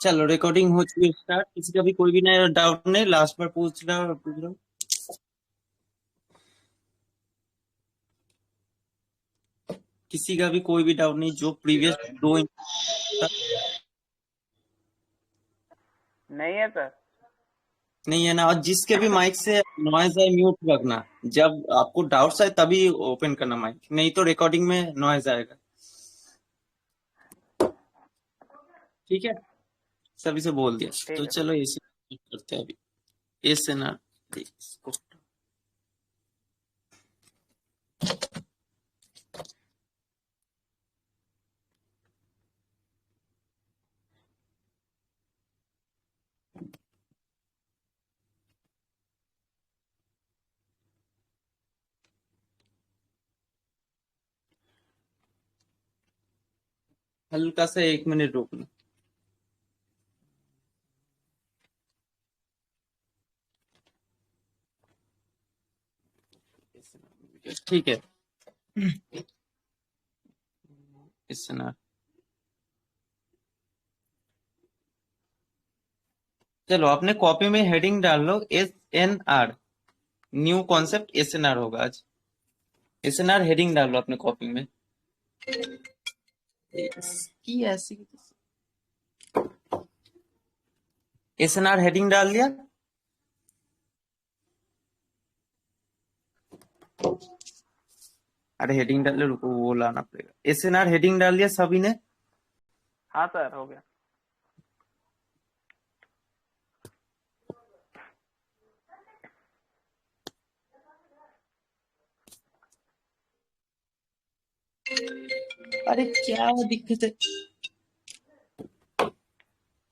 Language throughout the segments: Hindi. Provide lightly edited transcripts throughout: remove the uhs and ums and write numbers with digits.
चलो रिकॉर्डिंग हो चुकी है स्टार्ट। किसी का भी कोई भी नया डाउट नहीं, लास्ट बार पूछ रहा हूँ। किसी का भी कोई भी डाउट नहीं जो प्रीवियस दो नहीं है सर। नहीं है ना। और जिसके भी माइक से नॉइज है म्यूट रखना। जब आपको डाउट्स आए तभी ओपन करना माइक, नहीं तो रिकॉर्डिंग में नॉइज आएगा। ठीक है, सभी से बोल दिया। ठीक तो है चलो सर। एसी करते हैं अभी। एस से ना इसको हल्का सा 1 मिनट रोकना। ठीक है, इससे ना चलो अपने कॉपी में हेडिंग डाल लो SNR। न्यू कॉन्सेप्ट SNR होगा आज। SNR हेडिंग डाल लो अपने कॉपी में। इसकी ऐसी SNR हेडिंग डाल दिया। अरे हेडिंग डाल, रुको वो लाना पड़ेगा। SNR हेडिंग डाल दिया सभी ने। हाँ सर, हो गया। अरे क्या दिक्कत है,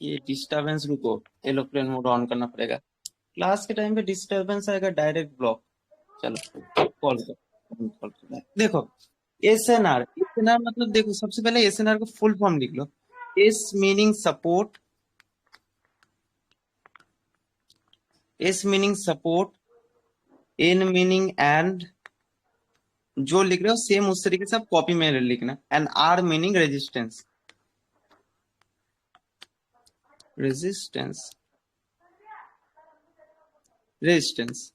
ये डिस्टरबेंस, रुको एरोप्लेन मोड ऑन करना पड़ेगा। क्लास के टाइम पे डिस्टरबेंस आएगा, डायरेक्ट ब्लॉक। चलो कॉल देखो। एस एन आर मतलब देखो, सबसे पहले SNR को फुल फॉर्म लिख लो। S meaning support, S meaning support, N meaning and, जो लिख रहे हो सेम उस तरीके से आप कॉपी में लिखना। And R meaning resistance, resistance resistance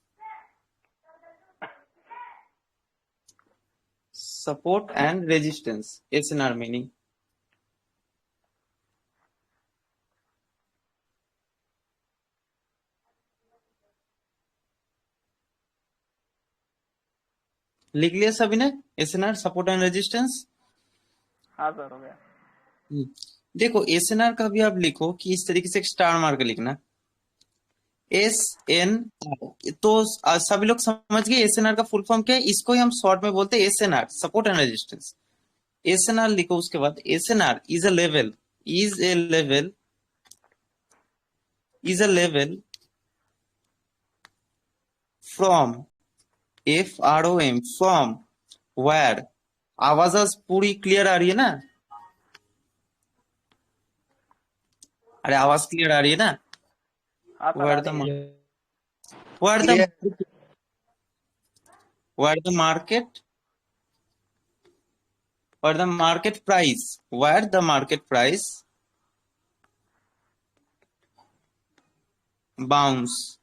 support and resistance, SNR meaning. लिख लिया सभी ने SNR सपोर्ट एंड रेजिस्टेंस। हाँ सर, हो गया। देखो SNR का भी आप लिखो कि इस तरीके से एक स्टार मार के लिखना। SN, तो सभी लोग समझ गए SNR का फुल फॉर्म क्या है। इसको ही हम शॉर्ट में बोलते हैं SNR support and resistance. SNR लिखो, उसके बाद SNR is a level, is a level, is a level from, FROM from where. आवाज आज पूरी क्लियर आ रही है ना? अरे आवाज क्लियर आ रही है ना? हाँ सर, आ वेयर रही द है। Where the where the market, where the market price, where the market price bounce,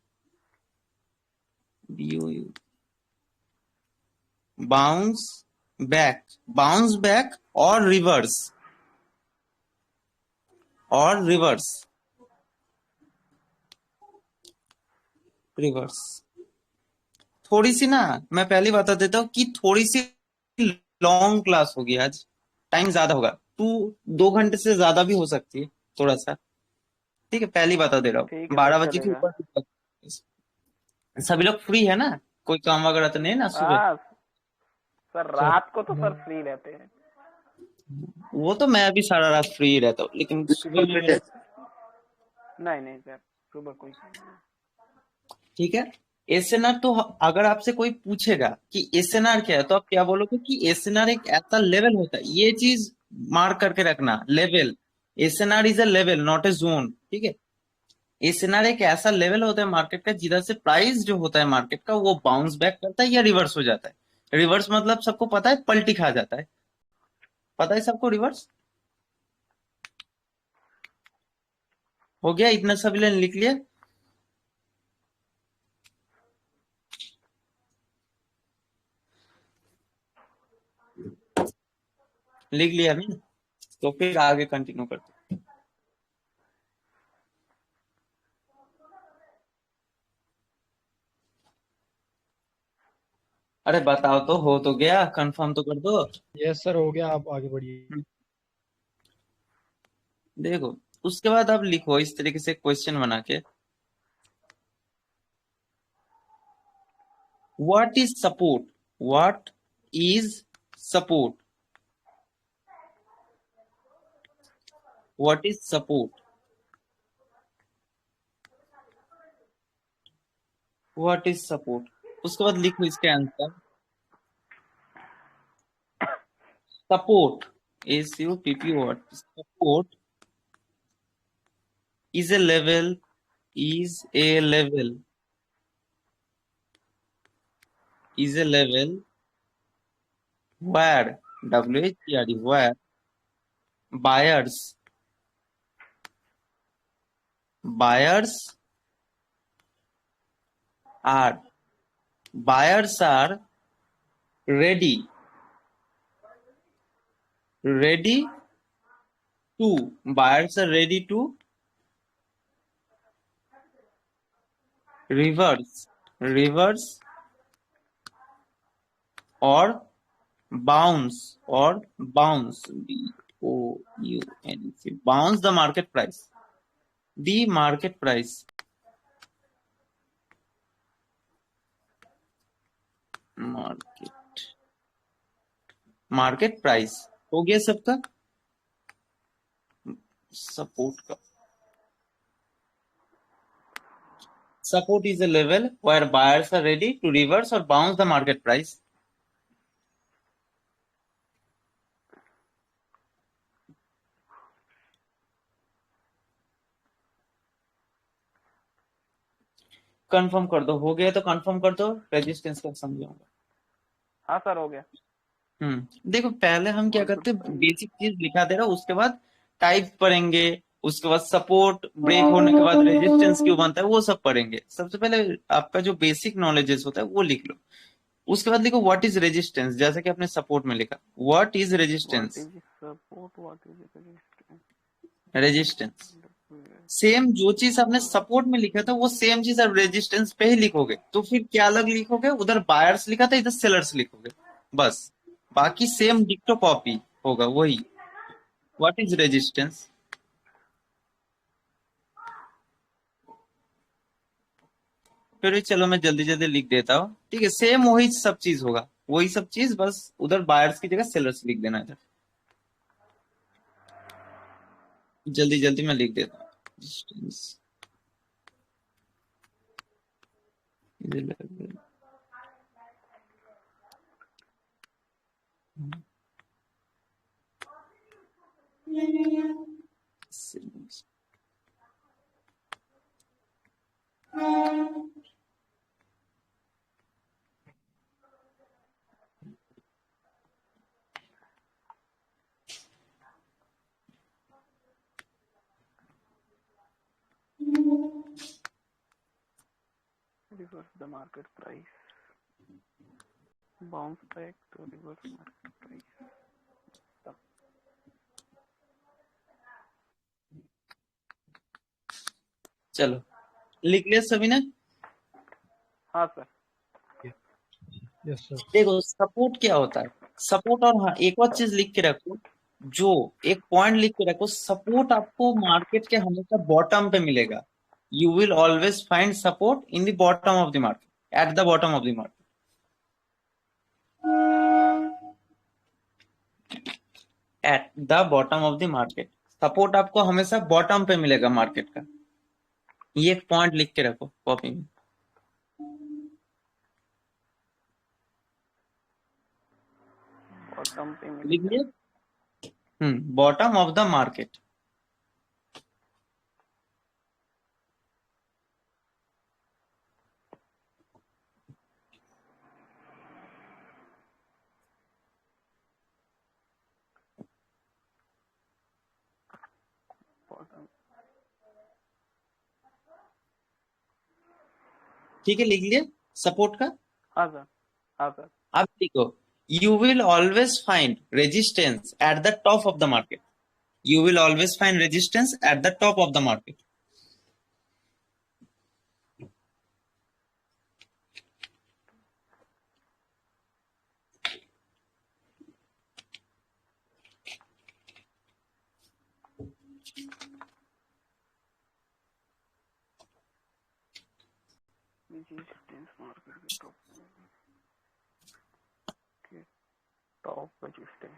bounce bounce back or reverse, or reverse, reverse। थोड़ी सी ना, मैं पहले बता देता हूँ कि थोड़ी सी लॉन्ग क्लास होगी आज, टाइम ज्यादा होगा। 2 घंटे से ज्यादा भी हो सकती है, थोड़ा सा। ठीक है, पहले ही बता दे रहा ठीक हूँ, है सर, 12 बजे के चलेगा। ऊपर। सभी लोग फ्री है ना? कोई काम वगैरह तो नहीं ना सुबह? हाँ सर, रात को तो सर फ्री रहते हैं। वो तो मैं भी सारा रात फ्री रहता हूँ, लेकिन सुबह में मेरे। नहीं नहीं सर, सुबह कोई काम नहीं। ठीक है। SNR तो अगर आपसे कोई पूछेगा कि SNR क्या है, तो आप क्या बोलोगे कि SNR एक ऐसा लेवल होता है। ये चीज मार्क करके रखना, level. SNR is a level not a zone. ठीक है। SNR एक ऐसा लेवल होता है मार्केट का, जिधर से प्राइस जो होता है मार्केट का वो बाउंस बैक करता है या रिवर्स हो जाता है। रिवर्स मतलब सबको पता है, पलटी खा जाता है। पता है सबको रिवर्स? हो गया, इतना सब लिख लिया। लिख लिया अभी, तो फिर आगे कंटिन्यू करते। अरे बताओ तो, हो तो गया, कंफर्म तो कर दो। यस सर, हो गया, आप आगे बढ़िए। देखो, उसके बाद आप लिखो इस तरीके से क्वेश्चन बना के, what is support, what is support, what is support, what is support. उसके बाद लिखो इसके answer, support, SUPPORT, support is a level, is a level, is a level where, WHERE, where buyers, buyers are, buyers are ready, ready to, buyers are ready to reverse, reverse or bounce, or bounce, BOUNC, bounce the market price, the market price, market price. हो गया सबका, सपोर्ट का। Support is a level where buyers are ready to reverse और bounce the market price. Confirm कर दो, हो गया तो कंफर्म कर दो, रेजिस्टेंस का समझाऊंगा। हाँ सर, हो गया। देखो पहले हम क्या करते, बेसिक चीज लिखा दे रहा, उसके बाद टाइप पढ़ेंगे, उसके बाद सपोर्ट ब्रेक होने के बाद रेजिस्टेंस क्यों बनता है वो सब पढ़ेंगे। सबसे पहले आपका जो बेसिक नॉलेजेस होता है वो लिख लो, उसके बाद लिखो व्हाट इज रेजिस्टेंस, जैसा कि आपने सपोर्ट में लिखा, what is what resistance, is support, what is resistance. Resistance. Same जो चीज आपने सपोर्ट में लिखा था वो सेम चीज आप रेजिस्टेंस पे ही लिखोगे, तो फिर क्या अलग लिखोगे, उधर बायर्स लिखा था इधर सेलर्स लिखोगे, बस। बाकी सेम डिक्टो कॉपी होगा वही। व्हाट इज रेजिस्टेंस, फिर भी चलो मैं जल्दी जल्दी लिख देता हूँ, ठीक है। सेम वही सब चीज होगा, वही सब चीज, बस उधर बायर्स की जगह सेलर्स लिख देना इधर। जल्दी जल्दी मैं लिख देता हूँ, Resistance is a level. Sellers. Reverse the market price, bounce back to reverse market price. चलो लिख लिया सभी ने। हाँ सर। Yes sir. देखो सपोर्ट क्या होता है, सपोर्ट, और हाँ एक और चीज लिख के रखो, जो एक पॉइंट लिख के रखो, सपोर्ट आपको मार्केट के हमेशा बॉटम पे मिलेगा। You will always find support in the bottom of the market, at the bottom of the market, at the bottom of the market. Support आपको हमेशा बॉटम पे मिलेगा मार्केट का, ये एक पॉइंट लिख के रखो कॉपी में। बॉटम पे लिख मिलेगा। लिया, bottom of the market. Bottom ठीक है, लिख लिए सपोर्ट का। हाँ सर, हाँ सर। अब देखो, you will always find resistance at the top of the market. You will always find resistance at the top of the market. Resistance market के टॉप रेजिस्टेंस।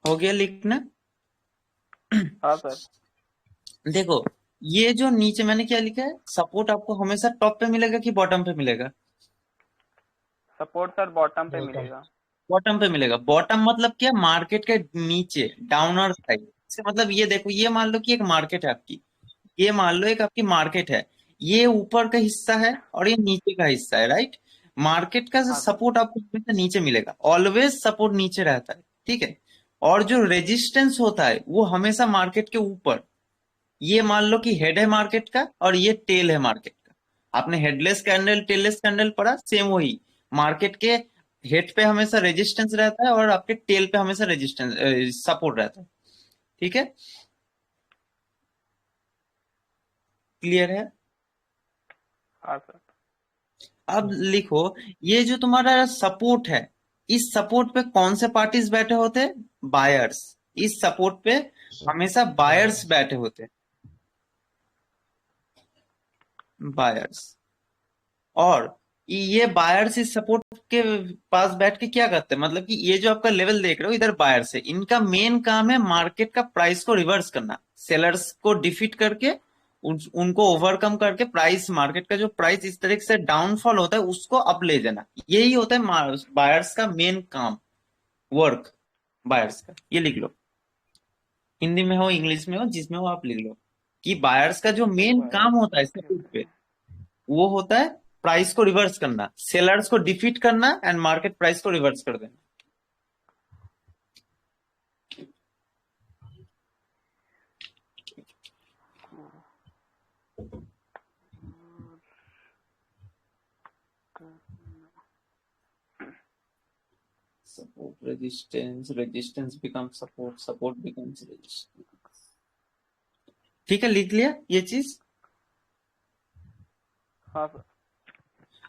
हो गया लिखना। हाँ सर। देखो, ये जो नीचे मैंने क्या लिखा है, सपोर्ट आपको हमेशा टॉप पे मिलेगा कि बॉटम पे मिलेगा? सपोर्ट सर बॉटम पे बॉटम। मिलेगा। बॉटम पे मिलेगा। बॉटम मतलब क्या, मार्केट के नीचे, डाउनर साइड से। मतलब ये देखो, ये मान लो कि एक मार्केट है आपकी, ये मान लो एक आपकी मार्केट है, ये ऊपर का हिस्सा है और ये नीचे का हिस्सा है, राइट? मार्केट का हाँ सर। सपोर्ट आपको हमेशा नीचे मिलेगा, ऑलवेज सपोर्ट नीचे रहता है, ठीक है। और जो रेजिस्टेंस होता है वो हमेशा मार्केट के ऊपर। ये मान लो कि हेड है मार्केट का और ये टेल है मार्केट का। आपने हेडलेस कैंडल टेललेस कैंडल पढ़ा, सेम वही। मार्केट के हेड पे हमेशा रेजिस्टेंस रहता है और आपके टेल पे हमेशा रेजिस्टेंस सपोर्ट रहता है, ठीक है। क्लियर है? हाँ सर। अब लिखो, ये जो तुम्हारा सपोर्ट है, इस सपोर्ट पे कौन से पार्टीज बैठे होते हैं? बायर्स। इस सपोर्ट पे हमेशा बायर्स बैठे होते हैं, बायर्स। और ये बायर्स इस सपोर्ट के पास बैठ के क्या करते हैं, मतलब कि ये जो आपका लेवल देख रहे हो इधर बायर्स है, इनका मेन काम है मार्केट का प्राइस को रिवर्स करना, सेलर्स को डिफीट करके उनको ओवरकम करके प्राइस, मार्केट का जो प्राइस इस तरीके से डाउनफॉल होता है उसको अप ले जाना। यही होता है बायर्स का मेन काम, वर्क बायर्स का। ये लिख लो, हिंदी में हो इंग्लिश में हो जिसमें हो आप लिख लो कि बायर्स का जो मेन काम होता है ओके सपोर्ट पे, ओके। वो होता है प्राइस को रिवर्स करना, सेलर्स को डिफीट करना एंड मार्केट प्राइस को रिवर्स कर देना। Support resistance, resistance become support, support becomes resistance. ठीक है, लिख लिया ये चीज। हाँ सर।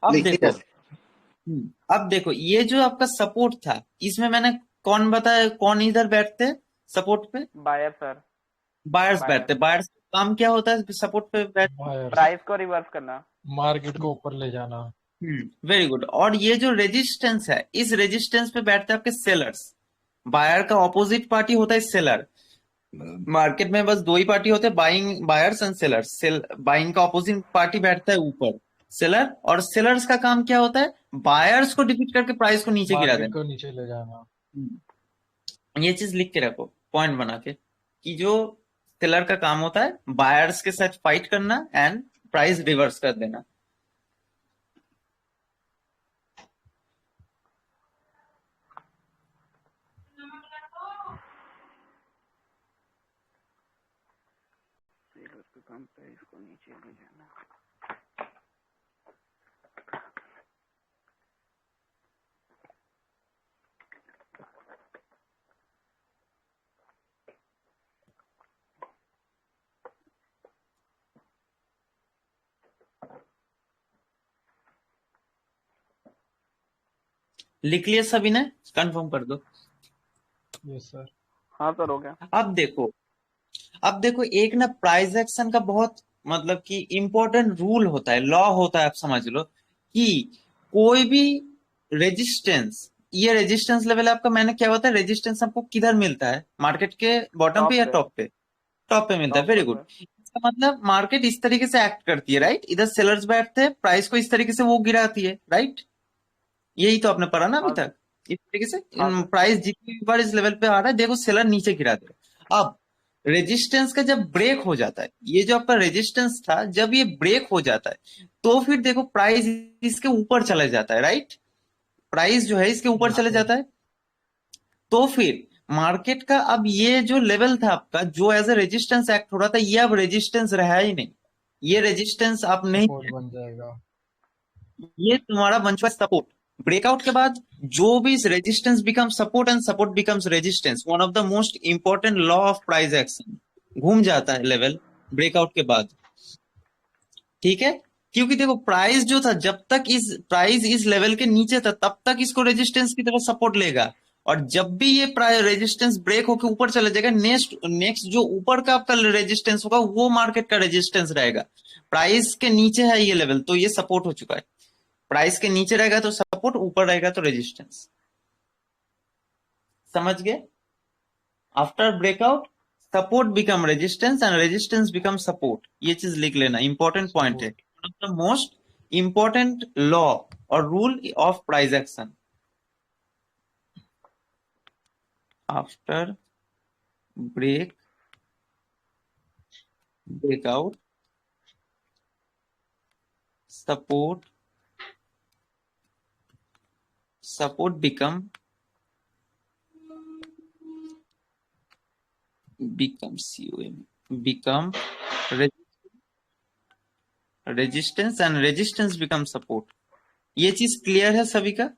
अब लिख देखो, लिया। अब देखो, ये जो आपका सपोर्ट था, इसमें मैंने कौन बताया, कौन इधर बैठते हैं सपोर्ट पे? Buyer sir. Buyers buyer. बैठते हैं। बायर्स का काम क्या होता है सपोर्ट पे बैठ? बायर्स। प्राइस को रिवर्स करना। मार्केट को ऊपर ले जाना। Very good. और ये जो रेजिस्टेंस है, इस रेजिस्टेंस पे बैठते हैं आपके सेलर्स। बायर का ऑपोजिट पार्टी होता है सेलर। मार्केट में बस दो ही पार्टी होते हैं, buying buyers and sellers. Buying का ऑपोजिट पार्टी बैठता है ऊपर, सेलर। और सेलर्स का काम क्या होता है? बायर्स को डिफीट करके प्राइस को नीचे गिरा मार्केट देना। को नीचे ले जाना। ये चीज लिख के रखो पॉइंट बना के, कि जो सेलर का काम होता है बायर्स के साथ फाइट करना एंड प्राइस रिवर्स कर देना। सेलर का काम प्राइस को नीचे ले जाना। लिख लिया सभी ने? कंफर्म कर दो। Yes sir. हाँ सर, हो गया। अब देखो, अब देखो, एक ना प्राइस एक्शन का बहुत मतलब कि इंपॉर्टेंट रूल होता है, लॉ होता है, आप समझ लो कि कोई भी रेजिस्टेंस, ये रेजिस्टेंस लेवल आपका, मैंने क्या होता है, रेजिस्टेंस आपको किधर मिलता है, मार्केट के बॉटम पे या टॉप पे? टॉप पे मिलता है। टॉप वेरी पे गुड। सर। इसका मतलब मार्केट इस तरीके से एक्ट करती है, राइट? इधर सेलर्स बैठते हैं, प्राइस को इस तरीके से वो गिराती है, राइट? यही तो आपने पढ़ा ना अभी हाँ तक। सर। इस तरीके से हाँ सर। प्राइस जितनी बार इस लेवल पे आ रहा है, देखो सेलर नीचे गिरा दे रहा है। अब रेजिस्टेंस का जब ब्रेक हो जाता है, ये जो आपका रेजिस्टेंस था, जब ये ब्रेक हो जाता है, तो फिर देखो प्राइस इसके ऊपर चला जाता है, राइट? प्राइस जो है इसके ऊपर यस चले सर। जाता है। तो फिर मार्केट का अब ये जो लेवल था आपका, जो एज ए रेजिस्टेंस एक्ट हो रहा था, ये अब रेजिस्टेंस रहा ही नहीं, ये रेजिस्टेंस आप नहीं सपोर्ट बन जाएगा। ये तुम्हारा बन चुका सपोर्ट। ब्रेकआउट के बाद जो भी resistance become support and support becomes resistance, one of the most important law of price action. घूम जाता है लेवल ब्रेकआउट के बाद, ठीक है। क्योंकि देखो प्राइस जो था, जब तक इस प्राइस इस लेवल के नीचे था तब तक इसको रेजिस्टेंस की तरफ सपोर्ट लेगा, और जब भी ये रेजिस्टेंस ब्रेक होकर ऊपर चला जाएगा, नेक्स्ट नेक्स्ट जो ऊपर का आपका रेजिस्टेंस होगा वो मार्केट का रेजिस्टेंस रहेगा। प्राइस के नीचे है ये लेवल, तो ये सपोर्ट हो चुका है। प्राइस के नीचे रहेगा तो सपोर्ट, ऊपर रहेगा तो रेजिस्टेंस। समझ गए? After breakout support become resistance and resistance become support. ये चीज लिख लेना, इंपॉर्टेंट पॉइंट है, one of the most important law और rule of price action. After breakout support become resistance and resistance become support. ये चीज क्लियर है सभी का?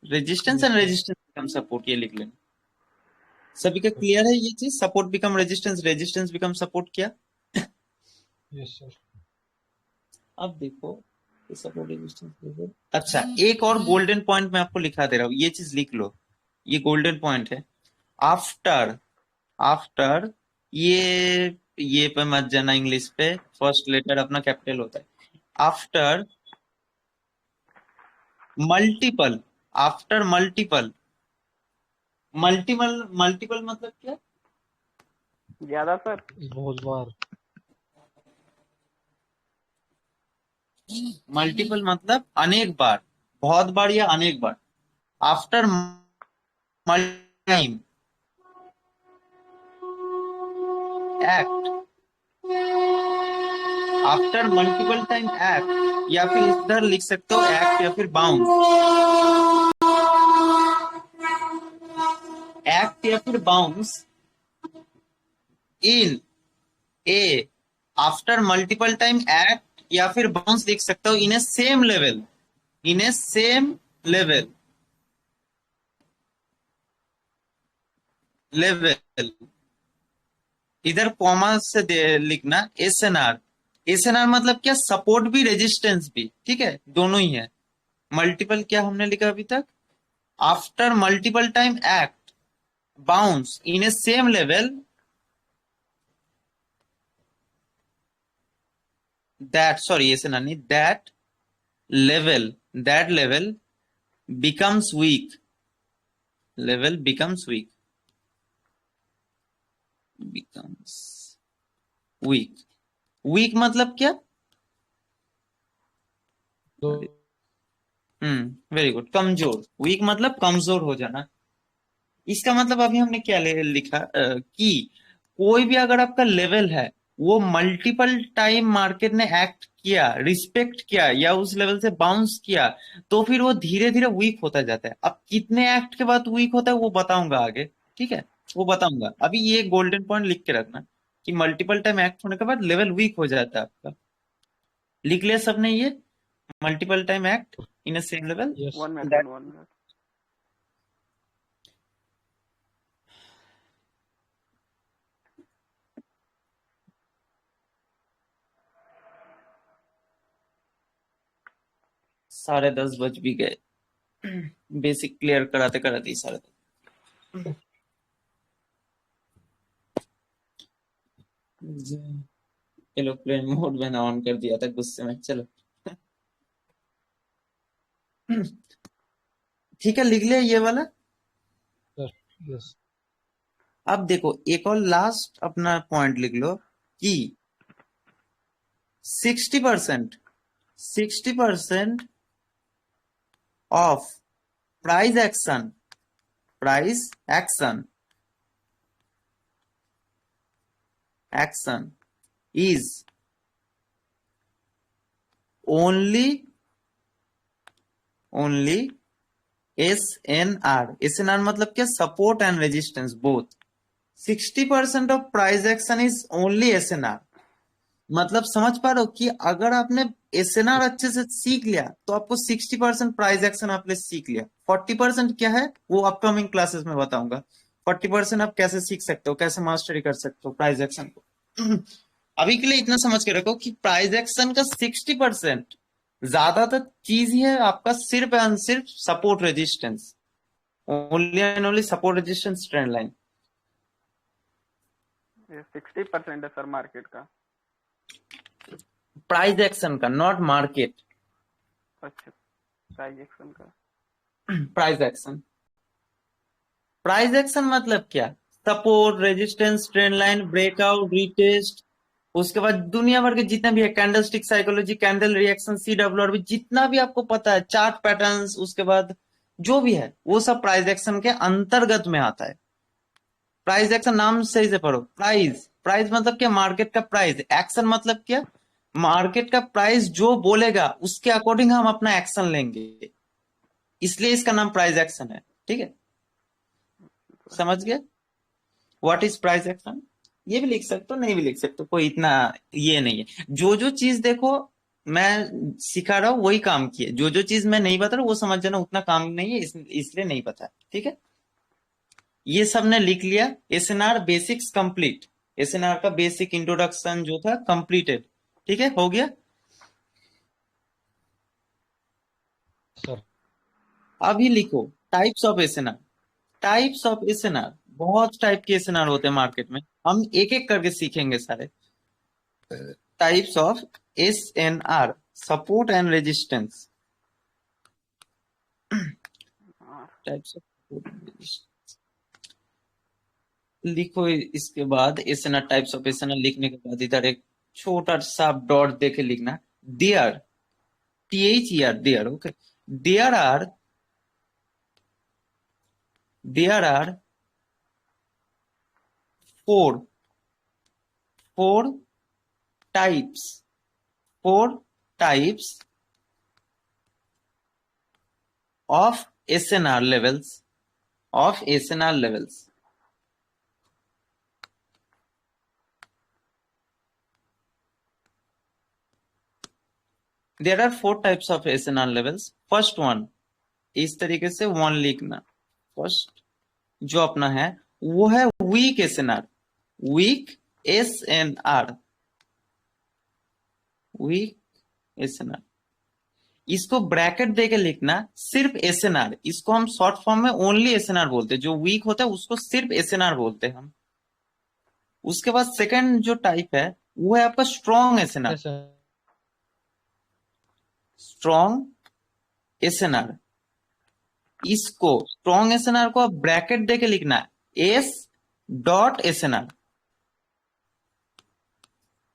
Resistance and resistance become support, ये लिख लेना। सभी का क्लियर है ये चीज? Support become resistance, resistance become support क्या? Yes sir. अब देखो सपोर्ट रेजिस्टेंस। अच्छा, एक और गोल्डन पॉइंट मैं आपको लिखा दे रहा हूं, ये चीज लिख लो, ये गोल्डन पॉइंट है। आफ्टर ये पे मत जाना, इंग्लिश पे फर्स्ट लेटर अपना कैपिटल होता है। After multiple after multiple multiple मतलब क्या? ज्यादा सर। बहुत बार। मल्टीपल मतलब अनेक बार, बहुत बार या अनेक बार। After time act, after multiple time act, या फिर इधर लिख सकते हो एक्ट या फिर बाउंस, एक्ट या फिर बाउंस इन ए, आफ्टर मल्टीपल टाइम एक्ट या फिर बाउंस लिख सकते हो इन ए सेम लेवल, इन ए सेम लेवल लेवल। इधर कॉमा से लिखना एसएनआर। एसएनआर मतलब क्या? सपोर्ट भी रेजिस्टेंस भी, ठीक है, दोनों ही है। मल्टीपल क्या हमने लिखा अभी तक? After multiple time act bounce in A same level that, sorry, SNR नहीं, that level becomes weak, level becomes weak मतलब क्या? तो वेरी गुड, कमजोर। वीक मतलब कमजोर हो जाना। इसका मतलब अभी हमने क्या लिखा कि कोई भी अगर आपका लेवल है, वो मल्टीपल टाइम मार्केट ने एक्ट किया, रिस्पेक्ट किया या उस लेवल से बाउंस किया, तो फिर वो धीरे धीरे वीक होता जाता है। अब कितने एक्ट के बाद वीक होता है वो बताऊंगा आगे, ठीक है, वो बताऊंगा। अभी ये गोल्डन पॉइंट लिख के रखना कि मल्टीपल टाइम एक्ट होने के बाद लेवल वीक हो जाता है आपका। लिख लिया सबने ये? Multiple time act in a same level. Yes. One minute. साढ़े 10 बज भी गए, बेसिक क्लियर कराते कराते ही साढ़े 10। चलो प्लेन मोड मैंने ऑन कर दिया था गुस्से में, चलो। ठीक है, लिख लिया ये वाला। Sir yes. अब देखो एक और लास्ट अपना पॉइंट लिख लो कि 60% of price action is only S N R मतलब क्या? Support and resistance both. 60% of price action is only S N R. मतलब समझ पा रहे हो कि अगर आपने एसएनआर अच्छे से सीख लिया तो आपको 60% प्राइस एक्शन आपने सीख लिया। 40% क्या है वो अपकमिंग क्लासेस में बताऊंगा। 40% आप कैसे सीख सकते हो, कैसे मास्टरी कर सकते हो प्राइस एक्शन को। अभी के लिए इतना समझ के रखो कि प्राइस एक्शन का 60% ज्यादातर चीज ही है आपका सिर्फ एंड सिर्फ support resistance. Only and only support resistance trend line. ये 60% है सर मार्केट का। प्राइस एक्शन का, नॉट मार्केट। अच्छा, प्राइस एक्शन का। प्राइस एक्शन, प्राइस एक्शन मतलब क्या? Support resistance trend line breakout retest, उसके बाद दुनिया भर के जितने भी है, candle stick psychology, candle reaction, CWR, जितना भी आपको पता है, चार्ट पैटर्न्स, उसके बाद जो भी है वो सब प्राइस एक्शन के अंतर्गत में आता है। प्राइस एक्शन नाम सही से पढ़ो। प्राइस, प्राइस मतलब क्या? मार्केट का प्राइस। एक्शन मतलब क्या? मार्केट का प्राइस जो बोलेगा उसके अकॉर्डिंग हम अपना एक्शन लेंगे, इसलिए इसका नाम प्राइस एक्शन है। ठीक है, समझ गए? What is price action? ये भी लिख सकते हो, नहीं भी लिख सकते हो, कोई इतना ये नहीं है। जो जो चीज देखो मैं सिखा रहा हूँ वही काम की है, जो जो चीज मैं नहीं बता रहा हूँ वो समझ जाना उतना काम नहीं है, इसलिए नहीं पता। ठीक है, ये सब ने लिख लिया। SNR basics complete. एसएनआर का बेसिक इंट्रोडक्शन जो था कंप्लीटेड। ठीक है, हो गया। सर। अभी लिखो types of SNR. Types of SNR, बहुत टाइप के एसएनआर होते हैं मार्केट में, हम एक एक करके सीखेंगे सारे। Types of SNR, support and resistance. हाँ, टाइप्स ऑफ, लिखो इसके बाद एसएनआर, टाइप्स ऑफ एसएनआर लिखने के बाद इधर एक छोटा सा डॉट देके लिखना, there, THER, there. Okay, there are, there are four, four types, four types of SNR levels, of SNR levels. There are four types of SNR levels. First one, इस तरीके से वन लिखना। फर्स्ट जो अपना है वो है weak SNR. Weak SNR, weak SNR, इसको ब्रैकेट देके लिखना सिर्फ एसएनआर। इसको हम शॉर्ट फॉर्म में ओनली एसएनआर बोलते हैं। जो वीक होता है उसको सिर्फ एसएनआर बोलते हैं हम। उसके बाद सेकंड जो टाइप है वो है आपका strong SNR. Yes sir. Strong SNR, इसको स्ट्रॉन्ग एसएनआर को आप ब्रैकेट देके लिखना है S.SNR।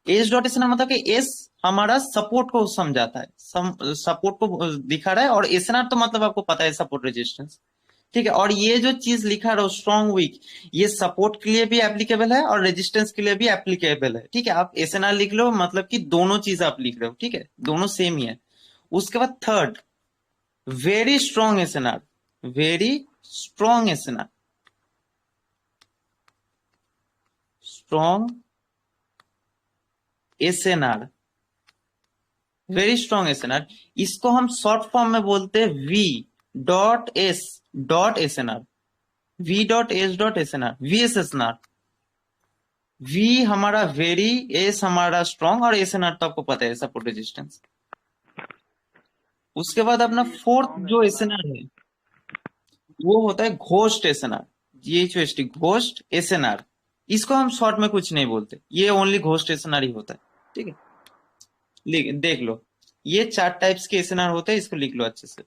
S.SNR मतलब कि एस हमारा सपोर्ट को समझाता है, सपोर्ट को दिखा रहा है, और एसएनआर तो मतलब आपको पता है सपोर्ट रेजिस्टेंस। ठीक है, और ये जो चीज लिखा रहा हो स्ट्रॉन्ग वीक, ये सपोर्ट के लिए भी एप्लीकेबल है और रेजिस्टेंस के लिए भी एप्लीकेबल है। ठीक है, आप एसएनआर लिख लो मतलब कि दोनों चीज आप लिख रहे हो। ठीक है, दोनों सेम ही है। उसके बाद third, very strong SNR, very strong SNR, strong SNR, very strong SNR, इसको हम शॉर्ट फॉर्म में बोलते हैं V.S.SNR, V.S.SNR, VSSNR। V हमारा वेरी, एस हमारा स्ट्रॉन्ग, और एसएनआर तो आपको पता है सपोर्ट रेजिस्टेंस। उसके बाद अपना वेरी फोर्थ स्ट्रॉन्ग जो एसएनआर। एसएनआर है वो होता है ghost SNR, GHOST, ghost SNR. इसको हम शॉर्ट में कुछ नहीं बोलते, ये ओनली घोस्ट एसएनआर ही होता है। ठीक है, देख लो, ये चार टाइप्स के एसएनआर होते हैं, इसको लिख लो अच्छे से।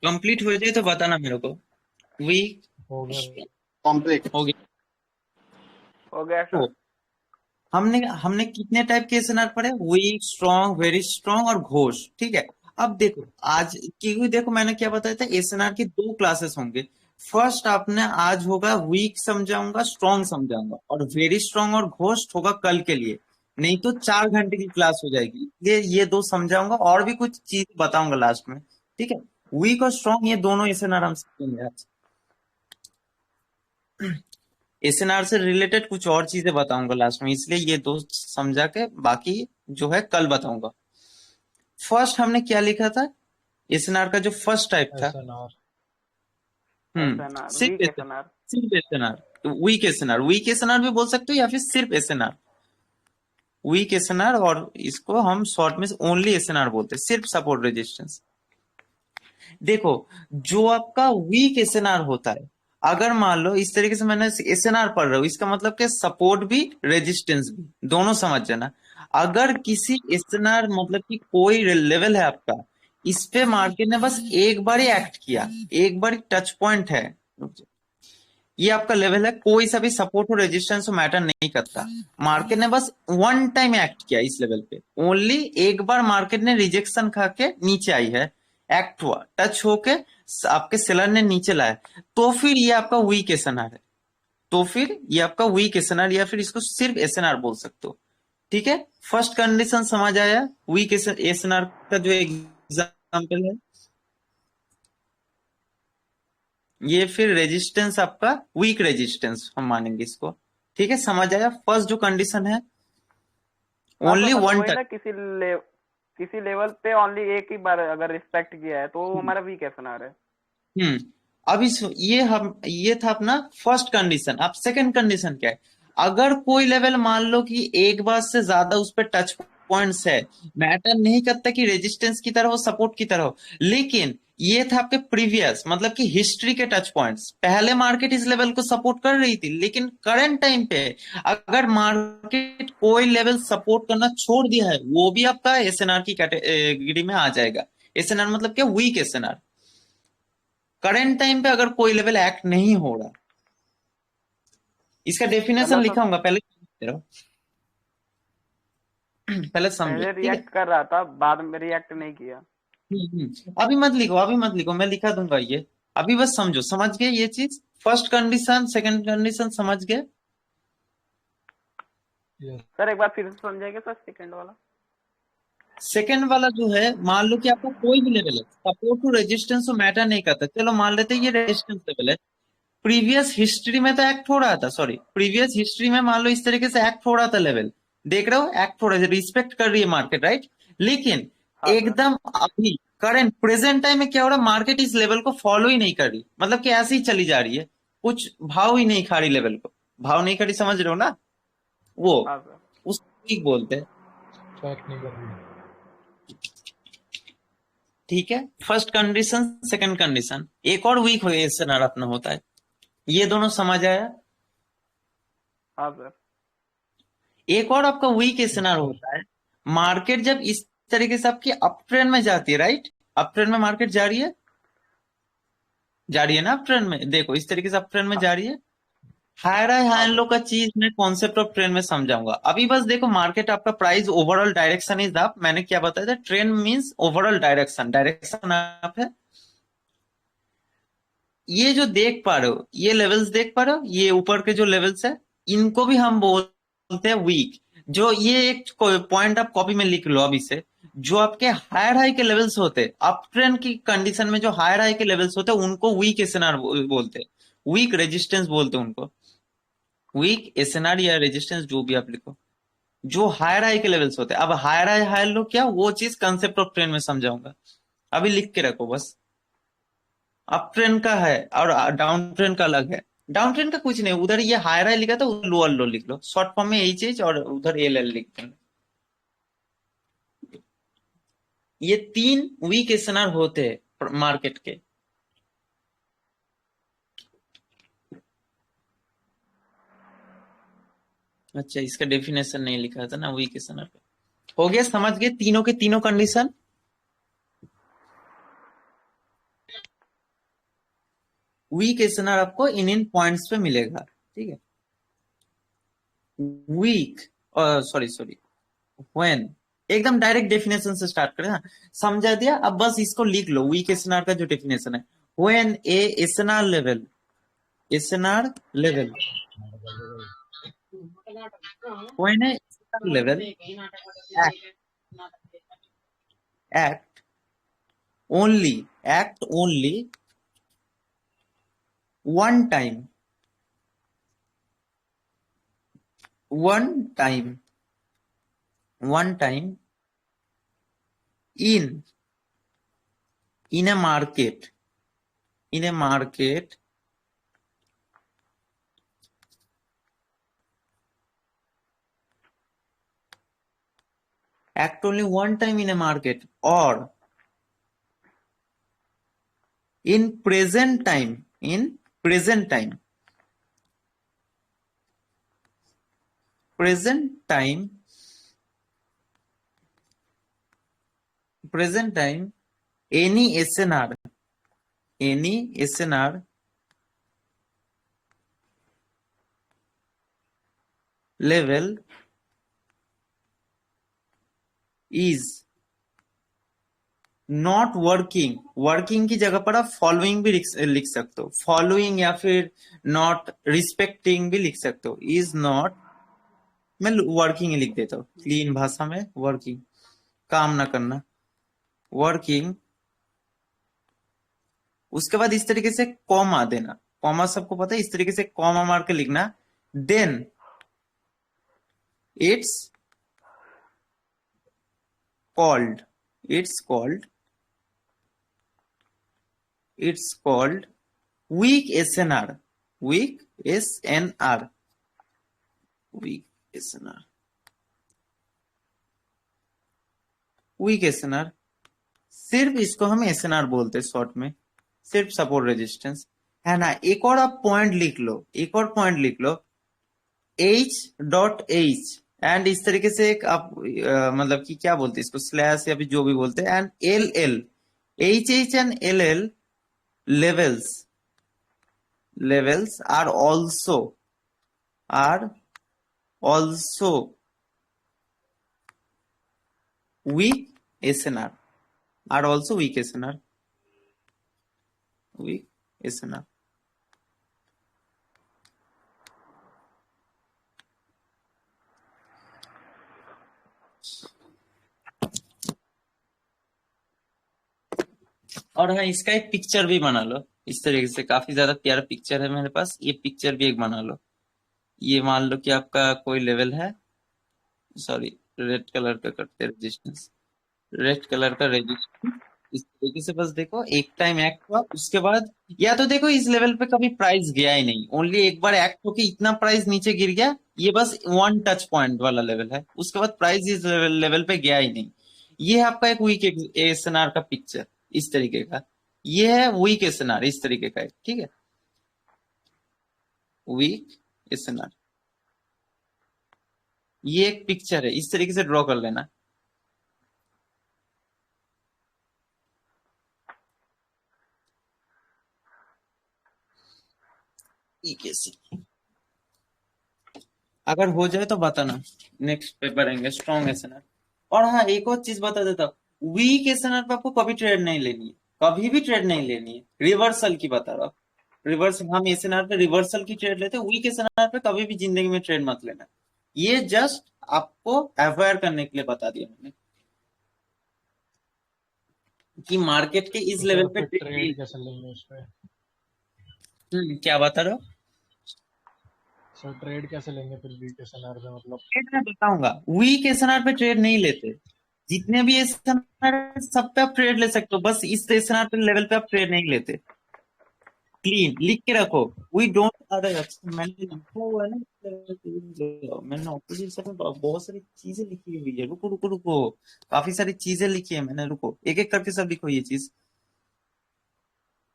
कंप्लीट हो जाए तो बताना मेरे को। वीक हो गया भाई। कॉम्प्लेक्स। हो गया। हो गया तो सर। हमने हमने कितने टाइप के एसएनआर पढ़े? वीक, स्ट्रॉन्ग, वेरी स्ट्रॉन्ग और घोष। ठीक है। अब देखो आज, क्योंकि देखो मैंने क्या बताया था, एसएनआर की दो क्लासेस होंगे। फर्स्ट आपने आज होगा वीक समझाऊंगा, स्ट्रॉन्ग समझाऊंगा, और वेरी स्ट्रॉन्ग और घोष होगा कल के लिए। नहीं तो 4 घंटे की क्लास हो जाएगी, इसलिए ये दो समझाऊंगा और भी कुछ चीज बताऊंगा लास्ट में। ठीक है। वीक और स्ट्रॉन्ग ये दोनों एसएनआर हम सीखेंगे आज। एसएनआर से रिलेटेड कुछ और चीजें बताऊंगा लास्ट में, इसलिए ये दो समझा के बाकी जो है कल बताऊंगा। फर्स्ट हमने क्या लिखा था? एसएनआर का जो फर्स्ट टाइप था, SNR। एसएनआर, सिर्फ वीक एसएनआर। एसएनआर। सिर्फ SNR, weak SNR. Weak SNR भी बोल सकते हो या फिर सिर्फ एसएनआर। वीक एसएनआर, और इसको हम शॉर्ट में ओनली एसएनआर बोलते हैं, सिर्फ सपोर्ट रेजिस्टेंस। देखो, जो आपका वीक एसएनआर होता है, अगर मान लो इस तरीके से मैंने एसएनआर पढ़ रहा हूं, इसका मतलब कि सपोर्ट भी रेजिस्टेंस भी दोनों समझ जाना। अगर किसी एसएनआर मतलब कि कोई लेवल है आपका, इस पे मार्केट ने बस एक बार ही एक्ट किया, एक बार टच पॉइंट है, ये आपका लेवल है, कोई सा भी सपोर्ट हो रेजिस्टेंस हो मैटर नहीं करता। मार्केट ने बस वन टाइम एक्ट किया इस लेवल पे, ओनली एक बार मार्केट ने रिजेक्शन खा के नीचे आई है, एक्ट हुआ, टच होके आपके सेलर ने नीचे लाया, तो फिर ये आपका वीक एसएनआर है। तो फिर ये आपका वीक एसएनआर, या फिर इसको सिर्फ एसएनआर बोल सकते हो। ठीक है। फर्स्ट कंडीशन समझ आया वीक एसएनआर का जो एग्जाम्पल है। ये फिर रेजिस्टेंस आपका वीक रेजिस्टेंस हम मानेंगे इसको। ठीक है, समझ आया? फर्स्ट जो कंडीशन है, हाँ सर, ओनली मतलब वन वही ना, टच। किसी लेवल पे ओनली एक ही बार अगर रिस्पेक्ट किया है तो वो हमारा वीक एसएनआर है। हम्म। अब इस ये था अपना फर्स्ट कंडीशन। अब सेकंड कंडीशन क्या है? अगर कोई लेवल मान लो कि एक बार से ज्यादा उस पर टच पॉइंट्स है, मैटर नहीं करता कि रेजिस्टेंस की तरह हो, सपोर्ट की तरह हो, लेकिन ये था आपके प्रीवियस मतलब कि हिस्ट्री के टच पॉइंट्स, पहले मार्केट इस लेवल को सपोर्ट कर रही थी, लेकिन करंट टाइम पे अगर मार्केट कोई लेवल सपोर्ट करना छोड़ दिया है, वो भी आपका एसएनआर की कैटेगरी में आ जाएगा। एसएनआर मतलब क्या? Week SNR. करंट टाइम पे अगर कोई लेवल एक्ट नहीं हो रहा, इसका डेफिनेशन चलो तो, लिखा होगा पहले, पहले समझो। पहले ठीक है। रिएक्ट कर रहा था, बाद में रिएक्ट नहीं किया। अभी मत लिखो, अभी मत लिखो, मैं लिखा दूंगा ये। अभी बस समझो, समझ गए ये चीज? फर्स्ट कंडीशन, सेकंड कंडीशन समझ गए? यस। सर एक बार फिर से समझाएंगे सर, सेकंड वाला। सेकंड वाला जो है, मान लो कि आपका कोई भी लेवल है, सपोर्ट टू रेजिस्टेंस तो मैटर नहीं करता, चलो मान लेते हैं ये रेजिस्टेंस लेवल है, प्रीवियस हिस्ट्री में तो एक्ट हो रहा था, सॉरी प्रीवियस हिस्ट्री में मान लो इस तरीके से एक्ट हो रहा था लेवल, देख रहे हो एक्ट हो रहा है, रिस्पेक्ट कर रही है मार्केट, राइट? लेकिन हाँ सर। एकदम अभी करंट प्रेजेंट टाइम में क्या हो रहा है, मार्केट इस लेवल को फॉलो ही नहीं कर रही, मतलब कि ऐसे ही चली जा रही है, कुछ भाव ही नहीं खा रही लेवल को, भाव नहीं खा रही, समझ रहे हो ना? वो हाँ सर। उसको वीक बोलते हैं। ट्रैक नहीं कर रही। ठीक है। फर्स्ट कंडीशन, सेकंड कंडीशन, एक और वीक हो एसएनआर अपना होता है, ये दोनों समझ आया? हाँ सर। एक और आपका वीक यस एसएनआर सर। होता है, मार्केट जब इस तरीके से आपकी अप ट्रेंड में जाती है, राइट? अप ट्रेंड में मार्केट जा रही है, जा रही है ना अप ट्रेंड में, देखो इस तरीके से अप ट्रेंड में हाँ जा रही है। हायर हाई हाँ हाई लो सर। का चीज मैं कॉन्सेप्ट ऑफ ट्रेंड में समझाऊंगा। अभी बस देखो, मार्केट आपका price overall direction is up, मैंने क्या बताया था, trend means overall direction, direction up है। ये जो देख पा रहे हो, ये लेवल्स देख पा रहे हो, ये ऊपर के जो लेवल्स है, इनको भी हम बोलते हैं वीक। जो ये एक पॉइंट आप कॉपी में लिख लो अभी से, जो आपके हायर हाई के लेवल्स होते हैं, अप ट्रेंड की कंडीशन में जो हायर हाई के लेवल्स होते हैं, उनको वीक एसएनआर बोलते हैं, वीक रेजिस्टेंस बोलते हैं उनको। वीक एसएनआर या रेजिस्टेंस जो भी आप लिखो, जो हायर हाई के लेवल्स होते हैं। अब हायर हाई हायर लो क्या, वो चीज कंसेप्ट ऑफ ट्रेंड में समझाऊंगा, अभी लिख के रखो बस। अप ट्रेंड का है और डाउन ट्रेंड का अलग है। डाउन ट्रेंड का कुछ नहीं, उधर ये हायर हाई लिखा था, लोअर लो लिख लो, शॉर्ट फॉर्म में यही चीज, और उधर एल एल लिख देंगे। ये तीन वीक एसएनआर होते हैं मार्केट के। अच्छा, इसका डेफिनेशन नहीं लिखा था ना वीक एसएनआर का। हो गया, समझ गए तीनों के तीनों कंडीशन? वीक एसएनआर आपको इन पॉइंट्स पे मिलेगा, ठीक है। वीक, सॉरी सॉरी, व्हेन, एकदम डायरेक्ट डेफिनेशन से स्टार्ट करें। हाँ, समझा दिया। अब बस इसको लिख लो, वीक एसएनआर का जो डेफिनेशन है, when A SNR level, SNR level, when A SNR level act act only one time, one time, one time in a market, in a market act only one time in a market, or in present time, in present time, present time, present time, any SNR, any SNR level is not working, working की जगह पर आप फॉलोइंग भी लिख सकते हो, फॉलोइंग या फिर नॉट रिस्पेक्टिंग भी लिख सकते हो। इज नॉट, मैं वर्किंग ही लिख देता हूँ क्लीन भाषा में, वर्किंग, काम ना करना, वर्किंग। उसके बाद इस तरीके से कॉमा देना, कॉमा सबको पता है, इस तरीके से कॉमा मार के लिखना, then it's called, it's called weak SNR, weak SNR, weak SNR, weak SNR। सिर्फ इसको हम SNR बोलते हैं शॉर्ट में, सिर्फ सपोर्ट रेजिस्टेंस है ना। एक और आप पॉइंट लिख लो, एक और पॉइंट लिख लो, H.H, एंड इस तरीके से एक आप मतलब कि क्या बोलते हैं इसको, स्लैश या फिर जो भी बोलते हैं, and LL, HH and LL levels are also weak SNR, are also weak SNR, weak SNR। और हाँ, इसका एक पिक्चर भी बना लो इस तरीके से, काफी ज्यादा प्यारा पिक्चर है मेरे पास, ये पिक्चर भी एक बना लो। ये मान लो कि आपका कोई लेवल है, सॉरी रेड कलर का करते हैं रेजिस्टेंस, रेड कलर का रेजिस्टेंस, इस तरीके से बस देखो, एक टाइम एक्ट हुआ, उसके बाद या तो देखो इस लेवल पे कभी प्राइस गया ही नहीं, ओनली एक बार एक्ट होके इतना प्राइस नीचे गिर गया, ये बस वन टच पॉइंट वाला लेवल है, उसके बाद प्राइस इस लेवल पे गया ही नहीं। ये है आपका एक वीक एसएनआर का पिक्चर, इस तरीके का। ये है वीक एसएनआर, इस तरीके का है, ठीक है, वीक एसएनआर। ये एक पिक्चर है, इस तरीके से ड्रॉ कर लेना। अगर हो जाए तो बताना, नेक्स्ट पेपर आएंगे स्ट्रॉन्ग एसएनआर। और हाँ, एक और चीज बता देता हूँ, वीक एसएनआर पे आपको कभी ट्रेड नहीं लेनी है, कभी भी ट्रेड नहीं लेनी है, रिवर्सल की बता रहा हूँ, रिवर्सल, हम एसएनआर पे रिवर्सल की ट्रेड लेते हैं, वीक एसएनआर पे कभी भी जिंदगी में ट्रेड मत लेना। ये जस्ट आपको अवॉइड करने के लिए बता दिया मैंने कि मार्केट के इस लेवल पे ट्रेड कैसे लेंगे उस पे? क्या बता रहे हो सर ट्रेड कैसे लेंगे फिर वीक एसएनआर पे? मतलब ट्रेड मैं बताऊंगा, वीक एसएनआर पे ट्रेड नहीं लेते, जितने भी एसएनआर सब पे आप ट्रेड ले सकते हो, बस इस एसएनआर पे लेवल पे आप ट्रेड नहीं लेते। क्लीन लिख के रखो, वी डोंट, अरे अच्छा मैंने लिखा हुआ है ना, मैंने ऑपोजिट में बहुत सारी चीजें लिखी हुई है, रुको रुको रुको, काफी सारी चीजें लिखी है मैंने, रुको एक एक करके सब लिखो ये चीज,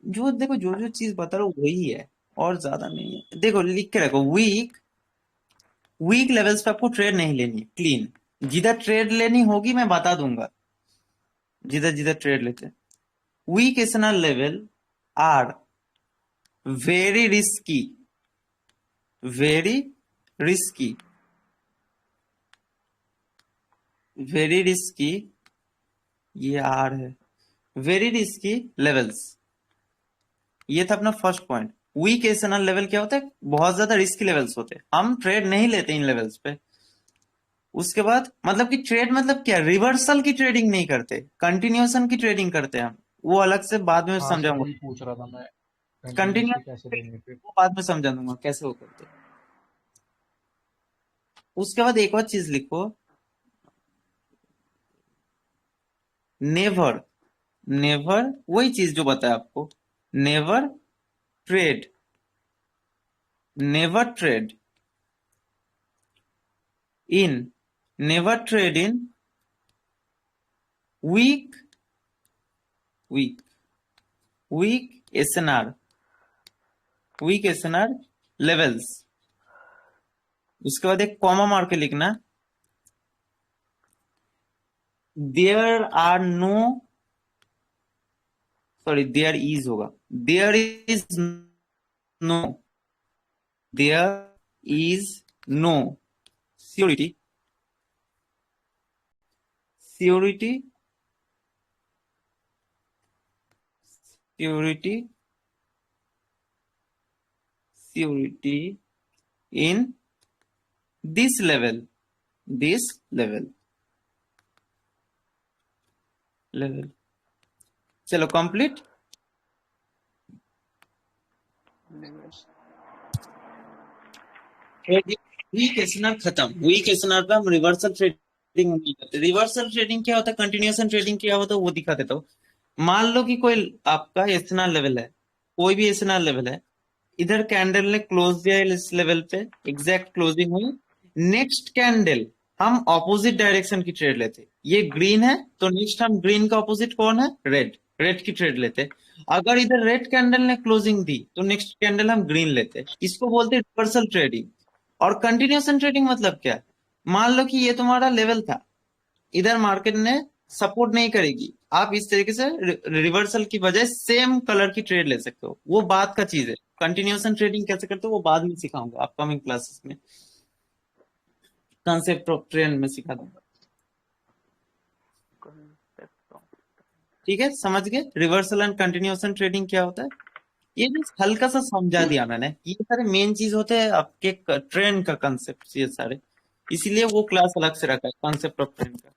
जो देखो जो जो चीज बता रहा हूँ वही है, और ज्यादा नहीं है। देखो लिख के रखो, वीक, वीक लेवल्स पे आपको ट्रेड नहीं लेनी है, क्लीन। जिधर ट्रेड लेनी होगी मैं बता दूंगा, जिधर जिधर ट्रेड लेते हैं। Weak SNR level are very risky, very risky, very risky, ये आर है, वेरी रिस्की लेवल्स। ये था अपना first point. Weak SNR level क्या होता है? बहुत ज्यादा रिस्की लेवल्स होते हैं, हम ट्रेड नहीं लेते इन लेवल्स पे। उसके बाद मतलब कि ट्रेड मतलब क्या, रिवर्सल की ट्रेडिंग नहीं करते, कंटिन्यूएशन की ट्रेडिंग करते हैं हम। वो अलग से बाद में हाँ सर, समझाऊंगा। वही पूछ रहा था मैं, कंटिन्यूसली कैसे कंटिन्यूएशन लेंगे फिर। वो बाद में समझा दूंगा कैसे वो करते हैं। उसके बाद एक और चीज लिखो, नेवर, नेवर वही चीज जो बताया आपको, never trade, never trade in, never trade in weak, weak, weak SNR, weak SNR levels. उसके बाद एक कॉमा मार के लिखना, there are no, sorry there is होगा, there is no, there is no surety, surety, surety, surety in this level, this level, level. चलो कंप्लीट। वीक एसएनआर खत्म। वीक एसएनआर पे हम रिवर्सल ट्रेडिंग नहीं करते। रिवर्सल ट्रेडिंग क्या होता है, कंटिन्यूएशन ट्रेडिंग क्या होता है, वो दिखा देता हूँ। मान लो कि कोई आपका एसएनआर लेवल है, कोई भी एसएनआर लेवल है, इधर कैंडल ने क्लोज दिया इस लेवल पे, एग्जैक्ट क्लोजिंग हुई, नेक्स्ट कैंडल हम ऑपोजिट डायरेक्शन की ट्रेड लेते। ये ग्रीन है तो नेक्स्ट हम ग्रीन का ऑपोजिट कौन है, रेड, रेड की ट्रेड लेते। अगर इधर रेड कैंडल ने क्लोजिंग दी तो नेक्स्ट कैंडल हम ग्रीन लेते। इसको बोलते हैं रिवर्सल ट्रेडिंग। और कंटिन्यूएशन ट्रेडिंग मतलब क्या, मान लो कि ये तुम्हारा लेवल था, इधर मार्केट ने सपोर्ट नहीं करेगी, आप इस तरीके से रिवर्सल की बजाय सेम कलर की ट्रेड ले सकते हो, वो बात का चीज है। कंटिन्यूएशन ट्रेडिंग कैसे करते हो वो बाद में सिखाऊंगा, अपकमिंग क्लासेस में कंसेप्ट ऑफ ट्रेंड में सिखा दूंगा। ठीक है, समझ गए रिवर्सल एंड कंटिन्यूएशन ट्रेडिंग क्या होता है? ये बस हल्का सा समझा दिया मैंने, ये सारे मेन चीज होते हैं आपके ट्रेंड का कंसेप्ट, ये सारे, इसीलिए वो क्लास अलग से रखा है कॉन्सेप्ट ऑफ ट्रेंड का।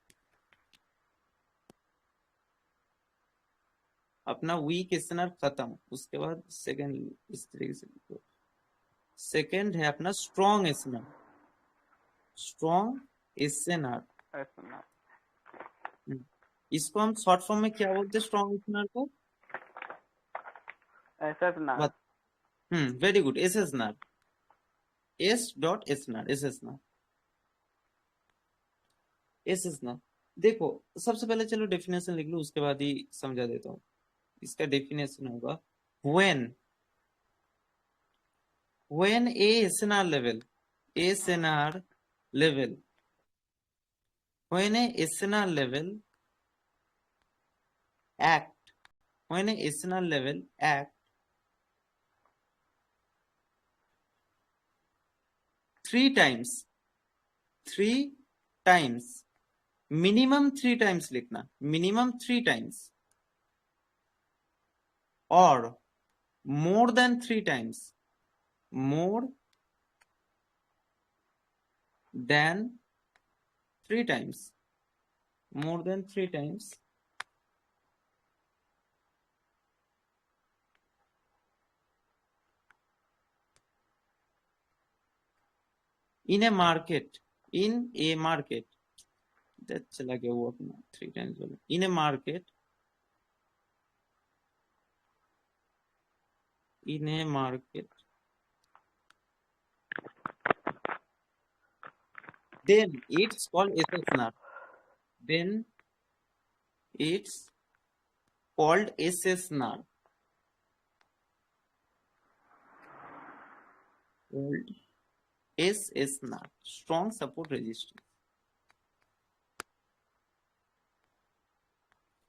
अपना वीक एसएनआर खत्म। उसके बाद सेकंड इस तरीके से लिखो, सेकंड है अपना स्ट्रॉन्ग एसएनआर, स्ट्रॉन्ग एसएनआर। इसको हम शॉर्ट फॉर्म में क्या बोलते हैं स्ट्रॉन्ग एसएनआर को? SSNR. Very good, SSNR, S dot SNR, SSNR, SSNR. देखो सबसे पहले चलो डेफिनेशन लिख लो, उसके बाद ही समझा देता हूँ। इसका डेफिनेशन होगा, when a SNR level, SNR level, when a SNR level act, when a SNR level act three times, minimum three times लिखना, minimum three times or more than three times, more than three times, more than three times in a market, in a market, that चला गया वो अपना three times वाला, in a market, in a market, then it's called SSNR, then it's called SSNR, called SSNR, strong support resistance।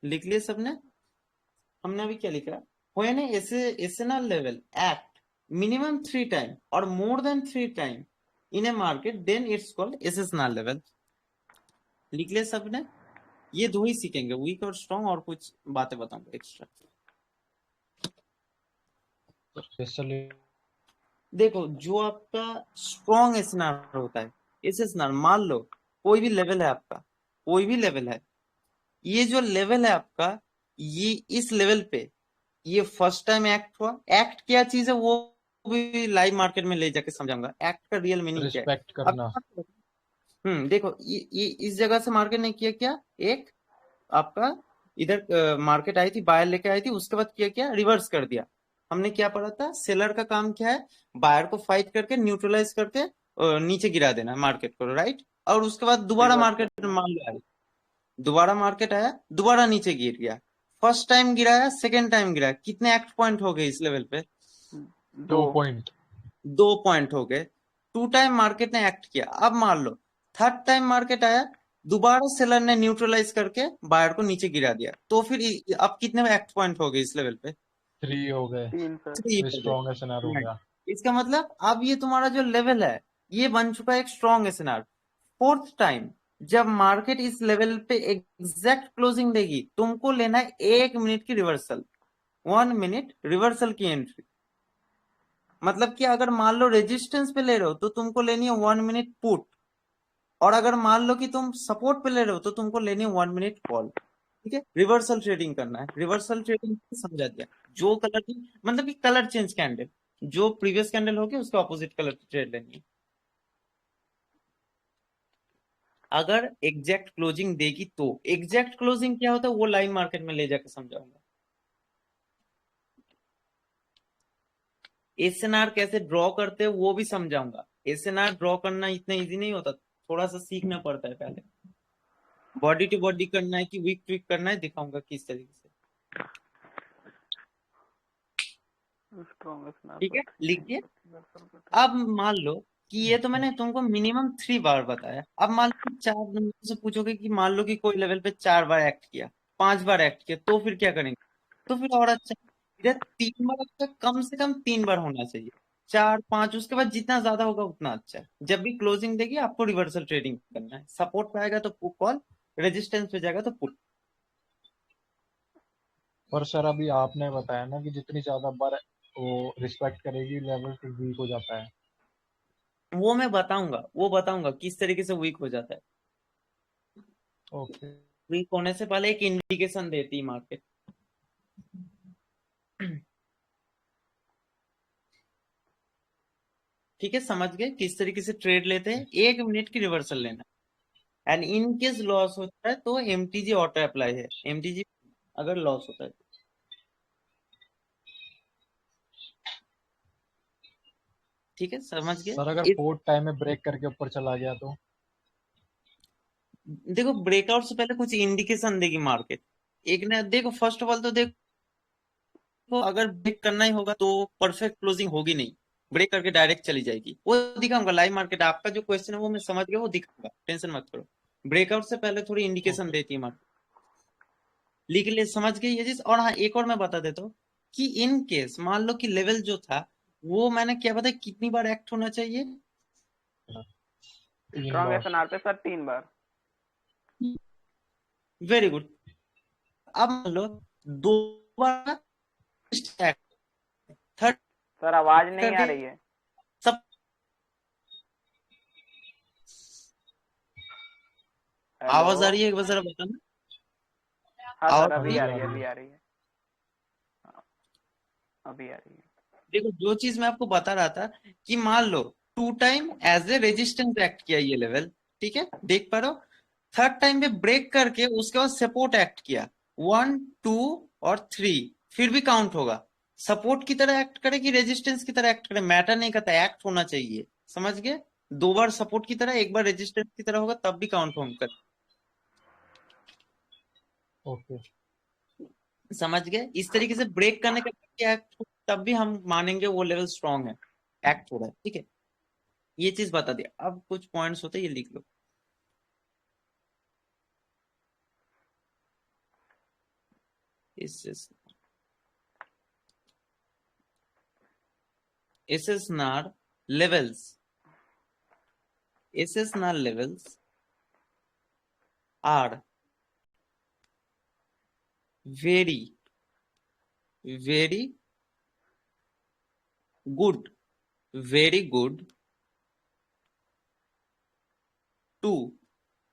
लिख लिया सबने? हमने अभी क्या लिखा, when a SNR level act minimum 3 times or more than 3 times in a market, then it's called SNR level. लिख लिया सबने? ये दो ही सीखेंगे, वीक और स्ट्रॉन्ग, और कुछ बातें बताऊंगा एक्स्ट्रा। देखो, जो आपका स्ट्रॉन्ग एसएनआर होता है, इस एसएनआर मान लो कोई भी लेवल है आपका, कोई भी लेवल है, ये जो लेवल है आपका, ये इस लेवल पे ये फर्स्ट टाइम एक्ट हुआ। एक्ट क्या चीज है वो भी लाइव मार्केट में ले जाके समझाऊंगा, एक्ट का रियल मीनिंग क्या है। रिस्पेक्ट करना। देखो, ये इस जगह से मार्केट ने किया क्या, एक आपका इधर मार्केट आई थी, बायर लेके आई थी, उसके बाद किया क्या, रिवर्स कर दिया। हमने क्या पढ़ा था, सेलर का काम क्या है, बायर को फाइट करके न्यूट्रलाइज करके नीचे गिरा देना मार्केट को, राइट। और उसके बाद दोबारा मार्केट मान लो आई, दोबारा मार्केट आया, दोबारा नीचे गिर गया। फर्स्ट टाइम गिराया, सेकेंड टाइम गिराया, कितने एक्ट पॉइंट हो गए इस लेवल पे? 2 पॉइंट। 2 पॉइंट हो गए। 2 टाइम मार्केट ने एक्ट किया। अब मान लो थर्ड टाइम मार्केट आया, दोबारा सेलर ने न्यूट्रलाइज करके बायर को नीचे गिरा दिया, तो फिर अब कितने एक्ट पॉइंट हो गए इस लेवल पे? 3 हो गए। 3 हो गए। स्ट्रॉन्ग एसएनआर हो गया। इसका मतलब अब ये तुम्हारा जो लेवल है, ये बन चुका है एक स्ट्रॉन्ग एसएनआर। फोर्थ टाइम जब मार्केट इस लेवल पे एग्जैक्ट क्लोजिंग देगी, तुमको लेना है 1 मिनट की रिवर्सल, 1 मिनट रिवर्सल की एंट्री। मतलब कि अगर मान लो रेजिस्टेंस पे ले रहे हो तो तुमको लेनी है 1 मिनट पुट, और अगर मान लो कि तुम सपोर्ट पे ले रहे हो तो तुमको लेनी है 1 मिनट कॉल। ठीक है, रिवर्सल ट्रेडिंग करना है। रिवर्सल ट्रेडिंग समझा दिया, जो कलर की, मतलब कि कलर चेंज कैंडल, जो प्रीवियस कैंडल होगी उसके ऑपोजिट कलर की ट्रेड लेनी है। अगर एग्जैक्ट क्लोजिंग देगी तो, एग्जैक्ट क्लोजिंग क्या होता है वो लाइव मार्केट में ले जाकर समझाऊंगा। एसएनआर कैसे ड्रॉ करते हैं वो भी समझाऊंगा। एसएनआर ड्रॉ करना इतना इजी नहीं होता, थोड़ा सा सीखना पड़ता है पहले। बॉडी टू बॉडी करना है कि वीक टू वीक करना है, दिखाऊंगा किस तरीके से। ठीक है, लिखिए। अब मान लो कि ये तो मैंने तुमको मिनिमम 3 बार बताया। अब मान लो 4 से पूछोगे कि मान लो कि कोई लेवल पे 4 बार एक्ट किया, 5 बार एक्ट किया, तो फिर क्या करेंगे? तो फिर और अच्छा, इधर 3 बार अच्छा, कम से कम 3 बार होना चाहिए, 4 5, उसके बाद जितना ज्यादा होगा उतना अच्छा है। जब भी क्लोजिंग देगी आपको रिवर्सल ट्रेडिंग करना है। सपोर्ट पे आएगा तो कॉल, रेजिस्टेंस पे जाएगा तो पुट। पर सर अभी आपने बताया ना कि जितनी ज्यादा बार वो रिस्पेक्ट करेगी लेवल फिर वीक हो जाता है। वो मैं बताऊंगा, वो बताऊंगा किस तरीके से वीक हो जाता है। ओके। वीक होने से पहले एक इंडिकेशन देती है मार्केट। ठीक है, समझ गए किस तरीके से ट्रेड लेते हैं? 1 मिनट की रिवर्सल लेना, एंड इन केस लॉस होता है तो एमटीजी ऑटो अप्लाई है। एमटीजी अगर लॉस होता है, ठीक है, समझ गए। सर अगर 4 टाइम में ब्रेक करके ऊपर चला गया तो? देखो, ब्रेकआउट से पहले कुछ इंडिकेशन देगी मार्केट। एक ना, देखो फर्स्ट ऑफ ऑल तो देखो, अगर ब्रेक करना ही होगा तो परफेक्ट क्लोजिंग होगी नहीं, ब्रेक करके डायरेक्ट चली जाएगी, वो दिखाऊंगा लाइव मार्केट। आपका जो क्वेश्चन है वो मैं समझ गया, वो दिखाऊंगा, टेंशन मत करो। ब्रेकआउट से पहले थोड़ी इंडिकेशन ओके। देती है मार्केट, लिख ले, समझ गए ये चीज। और हाँ, एक और मैं बता देता हूँ कि इन केस मान लो कि लेवल जो था वो मैंने क्या बताया, कितनी बार एक्ट होना चाहिए? 3 स्ट्रॉन्ग बार। एसएनआर पे सर 3 बार। Very good. अब मान लो 2 बार एक्ट, थर्ड सर आवाज नहीं आ करके रही है। सब। आवाज आ हेलो। रही है, एक बार जरा बताना। हाँ आवाज सर, आ अभी रही आ है? रही है, अभी आ रही है। हाँ, अभी आ रही है। देखो, जो चीज मैं आपको बता रहा था कि मान लो 2 time as a resistance act किया ये लेवल, ठीक है, देख पा रहे हो। थर्ड टाइम पे ब्रेक करके उसके बाद सपोर्ट एक्ट किया, 1 2 और 3, फिर भी काउंट होगा। सपोर्ट की तरह एक्ट करे कि रेजिस्टेंस की तरह एक्ट करे, मैटर नहीं करता, एक्ट होना चाहिए। समझ गए? 2 बार सपोर्ट की तरह, 1 बार रेजिस्टेंस की तरह होगा, तब भी काउंट होगा। ओके। समझ गए? इस तरीके से ब्रेक करने के बाद एक्ट, तब भी हम मानेंगे वो लेवल स्ट्रांग है, एक्ट हो रहा है। ठीक है, ये चीज बता दिया। अब कुछ पॉइंट्स होते हैं, ये लिख लो। इस SSNR levels, SSNR levels are very, very good, very good to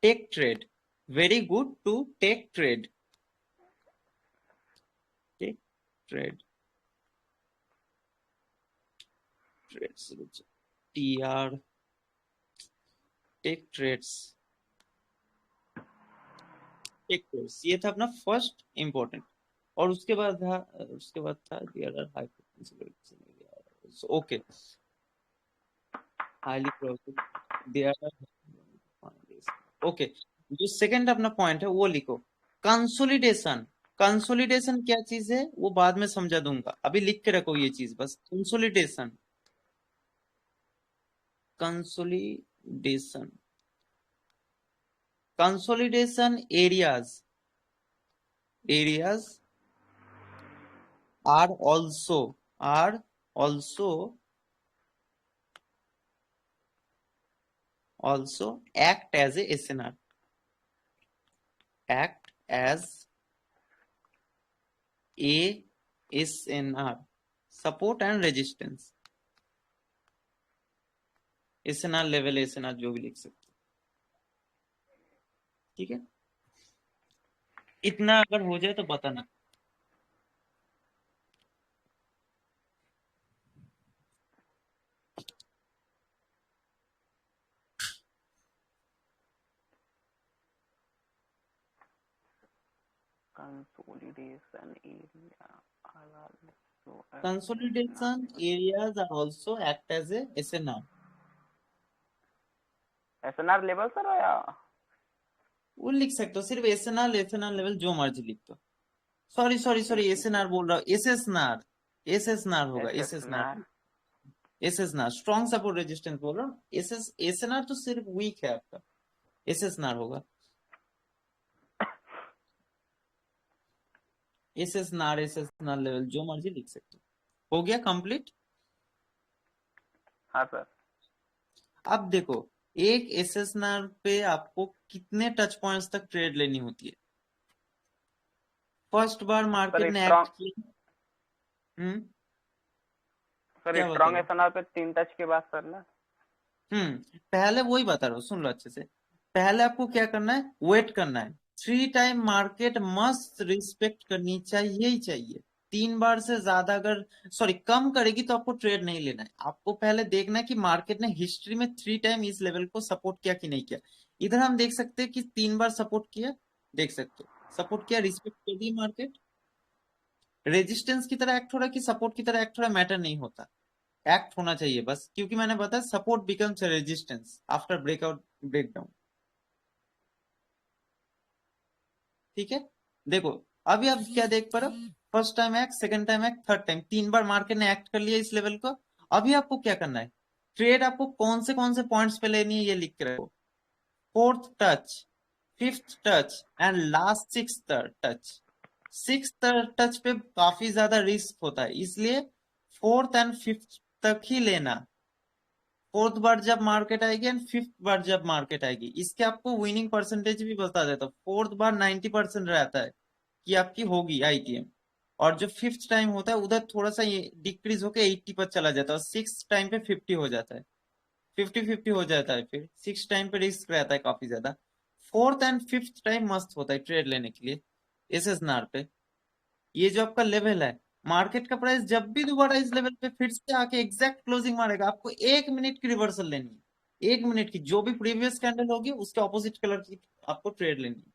take trade, very good to take trade, take trade, trades, TR, take trades, take trades, ये था अपना फर्स्ट इंपॉर्टेंट। और उसके बाद था there are high frequency, okay, highly processed, there are, okay. जो सेकंड अपना पॉइंट है वो लिखो, कंसोलिडेशन। कंसोलिडेशन क्या चीज है वो बाद में समझा दूंगा, अभी लिख के रखो ये चीज बस, consolidation, consolidation, consolidation areas, areas are also act as a SNR, act as a SNR, support and resistance, SNR level, SNR जो भी लिख सकते, ठीक है। इतना अगर हो जाए तो बताना। consolidation area are also Consolidation areas are also act as a SNR, SNR level sir या वो लिख सकते हो, सिर्फ SNR लेवल जो मर्जी लिख दो। सॉरी SNR बोल रहा हूँ, SSNR होगा, SSNR स्ट्रॉन्ग सपोर्ट रेजिस्टेंस बोल रहा हूँ, SNR तो सिर्फ वीक है आपका, SSNR होगा, SSNR लेवल जो मर्जी लिख सकते हो गया कंप्लीट। हाँ सर। अब देखो, एक SSNR पे आपको कितने टच पॉइंट्स तक ट्रेड लेनी होती है। फर्स्ट बार मार्केट ने एक्ट किया, सर स्ट्रॉन्ग SNR पे 3 टच के बाद सर ना, पहले वही बता रहा हूँ, सुन लो अच्छे से। पहले आपको क्या करना है, वेट करना है। 3 टाइम मार्केट मस्ट रिस्पेक्ट करनी चाहिए ही चाहिए। 3 बार से ज्यादा अगर कम करेगी तो आपको ट्रेड नहीं लेना है। आपको पहले देखना है कि मार्केट ने हिस्ट्री में 3 टाइम इस लेवल को सपोर्ट किया कि नहीं किया। इधर हम देख सकते हैं कि 3 बार सपोर्ट किया, देख सकते हो सपोर्ट किया, रिस्पेक्ट कर दी मार्केट। रेजिस्टेंस की तरह एक्ट हो रहा है कि सपोर्ट की तरह एक्ट हो रहा है, मैटर नहीं होता, एक्ट होना चाहिए बस, क्योंकि मैंने बताया support becomes resistance after breakout breakdown, ठीक है। देखो अभी आप क्या देख पा रहे हो, first time act, second time act, third time, 3 बार मार्केट ने एक्ट कर लिया इस लेवल को। अभी आपको क्या करना है, ट्रेड आपको कौन से पॉइंट्स पे लेनी है ये लिख के रखो। 4th touch, 5th touch and last 6th touch. 6th touch पे काफी ज्यादा रिस्क होता है, इसलिए 4th एंड 5th तक ही लेना। 4th बार जब मार्केट आएगी एंड 5th बार जब मार्केट आएगी, इसके आपको विनिंग परसेंटेज भी बता देता हूँ। 4th बार 90% रहता है कि आपकी होगी ITM, और जो 5th टाइम होता है उधर थोड़ा सा ये डिक्रीज होकर 80 पर चला जाता है, और 6th टाइम पे 50 हो जाता है, 50-50 हो जाता है। फिर 6th टाइम पे रिस्क रहता है काफी ज्यादा। 4th एंड 5th टाइम मस्त होता है ट्रेड लेने के लिए SSNR पे। ये जो आपका लेवल है, मार्केट का प्राइस जब भी दोबारा इस लेवल पे फिर से आके एग्जैक्ट क्लोजिंग मारेगा, आपको 1 मिनट की रिवर्सल लेनी है। 1 मिनट की जो भी प्रीवियस कैंडल होगी उसके ऑपोजिट कलर की आपको ट्रेड लेनी है।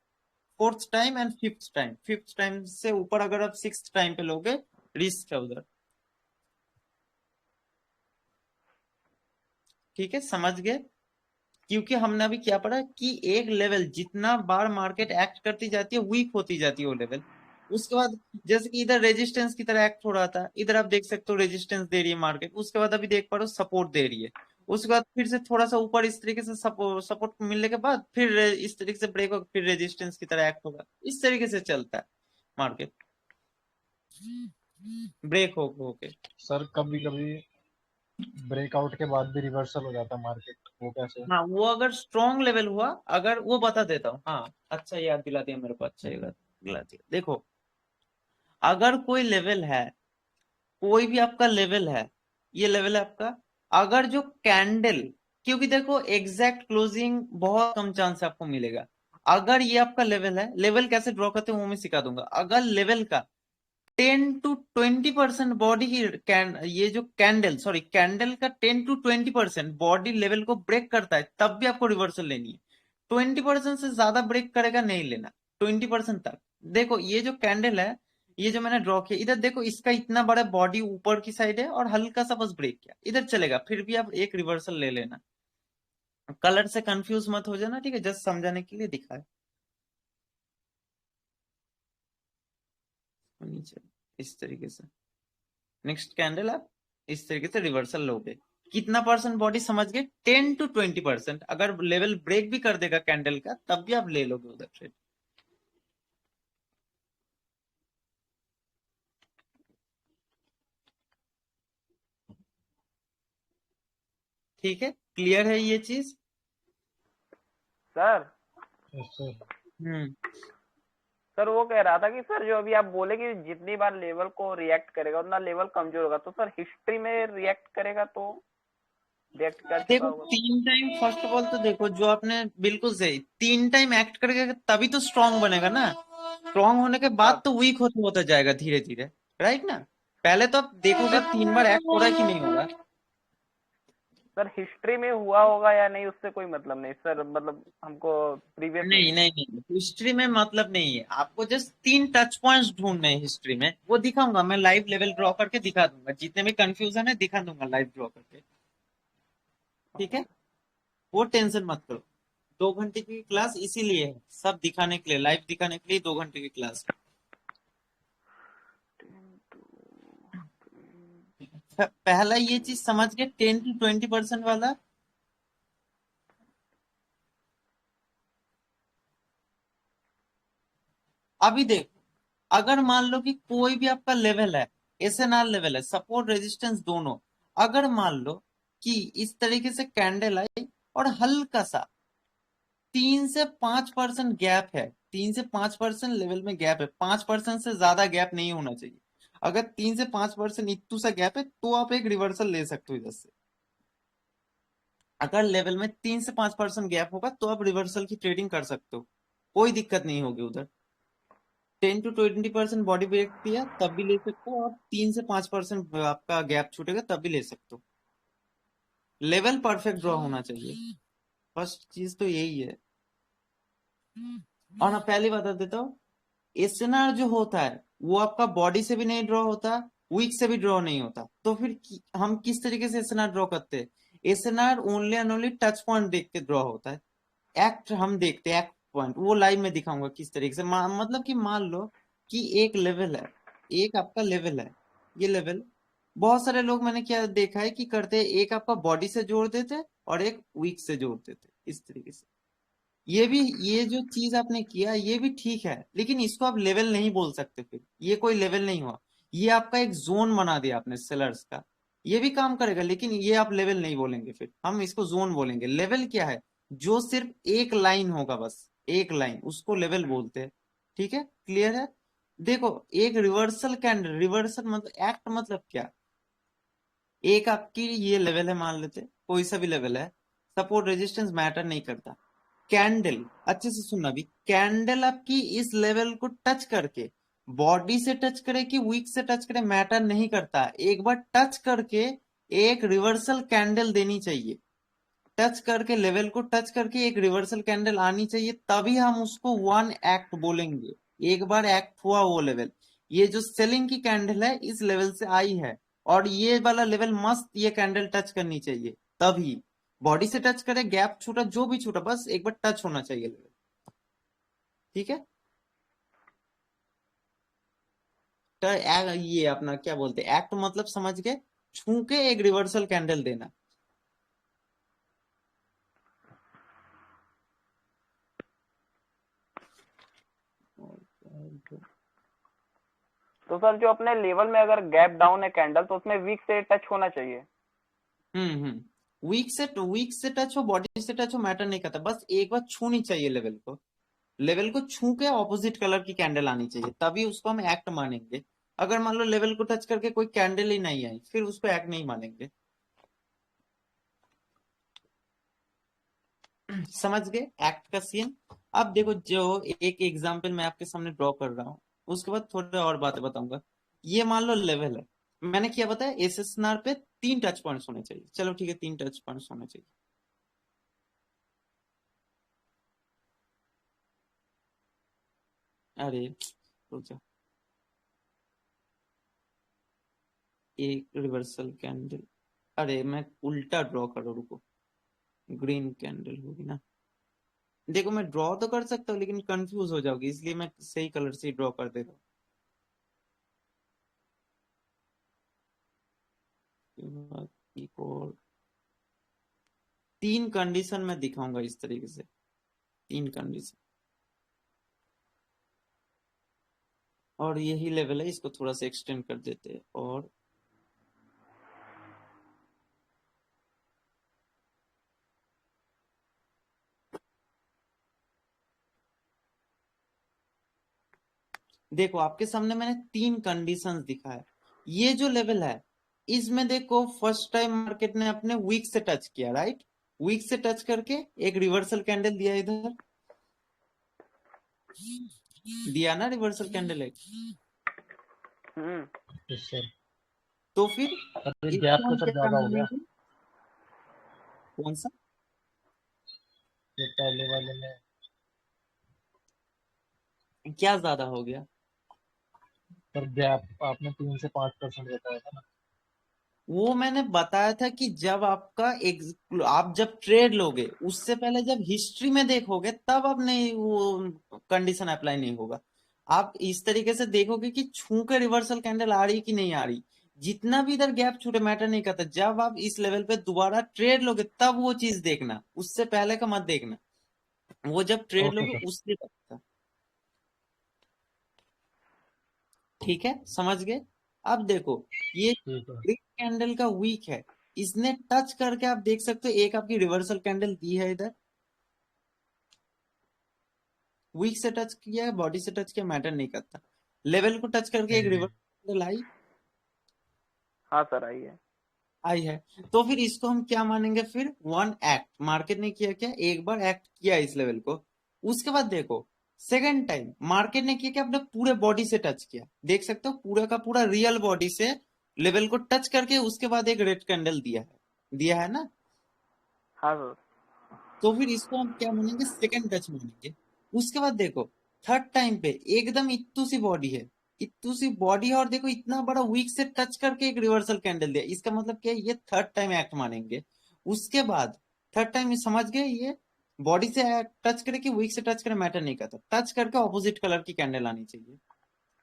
4th time and 5th time, 5th time से ऊपर अगर आप 6th टाइम पे लोगे, रिस्क है उधर, ठीक है, समझ गए। क्योंकि हमने अभी क्या पढ़ा कि एक लेवल जितना बार मार्केट एक्ट करती जाती है वीक होती जाती है वो लेवल। उसके बाद जैसे कि इधर रेजिस्टेंस की तरह एक्ट हो रहा था, इधर आप देख सकते हो रेजिस्टेंस दे रही है मार्केट, उसके बाद अभी देख पा रहे हो सपोर्ट दे रही है, उसके बाद फिर से थोड़ा सा ऊपर इस तरीके से सपोर्ट मिलने के बाद फिर इस तरीके से ब्रेक होगा, फिर रेजिस्टेंस की तरह एक्ट होगा, इस तरीके से चलता है मार्केट, ब्रेक हो के। सर कभी कभी ब्रेकआउट के बाद भी रिवर्सल हो जाता है मार्केट, वो कैसे? हाँ, वो अगर स्ट्रॉन्ग लेवल हुआ, अगर वो बता देता हूँ। हाँ, अच्छा याद दिला दिया मेरे को, अच्छा याद दिला दिया। देखो, अगर कोई लेवल है, कोई भी आपका लेवल है, ये लेवल है आपका, अगर जो कैंडल, क्योंकि देखो एग्जैक्ट क्लोजिंग बहुत कम चांस आपको मिलेगा। अगर ये आपका लेवल है, लेवल कैसे ड्रॉ करते हैं वो मैं सिखा दूंगा। अगर लेवल का 10 to 20% बॉडी की ये जो कैंडल, सॉरी, कैंडल का 10 to 20% बॉडी लेवल को ब्रेक करता है, तब भी आपको रिवर्सल लेनी है। 20% से ज्यादा ब्रेक करेगा नहीं लेना, 20% तक। देखो ये जो कैंडल है, ये जो मैंने ड्रॉ किया, इधर देखो, इसका इतना बड़ा बॉडी ऊपर की साइड है और हल्का सा बस ब्रेक किया, इधर चलेगा, फिर भी आप एक रिवर्सल ले लेना। कलर से कंफ्यूज मत हो जाना, ठीक है, जस्ट समझाने के लिए दिखा है। नीचे इस तरीके से नेक्स्ट कैंडल आप इस तरीके से रिवर्सल लोगे। कितना परसेंट बॉडी समझ गए? 10 to 20%। अगर लेवल ब्रेक भी कर देगा कैंडल का, तब भी आप ले लोगे उधर ट्रेड। ठीक है, क्लियर है ये चीज? सर इससे हम्म। सर वो कह रहा था कि सर जो अभी आप बोले कि जितनी बार लेवल को रिएक्ट करेगा उतना लेवल कमजोर होगा, तो सर हिस्ट्री में रिएक्ट करेगा तो रिएक्ट कर चुका देखो होगा तो? 3 टाइम, फर्स्ट ऑफ ऑल तो देखो, जो आपने बिल्कुल सही, 3 टाइम एक्ट करके तभी तो स्ट्रांग बनेगा ना। स्ट्रांग होने के बाद हाँ तो वीक होता होता जाएगा धीरे धीरे, राइट ना। पहले तो आप देखोगे सर 3 बार एक्ट हो रहा है कि नहीं हो रहा। सर हिस्ट्री में हुआ होगा या नहीं उससे कोई मतलब नहीं सर, मतलब हमको प्रीवियस में नहीं नहीं नहीं, हिस्ट्री में मतलब नहीं है, आपको जस्ट 3 टच पॉइंट्स ढूंढने हैं हिस्ट्री में, वो दिखाऊंगा मैं, लाइव लेवल ड्रॉ करके दिखा दूंगा, जितने भी कंफ्यूजन है दिखा दूंगा लाइव ड्रॉ करके। ठीक है, वो टेंशन मत करो। 2 घंटे की क्लास इसीलिए है, सब दिखाने के लिए, लाइव दिखाने के लिए 2 घंटे की क्लास। पहला ये चीज समझ के, 10 to 20% वाला। अभी देखो, अगर मान लो कि कोई भी आपका लेवल है, एसएनआर लेवल है, सपोर्ट रेजिस्टेंस दोनों, अगर मान लो कि इस तरीके से कैंडल आई और हल्का सा 3 से 5% गैप है, 3 से 5% लेवल में गैप है, 5% से ज्यादा गैप नहीं होना चाहिए। अगर 3 से 5% इतू सा गैप है, तो आप एक रिवर्सल ले सकते हो इधर से। अगर लेवल में 3 से 5% गैप होगा, तो आप रिवर्सल की ट्रेडिंग कर सकते हो, कोई दिक्कत नहीं होगी उधर। 10 to 20% बॉडी ब्रेक किया तब भी ले सकते हो, और 3 से 5% आपका गैप छूटेगा तब भी ले सकते हो। लेवल परफेक्ट ड्रॉ होना चाहिए, फर्स्ट चीज तो यही है। और मैं पहले बता देता हूँ, एसएनआर जो होता है वो आपका बॉडी से भी नहीं ड्रॉ होता, वीक से भी ड्रॉ नहीं होता, तो फिर हम किस तरीके से एसएनआर ड्रॉ करते हैं? SNR only and only touch point देख के ड्रॉ होता है। एक्ट हम देखते हैं, एक्ट पॉइंट वो लाइव में दिखाऊंगा किस तरीके से। मतलब कि मान लो कि एक लेवल है, एक आपका लेवल है, ये लेवल, बहुत सारे लोग मैंने क्या देखा है कि करते हैं, एक आपका बॉडी से जोड़ देते हैं और एक वीक से जोड़ देते हैं इस तरीके से। ये भी, ये जो चीज आपने किया ये भी ठीक है, लेकिन इसको आप लेवल नहीं बोल सकते, फिर ये कोई लेवल नहीं हुआ। ये आपका एक जोन बना दिया आपने सेलर्स का, ये भी काम करेगा, लेकिन ये आप लेवल नहीं बोलेंगे, फिर हम इसको जोन बोलेंगे। लेवल क्या है? जो सिर्फ एक लाइन होगा, बस एक लाइन, उसको लेवल बोलते हैं। ठीक है, क्लियर है? देखो, एक रिवर्सल कैंडल, रिवर्सल मतलब एक्ट, मतलब क्या? एक आपकी ये लेवल है, मान लेते हैं कोई सा भी लेवल है, सपोर्ट रेजिस्टेंस मैटर नहीं करता। कैंडल, अच्छे से सुनना भी, कैंडल आपकी इस लेवल को टच करके, बॉडी से टच करे कि वीक से टच करे मैटर नहीं करता, एक बार टच करके एक रिवर्सल कैंडल देनी चाहिए। टच करके, लेवल को टच करके एक रिवर्सल कैंडल आनी चाहिए, तभी हम उसको वन एक्ट बोलेंगे। एक बार एक्ट हुआ वो लेवल, ये जो सेलिंग की कैंडल है इस लेवल से आई है, और ये वाला लेवल मस्त ये कैंडल टच करनी चाहिए, तभी। बॉडी से टच करे, गैप छूटा जो भी छूटा, बस एक बार टच होना चाहिए लेवल। ठीक है, तो ये अपना क्या बोलते हैं, एक्ट मतलब समझ के, छू के एक रिवर्सल कैंडल देना। तो सर जो अपने लेवल में अगर गैप डाउन है कैंडल तो उसमें वीक से टच होना चाहिए? वीक से टच हो, बॉडी से टच हो, मैटर नहीं करता, बस एक बार छूनी चाहिए लेवल को। लेवल को छू के ऑपोजिट कलर की कैंडल आनी चाहिए, तभी उसको हम एक्ट मानेंगे। अगर मान लो लेवल को टच करके कोई कैंडल ही नहीं आई, फिर उसको एक्ट नहीं मानेंगे। समझ गए एक्ट का सीन। अब देखो, जो एक एग्जांपल मैं आपके सामने ड्रॉ कर रहा हूँ, उसके बाद थोड़े और बातें बताऊंगा। ये मान लो लेवल है, मैंने क्या बताया, एसएसएनआर पे 3 टच पॉइंट्स होने चाहिए। चलो ठीक है, 3 टच पॉइंट्स होने चाहिए। अरे रुक जा, एक रिवर्सल कैंडल, अरे मैं उल्टा ड्रॉ करो, रुको। ग्रीन कैंडल होगी ना। देखो मैं ड्रॉ तो कर सकता हूँ, लेकिन कंफ्यूज हो जाओगी, इसलिए मैं सही कलर से ड्रॉ कर देता हूँ। एक और 3 कंडीशन मैं दिखाऊंगा इस तरीके से, 3 कंडीशन। और यही लेवल है, इसको थोड़ा सा एक्सटेंड कर देते हैं। और देखो आपके सामने मैंने 3 कंडीशंस दिखाया। ये जो लेवल है, इसमें देखो फर्स्ट टाइम मार्केट ने अपने वीक से टच किया, राइट। वीक से टच करके एक रिवर्सल कैंडल दिया, इधर दिया ना रिवर्सल कैंडल एक। Yes sir. तो फिर अरे गैप इसको तो हम सर क्या ज्यादा हो गया, मानेंगे, कौन सा? ये पहले वाले में। क्या ज्यादा हो गया? सर गैप आपने 3 से 5% बताया था ना। वो मैंने बताया था कि जब आपका आप जब ट्रेड लोगे, उससे पहले जब हिस्ट्री में देखोगे, तब अब नहीं, वो कंडीशन अप्लाई नहीं होगा। आप इस तरीके से देखोगे कि छू के रिवर्सल कैंडल आ रही कि नहीं आ रही। जितना भी इधर गैप छूटे मैटर नहीं करता, जब आप इस लेवल पे दोबारा ट्रेड लोगे, तब वो चीज देखना, उससे पहले का मत देखना। वो जब ट्रेड ओके लोगे सर। उससे पता। ठीक है, समझ गए। अब देखो, ये ठीक है। ग्रीन कैंडल का वीक है, इसने टच करके आप देख सकते हो, एक आपकी रिवर्सल कैंडल दी है इधर। वीक से टच किया है, बॉडी से टच किया, मैटर नहीं करता। लेवल को टच करके एक जी। रिवर्सल कैंडल आई, हाँ सर, आई है। आई है। तो फिर इसको हम क्या मानेंगे, फिर वन एक्ट मार्केट ने किया, क्या एक बार एक्ट किया इस लेवल को। उसके बाद देखो, सेकंड टाइम मार्केट ने किया, क्या अपने पूरे बॉडी से टच किया, देख सकते हो पूरा का पूरा रियल बॉडी से लेवल को टच करके, उसके बाद एक रेड कैंडल दिया है, दिया है ना। हाँ सर। तो फिर इसको हम क्या मानेंगे, सेकंड टच मानेंगे। उसके बाद देखो, थर्ड टाइम पे एकदम इत्तू सी बॉडी है, इत्तू सी बॉडी है, और देखो इतना बड़ा वीक से टच करके एक रिवर्सल कैंडल दिया, इसका मतलब क्या है, ये थर्ड टाइम एक्ट मानेंगे। उसके बाद थर्ड टाइम समझ गए, ये बॉडी से टच करे कि वीक से टच करे, मैटर नहीं करता, टच करके ऑपोजिट कलर की कैंडल आनी चाहिए।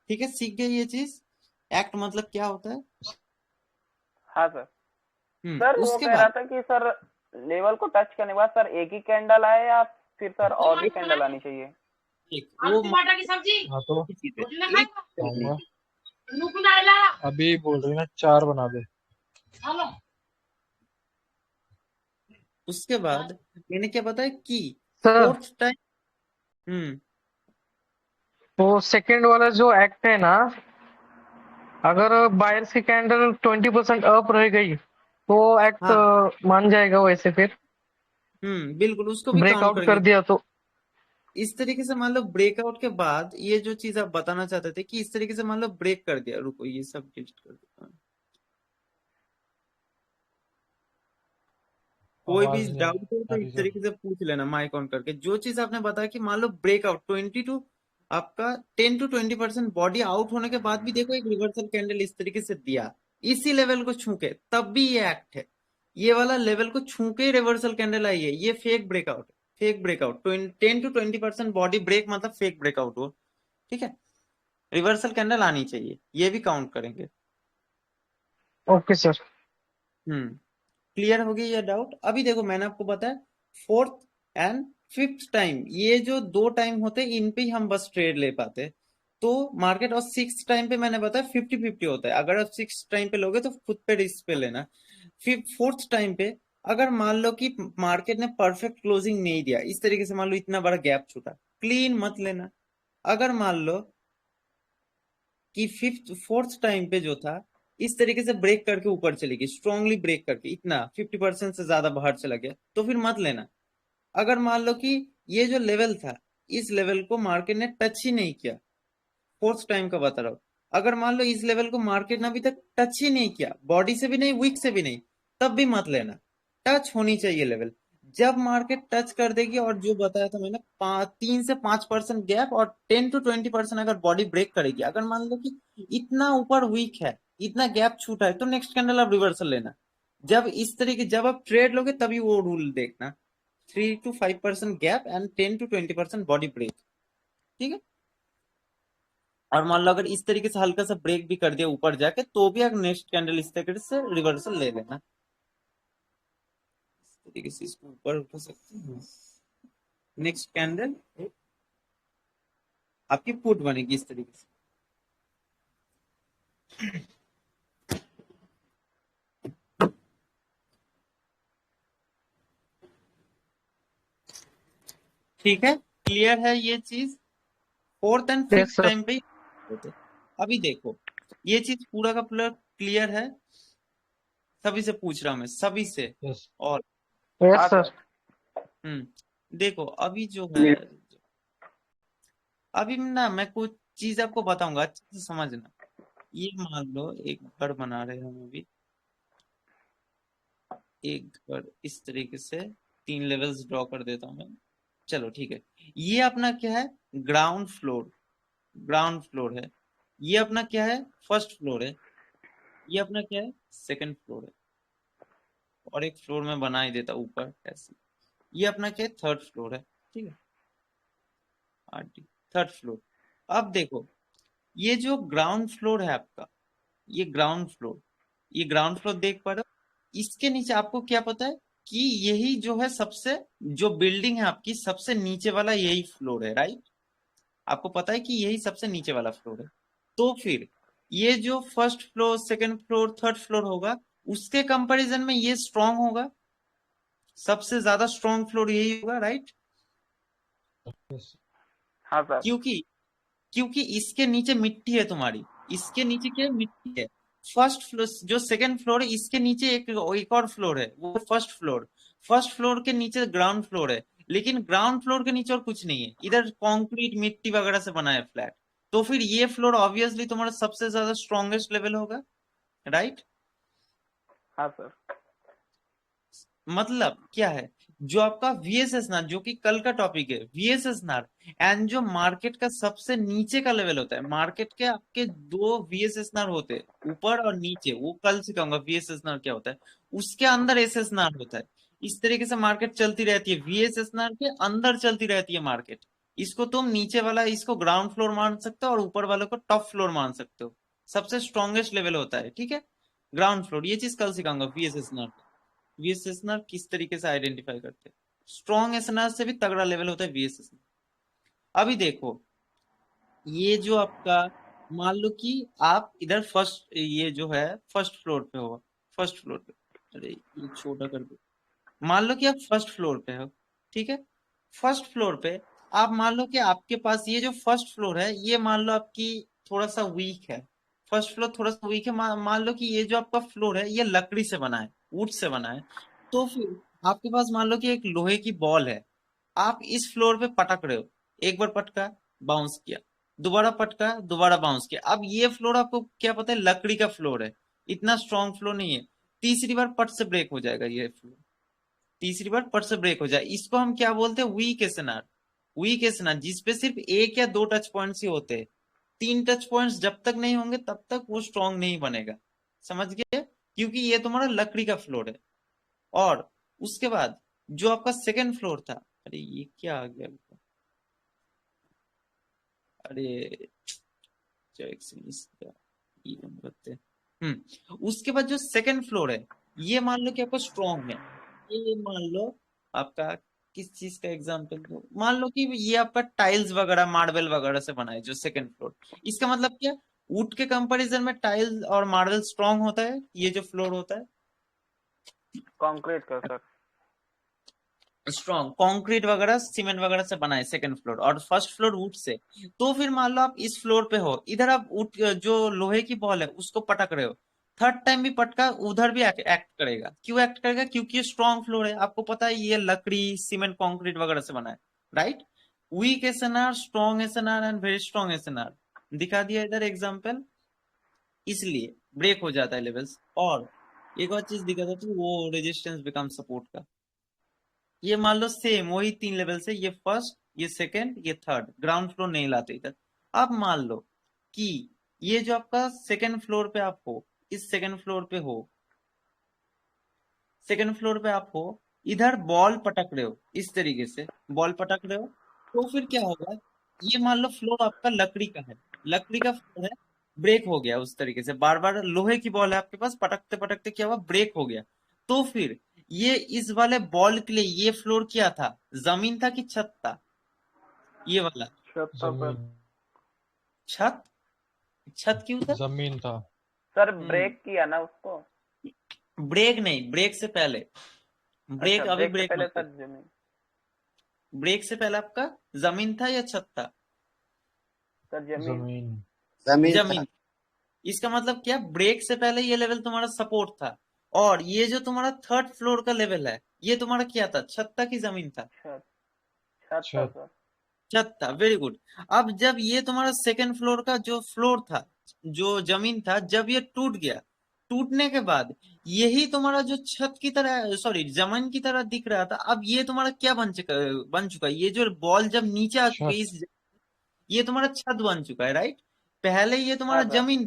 ठीक है, सीख गए ये चीज, एक्ट मतलब क्या होता है। हाँ सर। सर वो उसके कह रहा बाद था कि सर लेवल को टच करने के बाद सर एक ही कैंडल आए या फिर सर और भी कैंडल आनी चाहिए? एक आलू वो टमाटर की सब्जी हाँ तो चीज है, रोटी ना एक खाएगा कैंडल नहीं। आऊंगा। नुकुनाला अभी बोल रही ना 4 बना दे। हेलो। उसके बाद मैंने क्या बताया कि सर फोर्थ टाइम। हम्म वो सेकंड वाला जो एक्ट है ना, अगर बायर्स की कैंडल 20% अप रह गई तो हाँ, एक्ट मान जाएगा वैसे फिर बिल्कुल उसको भी काउंट ब्रेकआउट करेंगे। कर दिया तो। इस तरीके से मान लो ब्रेकआउट के बाद, ये जो चीज आप बताना चाहते थे कि इस तरीके से मान लो ब्रेक कर दिया, रुको ये सब डिलीट कर देता हूं। कोई भी आवाज नहीं डाउट हो आ तो रही इस सर। तरीके से पूछ लेना माइक ऑन करके। जो चीज आपने बताया कि मान लो ब्रेकआउट 20 टू आपका 10 to 20% बॉडी आउट होने के बाद भी देखो एक रिवर्सल कैंडल इस तरीके से दिया, इसी लेवल को छू के, तब भी ये एक्ट है। ये वाला लेवल को छू के रिवर्सल कैंडल आई है, ये फेक ब्रेकआउट है। Fake breakout 10 to 20% body break मतलब फेक ब्रेकआउट हो। ठीक है, रिवर्सल कैंडल आनी चाहिए, ये भी काउंट करेंगे। Okay sir. क्लियर हो गई ये डाउट। अभी देखो मैंने आपको बताया, फोर्थ एंड फिफ्थ टाइम, ये जो 2 टाइम होते हैं, इन पे ही हम बस ट्रेड ले पाते। तो मार्केट, और 6th टाइम पे मैंने बताया 50-50 होता है, अगर आप 6th टाइम पे लोगे तो खुद पे रिस्क पे लेना। फिर फोर्थ टाइम पे अगर मान लो कि मार्केट ने परफेक्ट क्लोजिंग नहीं दिया, इस तरीके से मान लो इतना बड़ा गैप छूटा, क्लीन मत लेना। अगर मान लो कि फिफ्थ फोर्थ टाइम पे जो था इस तरीके से ब्रेक करके ऊपर चली गई, स्ट्रांगली ब्रेक करके इतना 50% से ज्यादा बाहर चला गया, तो फिर मत लेना। अगर मान लो कि ये जो लेवल था, इस लेवल को मार्केट ने टच ही नहीं किया, फोर्थ टाइम का बता रहा हूं, अगर मान लो इस लेवल को मार्केट ने अभी तक टच ही नहीं किया, बॉडी से भी नहीं, विक से भी नहीं, तब भी मत लेना। टच होनी चाहिए लेवल। जब मार्केट टच कर देगी और जो बताया था मैंने 3 से 5% गैप और 10 to 20% अगर बॉडी ब्रेक करेगी, अगर मान लो कि इतना ऊपर वीक है, इतना गैप छूटा है, तो नेक्स्ट कैंडल आप रिवर्सल लेना। जब इस तरीके जब आप ट्रेड लोगे तभी वो रूल देखना, 3 to 5% gap and 10 to 20% body break, ठीक है। और मान लो अगर इस तरीके से हल्का सा ब्रेक भी कर दिया ऊपर जाके, तो भी अगर नेक्स्ट कैंडल इस तरीके से रिवर्सल ले लेना। इस तरीके से इसको ऊपर उठा सकते हैं। नेक्स्ट कैंडल आपकी पुट बनेगी इस तरीके से। ठीक है, क्लियर है ये चीज। Fourth and yes fifth sir. Time पे होते। अभी देखो ये चीज पूरा का पूरा क्लियर है, सभी से पूछ रहा हूं मैं, सभी से। यस और यस हाँ सर। सर। देखो अभी जो है, अभी ना मैं कुछ चीज आपको बताऊंगा, अच्छे से समझना। ये मान लो एक घर बना रहे हैं हम अभी, एक घर इस तरीके से 3 लेवल्स ड्रॉ कर देता हूं मैं। चलो ठीक है, ये अपना क्या है, ग्राउंड फ्लोर, ग्राउंड फ्लोर है। ये अपना क्या है, फर्स्ट फ्लोर है। ये अपना क्या है, सेकंड फ्लोर है। और एक फ्लोर में बना ही देता ऊपर ऐसे। ये अपना क्या है, थर्ड फ्लोर है, ठीक है, आरटी थर्ड फ्लोर। अब देखो ये जो ग्राउंड फ्लोर है आपका, ये ग्राउंड फ्लोर, ये ग्राउंड फ्लोर देख पा रहे हो, इसके नीचे आपको क्या पता है कि यही जो है सबसे, जो बिल्डिंग है आपकी सबसे नीचे वाला यही फ्लोर है, राइट। आपको पता है कि यही सबसे नीचे वाला फ्लोर है। तो फिर ये जो first floor, second floor, third floor होगा, उसके कंपैरिजन में ये स्ट्रांग होगा, सबसे ज्यादा स्ट्रांग फ्लोर यही होगा, राइट। यस हाँ सर। क्योंकि क्योंकि इसके नीचे मिट्टी है तुम्हारी, इसके नीचे क्या है, मिट्टी है। फर्स्ट फ्लोर जो सेकंड फ्लोर है, इसके नीचे एक और फ्लोर है, वो फर्स्ट फ्लोर। फर्स्ट फ्लोर के नीचे ग्राउंड फ्लोर है, लेकिन ग्राउंड फ्लोर के नीचे और कुछ नहीं है, इधर कंक्रीट मिट्टी वगैरह से बना है फ्लैट। तो फिर ये फ्लोर ऑब्वियसली तुम्हारा सबसे ज्यादा स्ट्रॉन्गेस्ट लेवल होगा, राइट। हाँ सर। मतलब क्या है, जो आपका वीएसएस नार, जो कि कल का टॉपिक है, वीएसएस नार एंड जो मार्केट का सबसे नीचे का लेवल होता है, मार्केट के आपके दो वीएसएस नार होते हैं, ऊपर और नीचे, वो कल सिखाऊंगा वीएसएस नार क्या होता है। उसके अंदर एसएस नार होता है। इस तरीके से मार्केट चलती रहती है, वीएसएस नार के अंदर चलती रहती है मार्केट। इसको तुम नीचे वाला इसको ग्राउंड फ्लोर मान सकते हो और ऊपर वाले को टॉप फ्लोर मान सकते हो। सबसे स्ट्रॉन्गेस्ट लेवल होता है, ठीक है, ग्राउंड फ्लोर। ये चीज कल सिखाऊंगा वीएसएस नार। वीएसएसएनआर किस तरीके से आइडेंटिफाई करते हैं, स्ट्रॉन्ग एसएनआर से भी तगड़ा लेवल होता है वीएसएसएनआर। अभी देखो ये जो आपका, मान लो कि आप इधर फर्स्ट, ये जो है फर्स्ट फ्लोर पे हो, फर्स्ट फ्लोर पे, अरे ये छोटा कर दो, मान लो कि आप फर्स्ट फ्लोर पे हो, ठीक है। फर्स्ट फ्लोर पे आप मान लो कि आपके पास ये जो फर्स्ट फ्लोर है, ये मान लो आपकी थोड़ा सा वीक है, फर्स्ट फ्लोर थोड़ा सा वीक है। मान लो कि ये जो आपका फ्लोर है ये लकड़ी से बना है, वुड से बना है। तो फिर आपके पास मान लो कि एक लोहे की बॉल है, आप इस फ्लोर पे पटक रहे हो, एक बार पटका, बाउंस किया, दोबारा पटका, दोबारा बाउंस किया। अब ये फ्लोर आपको क्या पता है, लकड़ी का फ्लोर है, इतना स्ट्रॉन्ग फ्लोर नहीं है। तीसरी बार पट से ब्रेक हो जाएगा ये फ्लोर, तीसरी बार पट से ब्रेक हो जाए, इसको हम क्या बोलते हैं, वीक एसएनआर। वीक एसएनआर जिसपे सिर्फ एक या दो टच पॉइंट्स ही होते हैं, 3 टच पॉइंट्स जब तक नहीं होंगे तब तक वो स्ट्रॉन्ग नहीं बनेगा, समझ गए, क्योंकि ये तुम्हारा लकड़ी का फ्लोर है। और उसके बाद जो आपका सेकंड फ्लोर था, अरे ये क्या आ गया, अरे जो एक सेकंड इसका ये बंद करते हैं। उसके बाद जो सेकंड फ्लोर है, ये मान लो कि आपका स्ट्रॉन्ग है। ये मान लो आपका, किस चीज का एग्जांपल दो, मान लो कि ये आपका टाइल्स वगैरह, मार्बल वगैरह से बना है जो सेकंड फ्लोर। इसका मतलब क्या, वुड के कंपैरिजन में टाइल्स और मार्बल स्ट्रॉन्ग होता है, ये जो फ्लोर होता है, कंक्रीट का सर। स्ट्रॉन्ग कंक्रीट वगैरह सीमेंट वगैरह से बना है सेकंड फ्लोर, और फर्स्ट फ्लोर वुड से। तो फिर मान लो आप इस फ्लोर पे हो, इधर आप वुड जो लोहे की बॉल है उसको पटक रहे हो, थर्ड टाइम भी पटका, उधर भी एक्ट करेगा। क्यों एक्ट करेगा? क्योंकि ये स्ट्रॉन्ग फ्लोर है, आपको पता है ये लकड़ी सीमेंट कंक्रीट वगैरह से बना है, right. Weak SNR, strong SNR and very strong SNR दिखा दिया इधर एग्जाम्पल, इसलिए ब्रेक हो जाता है लेवल्स। और एक और चीज दिखा था, तो वो रेजिस्टेंस बिकम सपोर्ट का। ये मान लो सेम वही 3 लेवल से, ये फर्स्ट, ये सेकंड, ये थर्ड, ग्राउंड फ्लोर नहीं लाते इधर। अब मान लो कि ये जो आपका सेकंड फ्लोर पे आप हो, इस सेकंड फ्लोर पे हो, सेकंड फ्लोर पे आप हो, इधर बॉल पटक रहे हो, इस तरीके से बॉल पटक रहे हो, तो फिर क्या होगा? ये मान लो फ्लोर आपका लकड़ी का है, लकड़ी का फ्लोर है, ब्रेक हो गया उस तरीके से, बार बार लोहे की बॉल है आपके पास, पटकते पटकते क्या हुआ? ब्रेक हो गया। तो फिर ये इस वाले बॉल के लिए ये फ्लोर क्या था? जमीन था कि छत था? ये वाला जमीन। छत। छत क्यों था? जमीन था। सर ब्रेक किया ना उसको। ब्रेक नहीं, ब्रेक से पहले, ब्रेक अच्छा, अभी ब्रेक से ब्रेक पहले मत कर। सर जमीन। ब्रेक से पहले आपका जमीन था या छत था? सर जमीन। जमीन। जमीन था। जमीन। इसका मतलब क्या? ब्रेक से पहले ये लेवल तुम्हारा सपोर्ट था, और ये जो तुम्हारा थर्ड फ्लोर का लेवल है, ये तुम्हारा क्या था? छत था कि जमीन था? छत। छत था छत। सर। छत था, वेरी गुड। अब जब ये तुम्हारा सेकंड फ्लोर का जो फ्लोर था, जो जमीन था, जब ये टूट गया, टूटने के बाद यही तुम्हारा जो छत की तरह, सॉरी जमीन की तरह दिख रहा था, अब ये तुम्हारा क्या बन चुका है? ये जो बॉल जब नीचे आ चुकी है छत। ये तुम्हारा छत बन चुका है, राइट। पहले ये तुम्हारा हाँ सर। जमीन,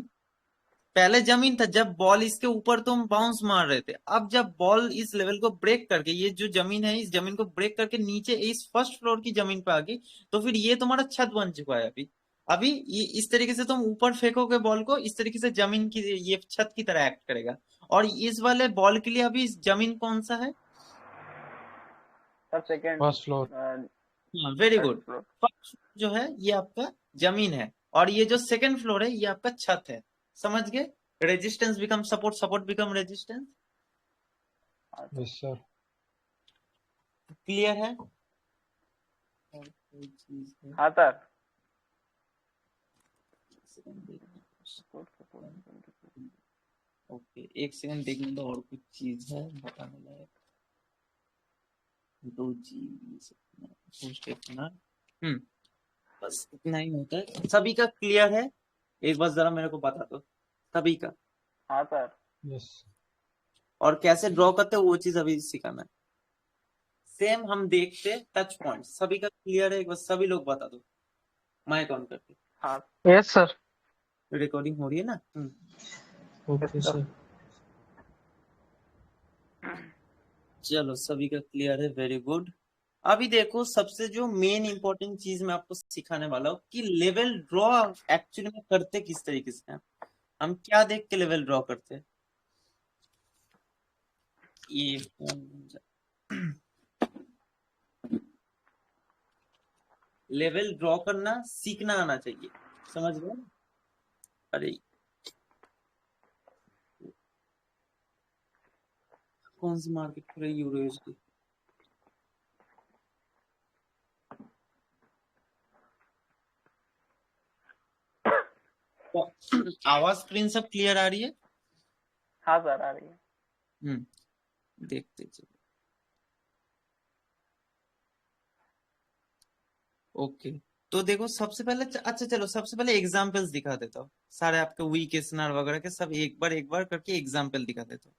पहले जमीन था जब बॉल इसके ऊपर तुम बाउंस मार रहे थे। अब जब बॉल इस लेवल को ब्रेक करके, ये जो जमीन है इस जमीन को ब्रेक करके नीचे इस फर्स्ट फ्लोर की जमीन पे आ गई, तो फिर ये तुम्हारा छत बन चुका है। अभी अभी ये इस तरीके से तुम ऊपर फेंकोगे बॉल को, इस तरीके से जमीन की ये छत की तरह एक्ट करेगा। और इस वाले बॉल के लिए अभी जमीन कौन सा है? Sir second. First floor. हाँ, very third good. Floor. First जो है ये आपका जमीन है, और ये जो सेकंड फ्लोर है ये आपका छत है। समझ गए? Resistance become support, support become resistance. Yes sir. Clear है? और कोई चीज है? हाँ सर। ओके, एक सेकंड देखने दो, और कुछ चीज है बताने लायक। 2 GB इतना। बस इतना ही होता है। सभी का क्लियर है? एक बार जरा मेरे को बता दो सभी का। हाँ सर। यस। और कैसे ड्रॉ करते हो वो चीज अभी सिखाना है। सेम हम देखते टच पॉइंट। सभी का क्लियर है? एक बार सभी लोग बता दो, माइक ऑन करके। हाँ यस सर। रिकॉर्डिंग हो रही है ना? Okay sir. चलो सभी का क्लियर है, वेरी गुड। अभी देखो सबसे जो मेन इंपॉर्टेंट चीज मैं आपको सिखाने वाला हूँ कि लेवल ड्रॉ एक्चुअली में करते किस तरीके से हैं। हम क्या देख के लेवल ड्रॉ करते हैं? ये लेवल ड्रॉ करना सीखना आना चाहिए, समझ गए? अरे कौन सी मार्केट खुल रही? Euro USD. आवाज स्क्रीन सब क्लियर आ रही है? हाँ सर आ रही है। देखते चलो। ओके, तो देखो सबसे पहले अच्छा चलो सबसे पहले एग्जांपल्स दिखा देता हूँ। सारे आपके वीक एसएनआर वगैरह के सब एक बार करके एग्जांपल दिखा देता हूँ।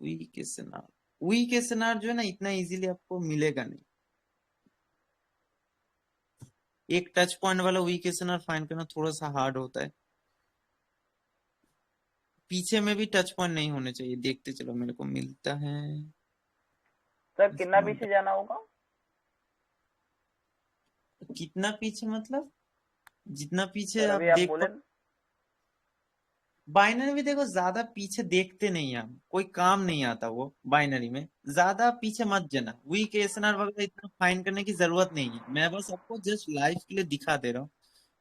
वीक एसएनआर, वीक एसएनआर जो है ना इतना इजीली आपको मिलेगा नहीं। एक टच पॉइंट वाला वीक एसएनआर फाइंड करना थोड़ा सा हार्ड होता है। पीछे में भी टच पॉइंट नहीं होने चाहिए। देखते चलो मेरे को मिलता है। सर कितना पीछे जाना होगा? कितना पीछे मतलब? जितना पीछे सर आप अभी आप देख बोले। बाइनरी में देखो ज्यादा पीछे देखते नहीं हम, कोई काम नहीं आता वो बाइनरी में। ज्यादा पीछे मत जाना, वीक एसएनआर वगैरह इतना फाइंड करने की जरूरत नहीं है। मैं बस आपको जस्ट लाइव के लिए दिखा दे रहा हूँ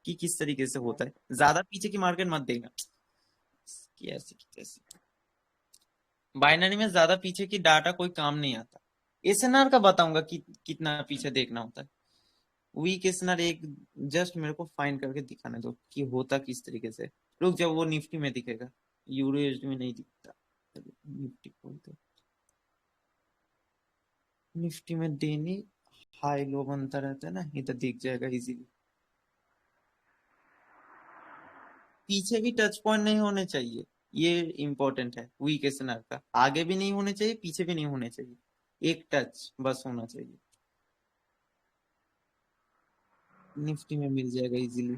कि किस तरीके से होता है। ज्यादा पीछे की मार्केट मत देखना कि ऐसे की तैसे। बाइनरी में ज्यादा पीछे की डाटा कोई काम नहीं आता। एसएनआर का बताऊंगा कि कितना पीछे देखना होता है। वीक एसएनआर एक जस्ट मेरे को फाइंड करके दिखाने दो कि होता किस तरीके से। रुक जाओ, वो निफ्टी में दिखेगा, यूरो यूएसडी में नहीं दिखता। निफ्टी खोलते, निफ्टी में डेली हाई लो बनता रहता है ना, इधर दिख जाएगा इजीली। पीछे भी टच पॉइंट नहीं होने चाहिए, ये इंपॉर्टेंट है वीक एसएनआर का। आगे भी नहीं होने चाहिए, पीछे भी नहीं होने चाहिए, एक टच बस होना चाहिए। निफ्टी में मिल जाएगा इजीली।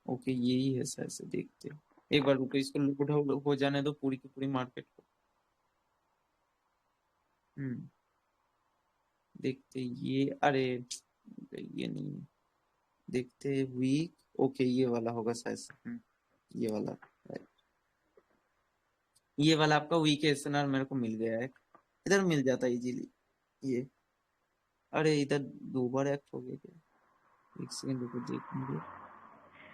ओके, यही है सर से देखते हैं। एक बार रुको, इसको लुक हो जाने दो पूरी की पूरी मार्केट को। देखते ये, अरे ये नहीं, देखते वीक। ओके, ये वाला होगा शायद से। ये वाला, right। ये वाला आपका वीक एसएनआर मेरे को मिल गया है, इधर मिल जाता इजीली ये। अरे इधर दो बार एक्ट हो गया क्या? एक सेकंड रुको, देखेंगे।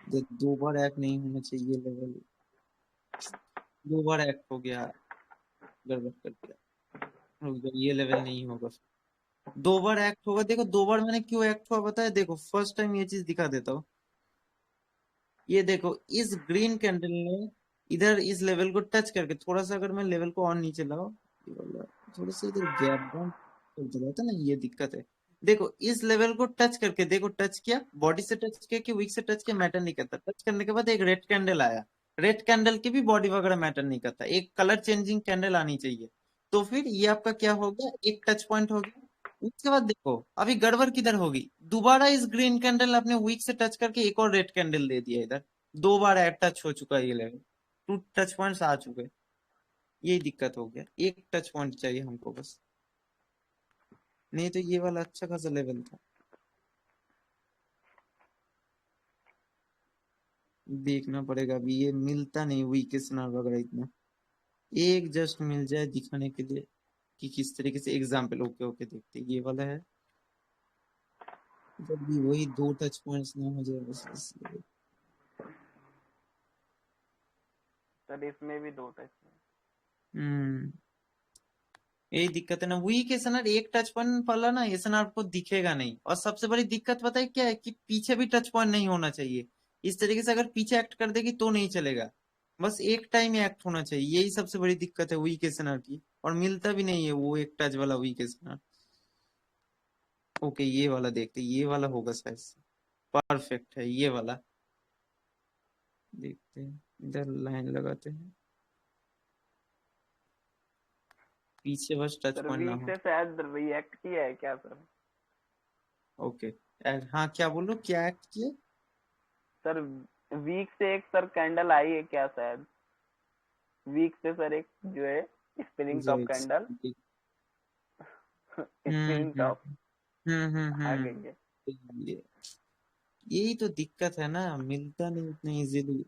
इधर दो बार एक्ट नहीं होना चाहिए लेवल, दो बार एक्ट हो गया, गड़बड़ कर दिया। रुक जाओ, ये लेवल नहीं होगा। दो बार एक्ट होगा, देखो दो बार मैंने क्यों एक्ट हुआ बताया। देखो फर्स्ट टाइम ये चीज दिखा देता हूँ। ये देखो, इस ग्रीन कैंडल ने इधर इस लेवल को टच करके, थोड़ा सा अगर मैं लेवल को और नीचे लाओ, ये वाला थोड़ा सा इधर गैप डाउन चलता रहता है ना, ये दिक्कत है। देखो इस लेवल को टच करके, देखो टच किया, बॉडी से टच किया कि वीक से टच किया, मैटर नहीं करता। टच करने के बाद एक रेड कैंडल आया, रेड कैंडल की भी बॉडी वगैरह मैटर नहीं करता, एक कलर चेंजिंग कैंडल आनी चाहिए। तो फिर ये आपका क्या हो गया, एक टच पॉइंट हो गया। उसके बाद देखो अभी गड़बड़ किधर होगी, दोबारा इस ग्रीन कैंडल अपने वीक से टच करके एक और रेड कैंडल दे दिया इधर। दो बार टच हो चुका है ये लेवल, टू टच पॉइंट्स आ चुके। यही दिक्कत हो गया, एक टच पॉइंट चाहिए हमको बस, नहीं तो ये वाला अच्छा खासा लेवल था। देखना पड़ेगा अभी, ये मिलता नहीं वीक स्नैप वगैरह इतना। एक जस्ट मिल जाए दिखाने के लिए कि किस तरीके से एग्जाम्पल। ओके ओके, देखते ये वाला है। जब भी वही दो टच पॉइंट्स ना हो जाए बस इसलिए। सर इसमें भी दो टच है। हम्म, यही दिक्कत है ना, वीक एसएनआर एक टच पॉइंट वाला ना एसएनआर आपको दिखेगा नहीं। और सबसे बड़ी दिक्कत पता है क्या है, कि पीछे भी टच पॉइंट नहीं होना चाहिए। इस तरीके से अगर पीछे एक्ट कर देगी तो नहीं चलेगा, बस एक टाइम ही एक्ट होना चाहिए। यही सबसे बड़ी दिक्कत है वीक एसएनआर की, और मिलता भी नहीं है वो एक टच वाला वीक एसएनआर। ओके, ये वाला देखते, ये वाला होगा शायद से। परफेक्ट है ये वाला, देखते हैं इधर लाइन लगाते हैं, पीछे बस टच सर पॉइंट ना वीक हो। से शायद रिएक्ट किया है क्या सर? ओके, हाँ क्या बोलो, क्या एक्ट किए? सर वीक से एक सर कैंडल आई है क्या शायद? वीक से सर एक जो है स्पिनिंग टॉप कैंडल, स्पिनिंग हम्म टॉप हम्म हम्म आ हम्म गई है। ये- यही तो दिक्कत है ना, मिलता नहीं इतने इजीली।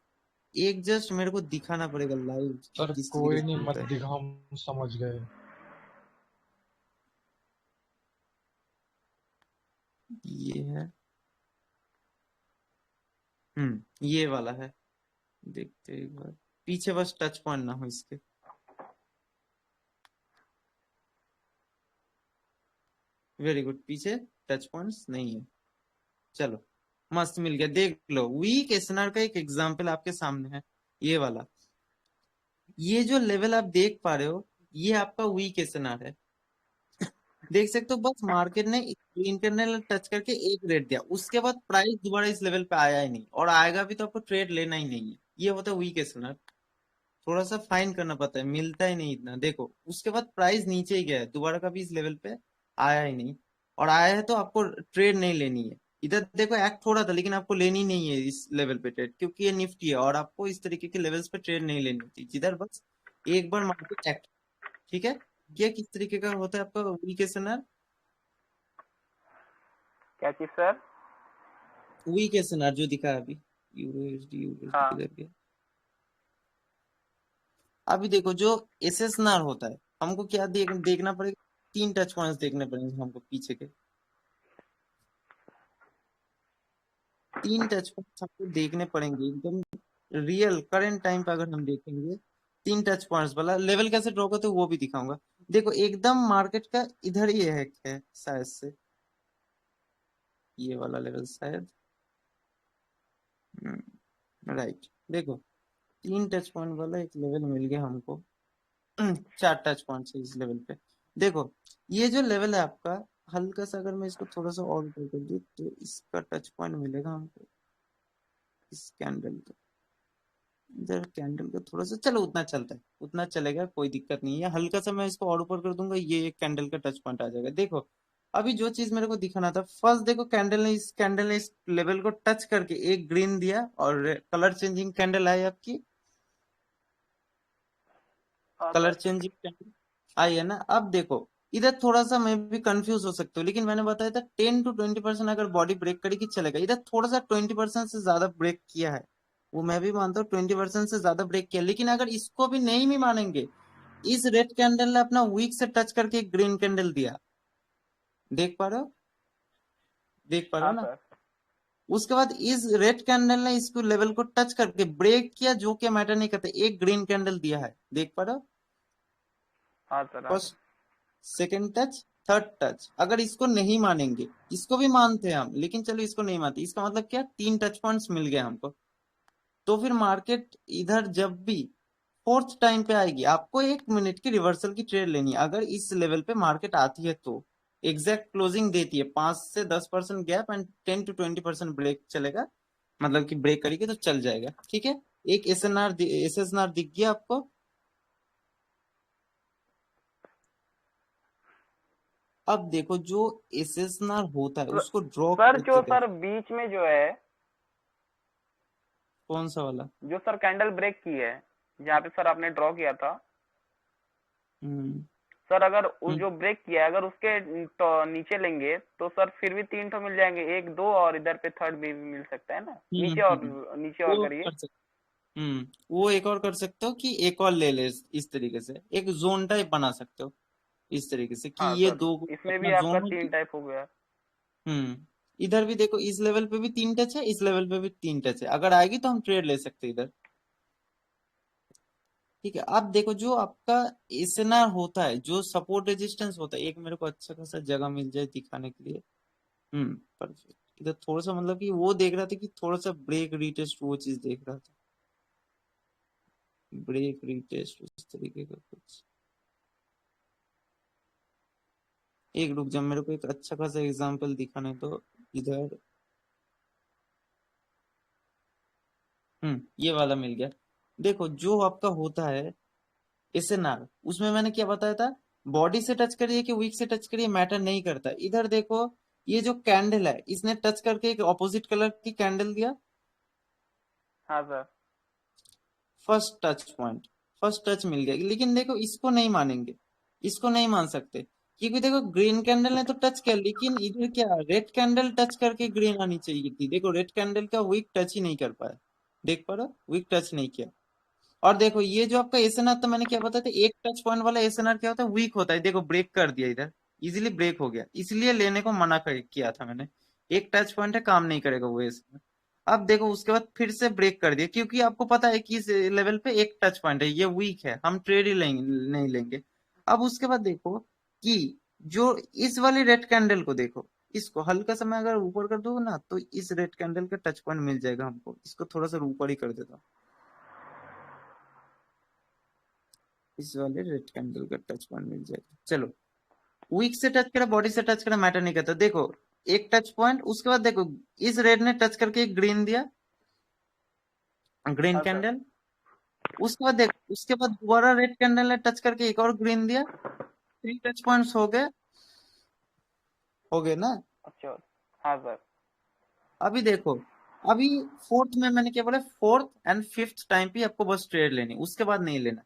एक जस्ट मेरे को दिखाना पड़ेगा लाइव कि सर किस तरीके कोई से नहीं, मत होता है। दिखा, हम समझ गए। ये है, ये वाला है, देखते हैं एक बार। पीछे बस टच पॉइंट ना हो इसके। वेरी गुड, पीछे टच पॉइंट्स नहीं है। चलो, मस्त मिल गया। देख लो वीक एसएनआर का एक एग्जांपल आपके सामने है, ये वाला। ये जो लेवल आप देख पा रहे हो, ये आपका वीक एसएनआर है। देख सकते हो, बस मार्केट ने ग्रीन कैंडल टच करके एक रेट दिया, उसके बाद प्राइस दोबारा इस लेवल पे आया ही नहीं, और आएगा भी तो आपको ट्रेड लेना ही नहीं है। ये होता है वीक एसएनआर। थोड़ा सा फाइन करना पड़ता है, मिलता ही नहीं इतना। देखो उसके बाद प्राइस नीचे ही गया है, दोबारा कभी इस लेवल पे आया ही नहीं। और आया है तो आपको ट्रेड नहीं लेनी है। इधर देखो एक्ट हो रहा था, लेकिन आपको लेनी नहीं है इस लेवल पे ट्रेड, क्योंकि ये निफ्टी है और आपको इस तरीके के लेवल्स पे ट्रेड नहीं लेनी होती, जिधर बस एक बार मार्केट एक्ट। ठीक है, ये किस तरीके का होता है आपका वीक एसएनआर? क्या चीज सर? वीक एसएनआर जो दिखा है अभी, यूरो हाँ किधर गया? अभी देखो जो एसएसआर होता है, हमको क्या देखना पड़ेगा, तीन टच पॉइंट्स देखने पड़ेंगे हमको पीछे के। तीन टच पॉइंट्स हमको देखने पड़ेंगे एकदम रियल करंट टाइम पे अगर हम देखेंगे 3 टच पॉइंट्स वाला लेवल कैसे ड्रॉ करते हैं वो भी दिखाऊंगा। देखो एकदम मार्केट का इधर ही है शायद से ये वाला लेवल शायद, राइट। देखो 3 टच पॉइंट वाला एक लेवल मिल गया हमको। 4 टच पॉइंट है इस लेवल पे। देखो ये जो लेवल है आपका, हल्का सा अगर मैं इसको थोड़ा सा और ऊपर कर दूं तो इसका टच पॉइंट मिलेगा हमको इस कैंडल का। इधर कैंडल का थोड़ा सा, चलो उतना चलता है, उतना चलेगा, कोई दिक्कत नहीं है। हल्का सा मैं इसको और ऊपर कर दूंगा, ये एक कैंडल का टच पॉइंट आ जाएगा। देखो अभी जो चीज मेरे को दिखाना था, फर्स्ट देखो कैंडल ने इस लेवल को टच करके एक ग्रीन दिया और कलर चेंजिंग कैंडल आई आपकी, हाँ कलर सर। चेंजिंग कैंडल आई है ना। अब देखो इधर थोड़ा सा मैं भी कंफ्यूज हो सकता हूँ, लेकिन मैंने बताया था 10 to 20% अगर बॉडी ब्रेक करेगी चलेगा। इधर थोड़ा सा 20% से ज्यादा ब्रेक किया है, वो मैं भी मानता हूँ 20% से ज्यादा ब्रेक किया, लेकिन अगर इसको भी नहीं भी मानेंगे, इस रेड कैंडल ने अपना वीक से टच करके एक ग्रीन कैंडल दिया, देख पा रहे हो, देख पा रहे हाँ हो ना। सर। उसके बाद इस रेड कैंडल ने इसको लेवल को टच करके ब्रेक किया, जो कि मैटर नहीं करता, एक ग्रीन कैंडल दिया है, देख पा रहे हो। हाँ सर। हाँ first, second touch, third touch. अगर इसको नहीं मानेंगे, इसको भी मानते हैं हम, लेकिन चलो इसको नहीं मानते, इसका मतलब क्या, 3 टच पॉइंट्स मिल गए हमको। तो फिर मार्केट इधर जब भी फोर्थ टाइम पे आएगी, आपको 1 मिनट की रिवर्सल की ट्रेड लेनी है। अगर इस लेवल पे मार्केट आती है तो एग्जैक्ट क्लोजिंग देती है, 5 से 10% गैप एंड 10 to 20% ब्रेक चलेगा, मतलब कि ब्रेक करेगी तो चल जाएगा, ठीक है। एक एस एस एन आर दिख गया आपको। अब देखो जो एस एस एन आर होता है उसको ड्रॉ सर करते जो कैसे, सर बीच में जो है, कौन सा वाला। जो सर कैंडल ब्रेक की है, जहाँ पे सर आपने ड्रॉ किया था, हम्म सर अगर उस हम्म जो ब्रेक किया है, अगर उसके तो नीचे लेंगे तो सर फिर भी 3 ठो मिल जाएंगे, एक दो और इधर पे थर्ड भी मिल सकता है ना, हम्म नीचे हम्म, और हम्म, नीचे और वो करिए। कर सकते, वो एक और कर सकते हो कि एक और ले ले, इस तरीके से एक जोन टाइप बना सकते हो, इस तरीके से कि हाँ ये सर, दो इसमें अपना भी आपका जोन हो 3 गया। टाइप हो गया। इधर भी देखो इस लेवल पे भी 3 टच है, इस लेवल पे भी 3 टच है, अगर आएगी तो हम ट्रेड ले सकते हैं इधर, ठीक है। अब देखो जो आपका एसएनआर होता है, जो सपोर्ट रेजिस्टेंस होता है, एक मेरे को अच्छा खासा जगह मिल जाए दिखाने के लिए। परफेक्ट। इधर थोड़ा सा मतलब कि वो देख रहा था कि थोड़ा सा ब्रेक रीटेस्ट, वो चीज देख रहा था, ब्रेक रीटेस्ट उस तरीके का कुछ। एक रुक जा, मेरे को एक अच्छा खासा एग्जांपल दिखाने तो इधर। ये वाला मिल गया। देखो जो आपका होता है एसएनआर, उसमें मैंने क्या बताया था, बॉडी से टच करिए कि वीक से टच करिए मैटर नहीं करता। इधर देखो ये जो कैंडल है, इसने टच करके एक ऑपोजिट कलर की कैंडल दिया, हाँ sir. First touch point, first touch मिल गया। लेकिन देखो इसको नहीं मानेंगे, इसको नहीं मान सकते, क्योंकि देखो ग्रीन कैंडल ने तो टच किया, लेकिन इधर क्या, रेड कैंडल टच करके ग्रीन आनी चाहिए थी। देखो रेड कैंडल का वीक टच ही नहीं कर पाया, देख पा रहे हो, वीक टच नहीं किया। और देखो ये जो आपका एसएनआर, तो मैंने क्या बताया था, 1 टच पॉइंट वाला एसएनआर क्या होता है, वीक होता है। देखो ब्रेक कर दिया इधर, इजीली ब्रेक हो गया, इसलिए लेने को मना किया था मैंने। 1 टच पॉइंट है, काम नहीं करेगा वो एसएनआर। अब देखो उसके बाद फिर से ब्रेक कर दिया, क्योंकि आपको पता है कि इस लेवल पे 1 टच पॉइंट है, ये वीक है, हम ट्रेड ही लेंगे, नहीं लेंगे। अब उसके बाद देखो कि जो इस वाली रेड कैंडल को देखो, इसको हल्का सा मैं अगर ऊपर कर दूं ना, तो इस रेड कैंडल का टच पॉइंट मिल जाएगा हमको। इसको थोड़ा सा ऊपर ही कर देता हूं, इस वाले रेड कैंडल का टच पॉइंट मिल जाएगा। चलो वीक से टच करा, बॉडी से टच करा, मैटर नहीं करता। देखो 1 टच पॉइंट, उसके बाद देखो इस रेड ने टच करके एक ग्रीन दिया, ग्रीन हाँ सर। कैंडल। उसके बाद देखो, उसके बाद दोबारा रेड कैंडल ने टच करके एक और ग्रीन दिया, 3 टच पॉइंट्स हो गए ना। अच्छा। हाँ सर। अभी देखो, अभी फोर्थ में मैंने क्या बोला, फोर्थ एंड फिफ्थ टाइम पे आपको बस ट्रेड लेनी, उसके बाद नहीं लेना।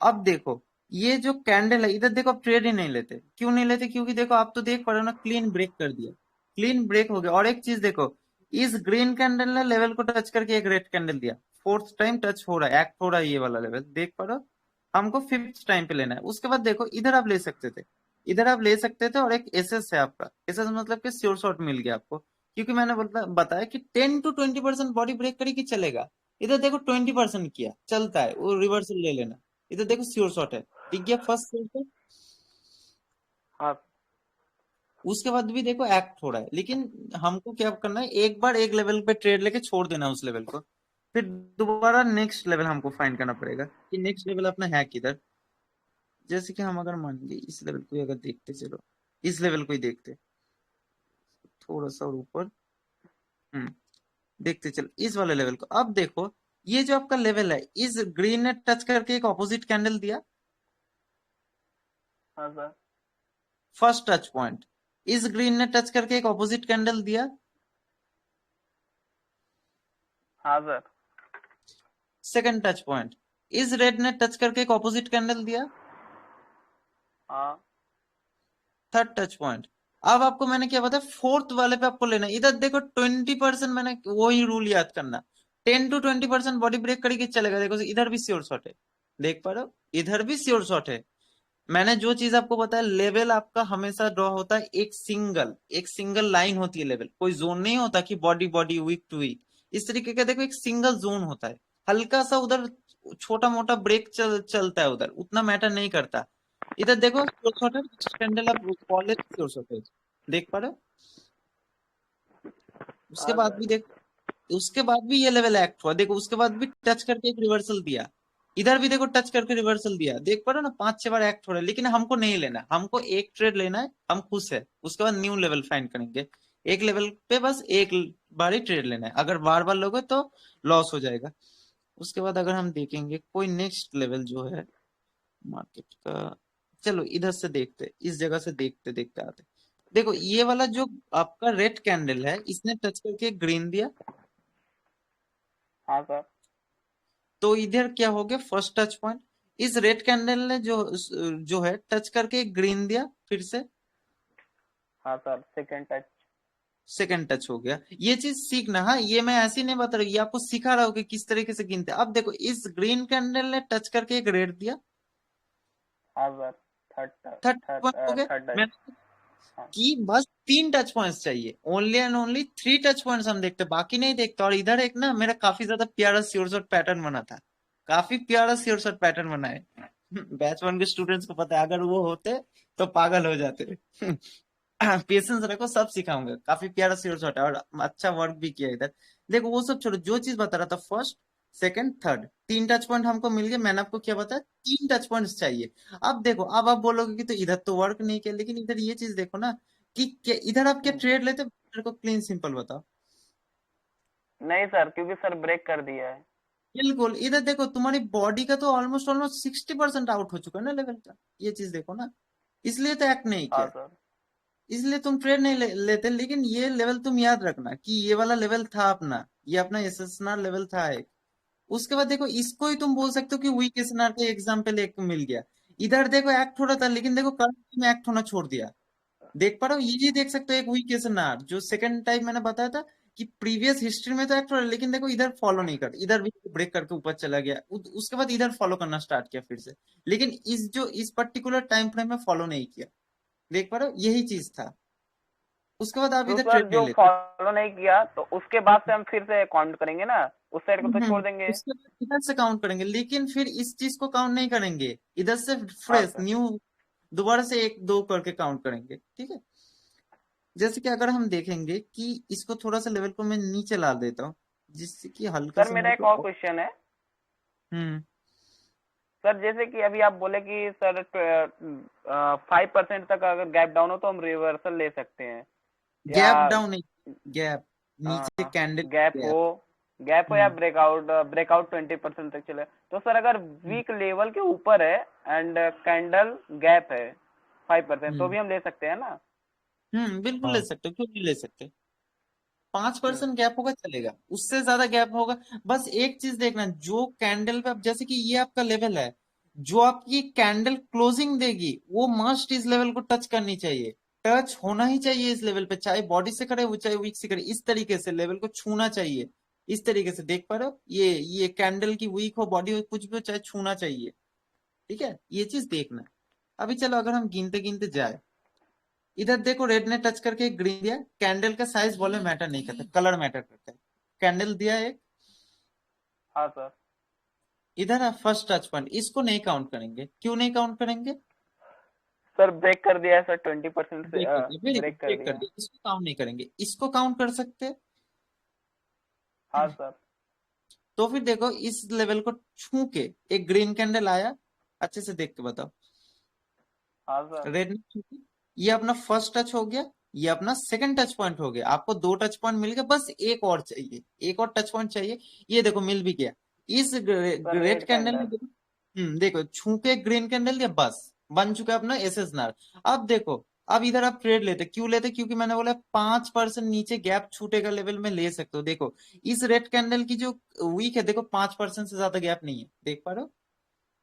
अब देखो ये जो कैंडल है, इधर देखो आप ट्रेड ही नहीं लेते, क्यों नहीं लेते, क्योंकि देखो आप तो देख पा रहे हो ना, क्लीन ब्रेक कर दिया, क्लीन ब्रेक हो गया। और एक चीज देखो, इस ग्रीन कैंडल ने लेवल को टच करके एक रेड कैंडल दिया, फोर्थ टाइम टच हो रहा है, एक्ट हो रहा है ये वाला लेवल, देख पा रहे हो। हमको फिफ्थ टाइम पे लेना है। उसके बाद देखो इधर आप ले सकते थे, इधर आप ले सकते थे, और एक एसएस है आपका, एसएस मतलब कि श्योर शॉट मिल गया आपको, क्योंकि मैंने बताया कि 10 to 20% बॉडी ब्रेक करेगी चलेगा, इधर देखो 20% किया, चलता है, वो रिवर्सल ले लेना। इधर देखो श्योर शॉट है, दिख गया फर्स्ट श्योर शॉट। हाँ उसके बाद भी देखो एक्ट हो रहा है, लेकिन हमको क्या करना है, एक बार एक लेवल पे ट्रेड लेके छोड़ देना उस लेवल को, फिर दोबारा नेक्स्ट लेवल हमको फाइंड करना पड़ेगा कि नेक्स्ट लेवल अपना है किधर। जैसे कि हम अगर मान लीजिए इस लेवल को ही अगर देखते, चलो इस लेवल को ही देखते, थोड़ा सा और ऊपर, देखते चलो इस वाले लेवल को। अब देखो ये जो आपका लेवल है, इस ग्रीन ने टच करके एक ऑपोजिट कैंडल दिया, हाँ सर। First touch point. इस ग्रीन ने टच करके एक ऑपोजिट कैंडल दिया, हाँ सर। Second touch point. इस रेड ने टच करके एक ऑपोजिट कैंडल दिया, हाँ थर्ड टच पॉइंट। अब आपको मैंने क्या बताया, फोर्थ वाले पे आपको लेना है। इधर देखो 20%, मैंने वही रूल याद करना, 10 to 20% बॉडी ब्रेक करेगी चलेगा। देखो इधर भी श्योर शॉट है, देख पा रहे हो, इधर भी श्योर शॉट है। मैंने जो चीज आपको बताया, लेवल आपका हमेशा ड्रॉ होता है एक सिंगल लाइन होती है लेवल, कोई जोन नहीं होता कि body body weak to weak. इस तरीके का देखो एक सिंगल जोन होता है, हल्का सा उधर छोटा मोटा ब्रेक चलता है, उधर उतना मैटर नहीं करता। इधर देखो कैंडल आप कॉलेज देख पा रहे हो। उसके हाँ बाद सर। भी देख, उसके बाद भी ये लेवल एक्ट हुआ, देखो उसके बाद भी टच करके एक रिवर्सल दिया, इधर भी देखो टच करके रिवर्सल दिया, देख पा रहे हो ना, 5-6 बार एक्ट हो रहा है। लेकिन हमको नहीं लेना, हमको एक ट्रेड लेना है, हम खुश है। उसके बाद न्यू लेवल फाइंड करेंगे, एक लेवल पे बस एक बार ही ट्रेड लेना है, अगर बार बार लोगे तो लॉस हो जाएगा। उसके बाद अगर हम देखेंगे कोई नेक्स्ट लेवल जो है मार्केट का, चलो इधर से देखते, इस जगह से देखते देखते आते। देखो ये वाला जो आपका रेड कैंडल है, इसने टच करके ग्रीन दिया, हाँ सर। तो इधर क्या हो गया, फर्स्ट टच पॉइंट। इस रेड कैंडल ने जो है टच करके एक ग्रीन दिया फिर से, हाँ sir. Second touch. Second touch हो गया। ये चीज सीखना, हाँ ये मैं ऐसे ही नहीं बता रहा, ये आपको सिखा रहा हूँ कि किस तरीके से गिनते हैं। अब देखो इस ग्रीन कैंडल ने टच करके एक रेड दिया, हाँ sir. Third third third point हो गया। Third touch. मैंने हाँ कि बस 3 टच पॉइंट्स चाहिए, only and only 3 touch points हम देखते, बाकी नहीं देखते। और इधर एक ना मेरा काफी ज्यादा प्यारा श्योर शॉट पैटर्न बना था, काफी प्यारा श्योर शॉट पैटर्न बना है। बैच 1 के स्टूडेंट्स को पता है, अगर वो होते तो पागल हो जाते। पेशेंस रखो, सब सिखाऊंगा। काफी प्यारा श्योर शॉट है और अच्छा वर्क भी किया इधर। देखो वो सब छोड़ो, जो चीज बता रहा था, first second third 3 touch point हमको मिल गए। मैंने आपको क्या बताया, 3 टच पॉइंट्स चाहिए। अब देखो, अब आप बोलोगे कि तो इधर तो वर्क नहीं किया, लेकिन इधर ये चीज देखो ना कि इधर आप क्या ट्रेड लेते, मेरे को क्लीन सिंपल बताओ। नहीं सर, क्योंकि सर ब्रेक कर दिया है। बिल्कुल, इधर देखो तुम्हारी बॉडी का तो ऑलमोस्ट ऑलमोस्ट 60% आउट हो चुका है ना लेवल का, ये चीज देखो ना, इसलिए तो एक्ट नहीं हाँ किया, सर। इसलिए तुम ट्रेड नहीं लेते। लेकिन ये लेवल तुम याद रखना कि ये वाला लेवल था अपना, ये अपना एसएसआर लेवल था एक। उसके बाद देखो इसको ही तुम बोल सकते हो कि वीक एसएनआर का एग्जाम्पल एक मिल गया। इधर देखो एक्ट हो रहा था, लेकिन देखो करंट में एक्ट होना छोड़ दिया, देख पा रहे हो, ये देख सकते हो एक वीक एसएनआर, जो सेकंड टाइम मैंने बताया था कि प्रीवियस हिस्ट्री में तो एक्ट हो रहा है, लेकिन देखो इधर फॉलो नहीं कर, इधर भी ब्रेक करके ऊपर चला गया, उसके बाद इधर फॉलो करना स्टार्ट किया फिर से, लेकिन इस पर्टिकुलर टाइम फ्रेम में फॉलो नहीं किया, देख पा रहे हो, यही चीज था। उसके बाद आप तो इधर सर ट्रेड नहीं जो लेते। फॉलो नहीं किया तो उसके बाद से हम फिर से काउंट करेंगे ना, उस साइड को तो छोड़ देंगे। उसके बाद इधर से काउंट करेंगे, लेकिन फिर इस चीज को काउंट नहीं करेंगे, इधर से हाँ फ्रेश सर। न्यू दोबारा से 1-2 करके काउंट करेंगे, ठीक है। जैसे कि अगर हम देखेंगे कि इसको थोड़ा सा लेवल को मैं नीचे ला देता हूँ, जिससे कि हल्का सर सा मेरा मेरे एक और को, क्वेश्चन है। हम्म सर जैसे कि अभी आप बोले कि सर 5% तक अगर गैप डाउन हो तो हम रिवर्सल ले सकते हैं, या गैप डाउन नहीं, गैप नीचे कैंडल गैप गैप। हो, गैप हो या हम्म ब्रेकआउट, ब्रेकआउट 20% तक चले, तो सर अगर वीक लेवल के ऊपर है एंड कैंडल गैप है 5%, तो हम्म भी हम ले सकते हैं ना? बिल्कुल ले हाँ सकते हो, क्यों नहीं ले सकते। पांच हम्म। परसेंट गैप होगा चलेगा, उससे ज्यादा गैप होगा। बस एक चीज देखना, जो कैंडल पे जैसे कि ये आपका लेवल है, जो आपकी कैंडल क्लोजिंग देगी वो मस्ट इस लेवल को टच करनी चाहिए, टच होना ही चाहिए इस लेवल पे, चाहे बॉडी से करे वो चाहे वीक से करे, इस तरीके से लेवल को छूना चाहिए। इस तरीके से देख पा रहे हो, ये कैंडल की वीक हो बॉडी हो कुछ भी हो, चाहे छूना चाहिए, ठीक है, ये चीज देखना। अभी चलो अगर हम गिनते गिनते जाए, इधर देखो रेड ने टच करके एक ग्रीन दिया, कैंडल का साइज वॉल्यूम मैटर नहीं करता, कलर मैटर करता है। कैंडल दिया एक, हाँ सर। इधर फर्स्ट टच पॉइंट, इसको नहीं काउंट करेंगे। क्यों नहीं काउंट करेंगे? सर ब्रेक कर दिया है सर, 20% से ब्रेक कर दिया, वेरी गुड, ब्रेक कर ब्रेक कर दिया है। दिया, इसको काउंट नहीं करेंगे। इसको काउंट कर सकते हैं। हाँ सर। तो फिर देखो, इस लेवल को छू के एक ग्रीन कैंडल आया, अच्छे से देख के बताओ। हाँ सर। रेड में छू के, ये अपना फर्स्ट टच हो गया, ये अपना सेकंड टच पॉइंट हो गया। आपको 2 टच पॉइंट मिल गया, बस एक और चाहिए, एक और टच पॉइंट चाहिए। ये देखो मिल भी गया। इस सर रेड रेड कैंडल में कैंडल। देखो, देखो छू के ग्रीन कैंडल दिया, बस बन चुका है अपना एसएसआर। अब देखो, अब इधर आप ट्रेड लेते, क्यों लेते? क्योंकि मैंने बोला 5% नीचे गैप छूटेगा लेवल में ले सकते हो। देखो इस रेड कैंडल की जो वीक है, देखो 5% से ज्यादा गैप नहीं है, देख पा रहे हो?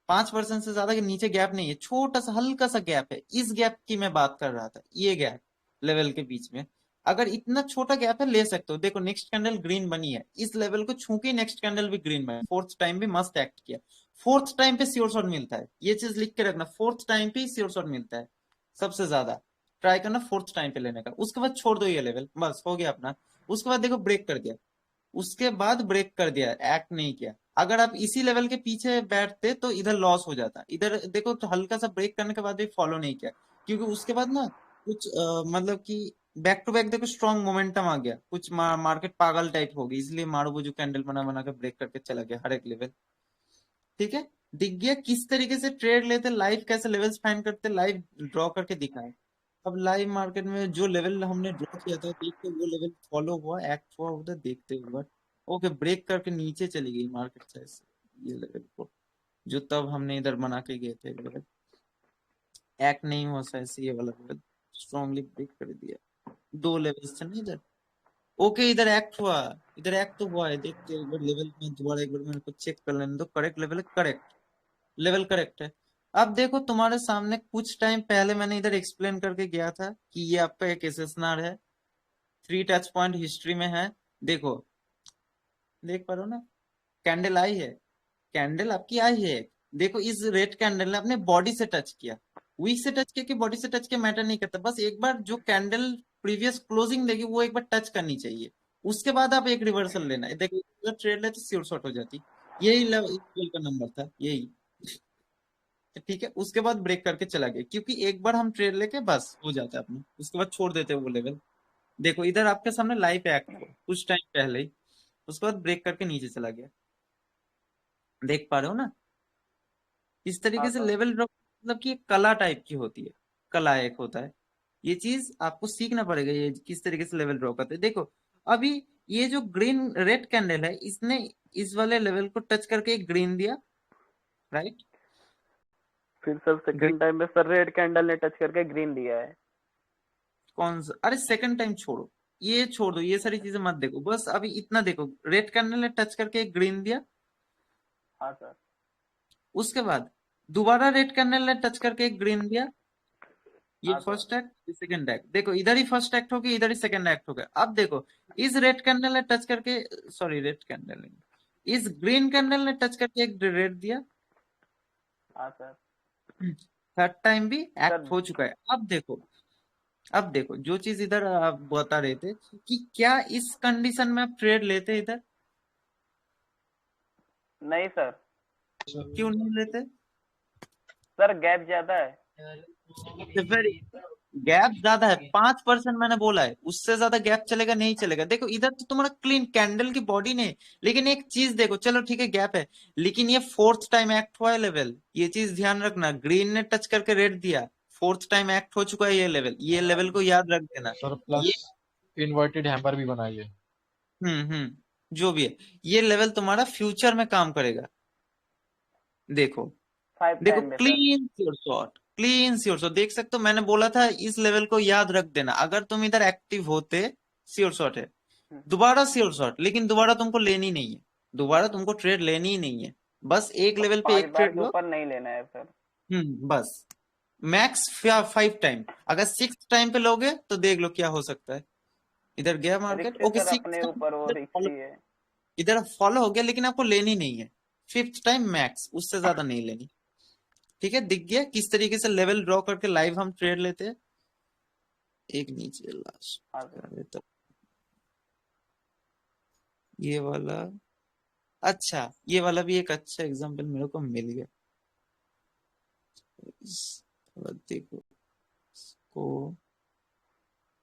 5% से ज्यादा के नीचे गैप नहीं है, छोटा सा हल्का सा गैप है। इस गैप की मैं बात कर रहा था, ये गैप लेवल के बीच में। अगर इतना छोटा गैप है ले सकते हो। देखो नेक्स्ट कैंडल ग्रीन बनी है, इस लेवल को छू के नेक्स्ट कैंडल भी ग्रीन बनी, फोर्थ टाइम भी मस्त एक्ट किया। फोर्थ टाइम पे श्योर शॉट मिलता है, ये चीज लिख के रखना, फोर्थ टाइम पे श्योर शॉट मिलता है सबसे ज्यादा। ट्राई करना फोर्थ टाइम पे लेने का, उसके बाद छोड़ दो ये लेवल, बस हो गया अपना। उसके बाद देखो ब्रेक कर दिया, उसके बाद ब्रेक कर दिया, एक्ट नहीं किया। अगर आप इसी लेवल के पीछे बैठते तो इधर लॉस हो जाता। इधर देखो तो हल्का सा ब्रेक करने के बाद भी फॉलो नहीं किया, क्योंकि उसके बाद ना कुछ मतलब कि बैक टू बैक देखो स्ट्रॉन्ग मोमेंटम आ गया, कुछ मार्केट पागल टाइप हो गई, इसलिए मारूबुजू कैंडल बना बना के ब्रेक करके चला गया हर एक लेवल। ठीक है, दिख गया किस तरीके से ट्रेड लेते, लाइव कैसे लेवल्स फाइंड करते, लाइव ड्रॉ करके दिखाए। अब लाइव मार्केट में जो लेवल हमने ड्रॉ किया था, देखते वो लेवल फॉलो हुआ, एक्ट हुआ उधर, देखते हुए ओके ब्रेक करके नीचे चली गई मार्केट साइज, ये लेवल को जो तब हमने इधर बना के गए थे लेवल, एक्ट नहीं हुआ साइज से, ये वाला लेवल स्ट्रॉन्गली ब्रेक कर दिया। 2 लेवल्स थे ना इधर, ओके इधर एक्ट हुआ, इधर एक्ट तो हुआ है, देखते एक बार लेवल में दोबारा, एक बार मेरे को चेक कर लेने दो। करेक्ट लेवल है, करेक्ट लेवल करेक्ट है। अब देखो तुम्हारे सामने कुछ टाइम पहले मैंने इधर एक्सप्लेन करके गया था कि ये आपका एक एसएसआर है, 3 टच पॉइंट हिस्ट्री में है। देखो देख पा रहे हो ना, कैंडल आई है, कैंडल आपकी आई है। देखो इस रेड कैंडल ने अपने बॉडी से टच किया, वीक से टच किया कि बॉडी से टच किया मैटर नहीं करता, बस एक बार जो कैंडल प्रीवियस क्लोजिंग देगी वो एक बार टच करनी चाहिए, उसके बाद आप एक रिवर्सल लेना है। देखो अगर ट्रेड लेते श्योर शॉट हो जाती, यही लेवल का नंबर था यही। ठीक है, उसके बाद ब्रेक करके चला गया, क्योंकि एक बार हम ट्रेड लेके बस हो जाता है अपना, उसके बाद छोड़ देते हैं वो लेवल। देखो इधर आपके सामने लाइव एक्ट हुआ कुछ टाइम पहले ही, उसके बाद ब्रेक करके नीचे चला गया, देख पा रहे हो ना? इस हाँ तरीके से सर। लेवल ड्रॉप मतलब कि एक कला टाइप की होती है, कला एक होता है। ये चीज आपको सीखना पड़ेगा, ये किस तरीके से लेवल ड्रॉ करते हैं। देखो अभी ये जो ग्रीन रेड कैंडल है, इसने इस वाले लेवल को टच करके एक ग्रीन दिया, राइट? फिर सर सेकंड टाइम में सर रेड कैंडल ने टच करके ग्रीन दिया है। कौन सा? अरे सेकंड टाइम छोड़ो, ये छोड़ दो, ये सारी चीजें मत देखो, बस अभी इतना देखो, रेड कैंडल ने टच करके एक ग्रीन दिया, हाँ सर। उसके बाद दोबारा रेड कैंडल ने टच करके एक ग्रीन दिया। ये हाँ सर। फर्स्ट एक्ट, ये सेकंड एक्ट, देखो इधर ही फर्स्ट एक्ट हो गया, इधर ही सेकंड एक्ट हो गया। अब देखो इस रेड कैंडल ने टच करके, सॉरी रेड कैंडल ने, इस ग्रीन कैंडल ने टच करके एक रेड दिया, हाँ सर। थर्ड टाइम भी एक्ट सर हो चुका है। अब देखो, अब देखो जो चीज इधर आप बता रहे थे कि क्या इस कंडीशन में आप ट्रेड लेते इधर, नहीं सर। क्यों नहीं लेते? सर गैप ज्यादा है। तो फिर गैप ज्यादा है, 5% मैंने बोला है, उससे ज्यादा गैप चलेगा नहीं चलेगा। देखो इधर तो तुम्हारा क्लीन कैंडल की बॉडी नहीं, लेकिन एक चीज देखो, चलो ठीक है गैप है, लेकिन ये फोर्थ टाइम एक्ट हुआ है लेवल, ये चीज ध्यान रखना। ग्रीन ने टच करके रेड दिया, फोर्थ टाइम एक्ट हो चुका है ये लेवल, ये लेवल को याद रख देना। सर प्लस ये इन्वर्टेड हैमर भी बनाइए। जो भी है, ये लेवल तुम्हारा फ्यूचर में काम करेगा। देखो, 5 देखो टाइम में sir. Clean sure shot, clean sure shot देख सकते हो, मैंने बोला था इस लेवल को याद रख देना, अगर तुम इधर एक्टिव होते श्योर शॉट है। दोबारा श्योर शॉट, लेकिन दोबारा तुमको लेनी नहीं है, दोबारा तुमको ट्रेड लेनी ही नहीं है, बस एक लेवल पे 5 एक बार ट्रेड के लो। ऊपर नहीं लेना है सर। बस मैक्स 5 टाइम, अगर 6th टाइम पे लोगे तो देख लो क्या हो सकता है। इधर गया मार्केट, रिक्स है ओके सर, 6 अपने ऊपर वो रिक्स टाइम ही है। इधर फॉलो हो गया, लेकिन आपको लेनी नहीं है। 5th टाइम मैक्स, उससे ज्यादा नहीं लेनी। ठीक है, दिख गया किस तरीके से लेवल ड्रॉ करके लाइव हम ट्रेड लेते हैं। एक नीचे हाँ सर। लास्ट, ये वाला अच्छा, ये वाला भी एक अच्छा एग्जांपल मेरे को मिल गया। देखो इसको,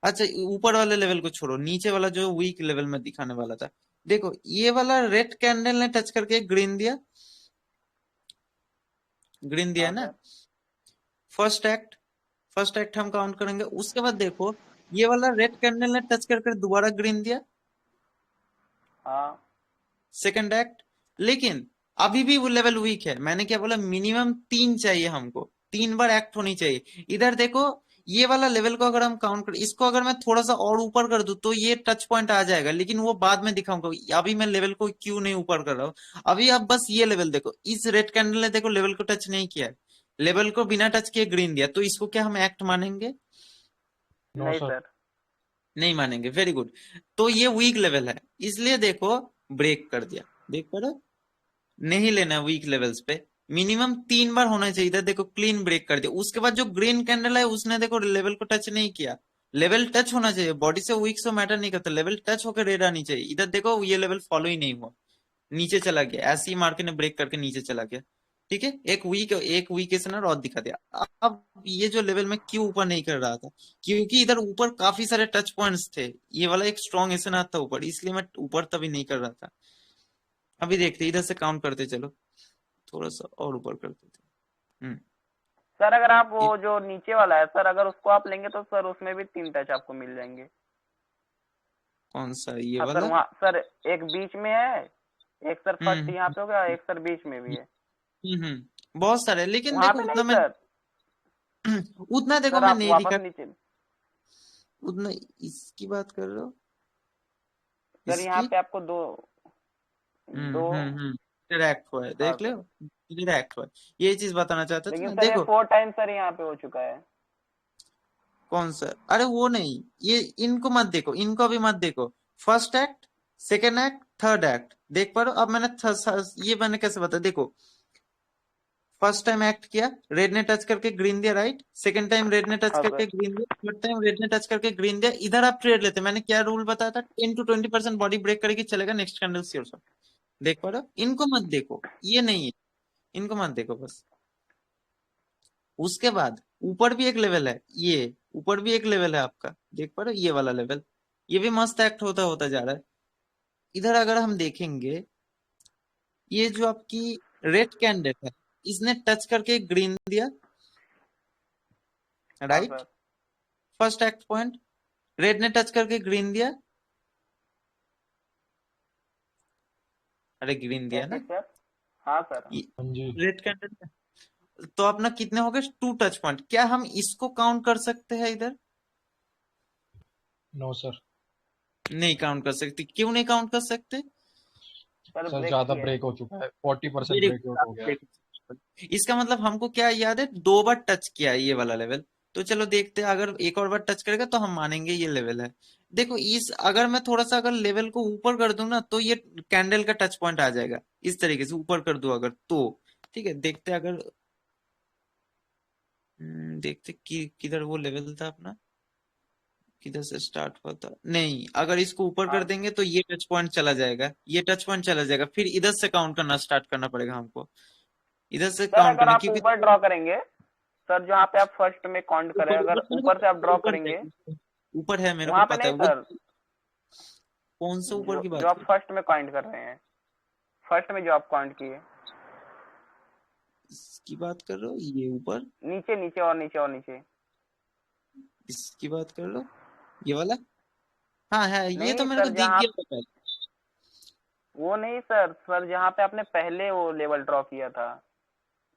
अच्छा ऊपर वाले लेवल को छोड़ो, नीचे वाला जो वीक लेवल में दिखाने वाला था, देखो ये वाला रेड कैंडल ने टच करके ग्रीन दिया, ग्रीन दिया हाँ है ना। सर। फर्स्ट एक्ट हम काउंट करेंगे। उसके बाद देखो ये वाला रेड कैंडल ने टच करके दोबारा ग्रीन दिया, हाँ सेकंड एक्ट। लेकिन अभी भी वो लेवल वीक है। मैंने क्या बोला, मिनिमम 3 चाहिए हमको, 3 बार एक्ट होनी चाहिए। इधर देखो ये वाला लेवल को अगर हम काउंट करें, इसको अगर मैं थोड़ा सा और ऊपर कर दूं तो ये टच पॉइंट आ जाएगा, लेकिन वो बाद में दिखाऊंगा। अभी मैं लेवल को क्यों नहीं ऊपर कर रहा हूँ। अभी आप बस ये लेवल देखो, इस रेड कैंडल ने देखो लेवल को टच नहीं किया, लेवल को बिना टच किए ग्रीन दिया, तो इसको क्या हम एक्ट मानेंगे? नो नहीं सर। सर। नहीं मानेंगे। Very good. तो ये वीक लेवल है, इसलिए देखो ब्रेक कर दिया। देख पा रहे हो? नहीं लेना वीक लेवल्स पे, मिनिमम 3 बार होना चाहिए था। देखो क्लीन ब्रेक कर दिया। उसके बाद जो ग्रीन कैंडल है उसने देखो लेवल को टच नहीं किया, लेवल टच होना चाहिए। बॉडी से वीक से मैटर नहीं करता, लेवल टच होकर रेड आनी चाहिए। इधर देखो ये लेवल फॉलो ही नहीं हुआ, नीचे चला गया। ऐसे ही मार्केट ने ब्रेक करके नीचे चला गया। ठीक है, एक वीक एसएनआर और दिखा दिया। अब ये जो लेवल में क्यों ऊपर नहीं कर रहा था, क्योंकि इधर ऊपर काफी सारे टच पॉइंट्स थे। ये वाला एक स्ट्रॉन्ग एसएनआर था ऊपर, इसलिए मैं ऊपर तभी नहीं कर रहा था। अभी देखते इधर से काउंट करते चलो, थोड़ा सा और ऊपर करते थे। सर अगर आप वो ये जो नीचे वाला है सर, अगर उसको आप लेंगे तो सर उसमें भी 3 टच आपको मिल जाएंगे। कौन सा, ये हाँ सर, वाला? वहाँ सर एक बीच में है, एक सर फर्स्ट हम्म यहाँ पे हो गया, एक सर बीच में भी है। बहुत सारे, लेकिन वहां देखो पे नहीं उतना मैं सर। उतना देखो सर मैं आप नहीं वापस दिखा नीचे। उतना। इसकी बात कर रहे हो? सर यहाँ इसकी पे आपको दो दो डायरेक्ट हुआ है, हाँ देख ले, सर। डायरेक्ट हुआ है। ये चीज बताना चाहता था लेकिन ना। सर ये देखो 4 टाइम सर यहाँ पे हो चुका है। कौन सा, अरे वो नहीं, ये इनको मत देखो, इनको अभी मत देखो। First act, second act, third act देख पा रहे हो? अब ये मैंने कैसे बता, देखो फर्स्ट टाइम एक्ट किया, रेड ने टच करके ग्रीन दिया, राइट। सेकंड टाइम रेड ने टच हाँ करके सर। ग्रीन दिया, थर्ड टाइम रेड ने टच करके ग्रीन दिया। इधर आप ट्रेड लेते, मैंने क्या रूल बताया था, 10 to 20% बॉडी ब्रेक करेगी, चलेगा, नेक्स्ट कैंडल सी और सब। देख पा रहे हो? इनको मत देखो, ये नहीं है, इनको मत देखो बस। उसके बाद ऊपर भी एक लेवल है, ये ऊपर भी एक लेवल है आपका, देख पा रहे हो? ये वाला लेवल, ये भी मस्त एक्ट होता होता जा रहा है। इधर अगर हम देखेंगे, ये जो आपकी रेड कैंडल है, इसने टच करके ग्रीन दिया, हाँ right. Sir. First act point, red ने टच करके ग्रीन दिया, अरे ग्रीन दिया क्या ना, चीज सर? हाँ सर। हाँ जी। Red candle. तो अपना कितने हो गए, 2 टच पॉइंट। क्या हम इसको काउंट कर सकते हैं इधर? No sir. नहीं काउंट कर सकते। क्यों नहीं काउंट कर सकते? सर सर ब्रेक ज्यादा किया है। ब्रेक हो चुका है, 40% वेरी ब्रेकआउट हो गया है। गुड। इसका मतलब हमको क्या याद है, 2 बार टच किया है ये वाला लेवल। तो चलो देखते हैं, अगर एक और बार टच करेगा तो हम मानेंगे ये लेवल है। देखो इस, अगर मैं थोड़ा सा अगर लेवल को ऊपर कर दूं ना, तो ये कैंडल का टच पॉइंट आ जाएगा। इस तरीके से ऊपर कर दूं अगर तो, ठीक है। देखते हैं अगर देखते कि किधर वो लेवल था अपना, किधर से स्टार्ट हुआ था। नहीं, अगर इसको ऊपर कर हाँ देंगे तो ये टच पॉइंट चला जाएगा, ये टच पॉइंट चला जाएगा, फिर इधर से काउंट करना स्टार्ट करना पड़ेगा हमको, इधर से सर काउंट अगर करना, आप क्योंकि ऊपर ड्रॉ करेंगे, सर जहाँ पे आप फर्स्ट में काउंट करें, ऊपर अगर ऊपर मेरे ऊपर से आप को ड्रॉ ऊपर है, करेंगे। ऊपर है, मेरे को वहां पे पता नहीं है वो। सर, कौन सा ऊपर जो की जो बात आप कर, फर्स्ट में काउंट कर रहे हैं, फर्स्ट में जो आप काउंट किए, इसकी बात कर रहे हो? ये ऊपर, नीचे नीचे और नीचे और नीचे। इसकी बात कर लो, ये वाला। हाँ है, ये तो नहीं मेरे को सर, दिख जहाँ गया आप पता है। वो नहीं सर, सर जहाँ पे आपने पहले वो लेवल ड्रॉ किया था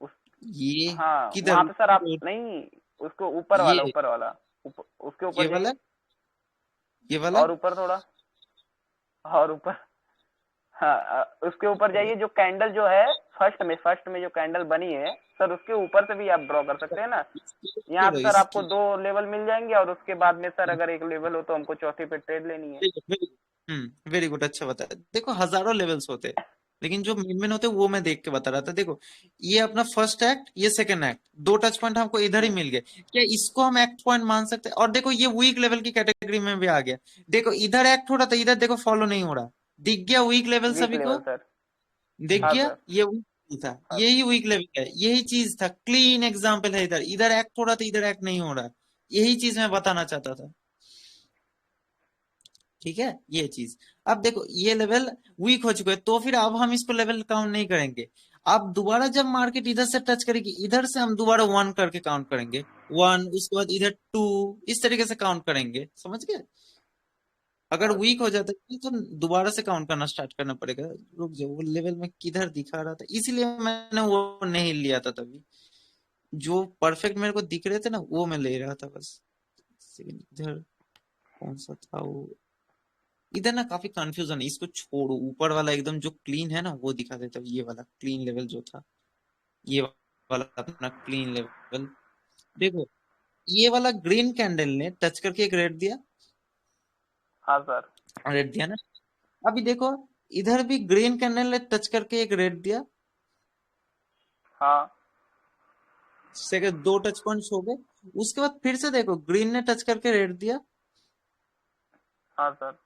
उस, ये हाँ किधर, वहां पे सर आप नहीं, उसको ऊपर वाला, ये ऊपर वाला, उसके ये ऊपर वाला, जाइए। ये वाला। और ऊपर थोड़ा, और ऊपर। हाँ उसके ऊपर जाइए, जो कैंडल जो है फर्स्ट में जो कैंडल बनी है सर, उसके ऊपर से भी आप ड्रॉ कर सकते हैं ना। यहाँ चलो पे सर आपको इसकी, 2 लेवल मिल जाएंगे, और उसके बाद में सर अगर एक लेवल हो तो हमको चौथे पे ट्रेड लेनी है। वेरी गुड, अच्छा बताया। देखो हजारों लेवल्स होते हैं, लेकिन जो मेन मेन होते हैं वो मैं देख के बता रहा था। देखो ये अपना फर्स्ट एक्ट, ये सेकंड एक्ट, 2 टच पॉइंट हमको इधर ही हम्म, मिल गए। क्या इसको हम एक्ट पॉइंट मान सकते हैं? और देखो ये वीक लेवल की कैटेगरी में भी आ गया। देखो इधर एक्ट हो रहा था, इधर देखो फॉलो नहीं हो रहा, दिख गया वीक लेवल वीक सभी को। Level sir. देख हाँ गया, सर। ये weak था, हाँ यही वीक लेवल है, यही चीज था, क्लीन एग्जाम्पल है। इधर इधर एक्ट हो रहा था, इधर एक्ट नहीं हो रहा, यही चीज मैं बताना चाहता था। ठीक है, ये चीज। अब देखो ये लेवल वीक हो चुका है, तो फिर अब हम इसको लेवल काउंट नहीं करेंगे। अब दोबारा जब मार्केट इधर से टच करेगी, इधर से हम दोबारा 1 करके काउंट करेंगे, 1, उसके बाद इधर 2, इस तरीके से काउंट करेंगे, समझ गए। अगर हाँ सर। वीक हो जाता है तो दोबारा से काउंट करना स्टार्ट करना पड़ेगा। रुक जाओ, वो लेवल में किधर दिखा रहा था, इसीलिए मैंने वो नहीं लिया था तभी। जो परफेक्ट मेरे को दिख रहे थे ना, वो मैं ले रहा था बस। इधर कौन सा था वो, इधर ना काफी कंफ्यूजन है, इसको छोड़ो, ऊपर वाला एकदम जो क्लीन है ना वो दिखा देता हूँ। ये वाला क्लीन लेवल जो था, ये वाला अपना क्लीन लेवल। देखो ये वाला ग्रीन कैंडल ने टच करके एक रेड दिया, हाँ सर। रेड दिया ना। अभी देखो इधर भी ग्रीन कैंडल ने टच करके एक रेड दिया, हाँ। सेकंड 2 टच पॉइंट्स हो गए। उसके बाद फिर से देखो ग्रीन ने टच करके रेड दिया, हाँ सर।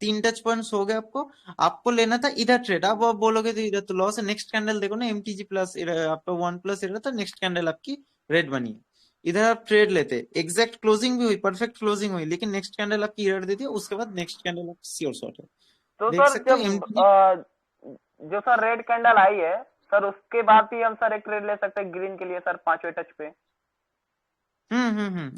3 टच पॉइंट्स हो गए आपको। आपको लेना था इधर ट्रेड, अब आप बोलोगे तो इधर तो लॉस है। नेक्स्ट कैंडल देखो ना, एमटीजी प्लस आपका 1 प्लस इधर था, नेक्स्ट कैंडल आपकी रेड बनी है। इधर आप ट्रेड लेते, एग्जैक्ट क्लोजिंग भी हुई, परफेक्ट क्लोजिंग हुई, लेकिन नेक्स्ट कैंडल आपकी रेड दे दी, उसके बाद नेक्स्ट कैंडल आप श्योर शॉट है। तो देख सर सकते हो जब एमटीजी। जो सर रेड कैंडल आई है सर, उसके बाद भी हम सर एक ट्रेड ले सकते हैं ग्रीन के लिए सर, 5वें टच पे।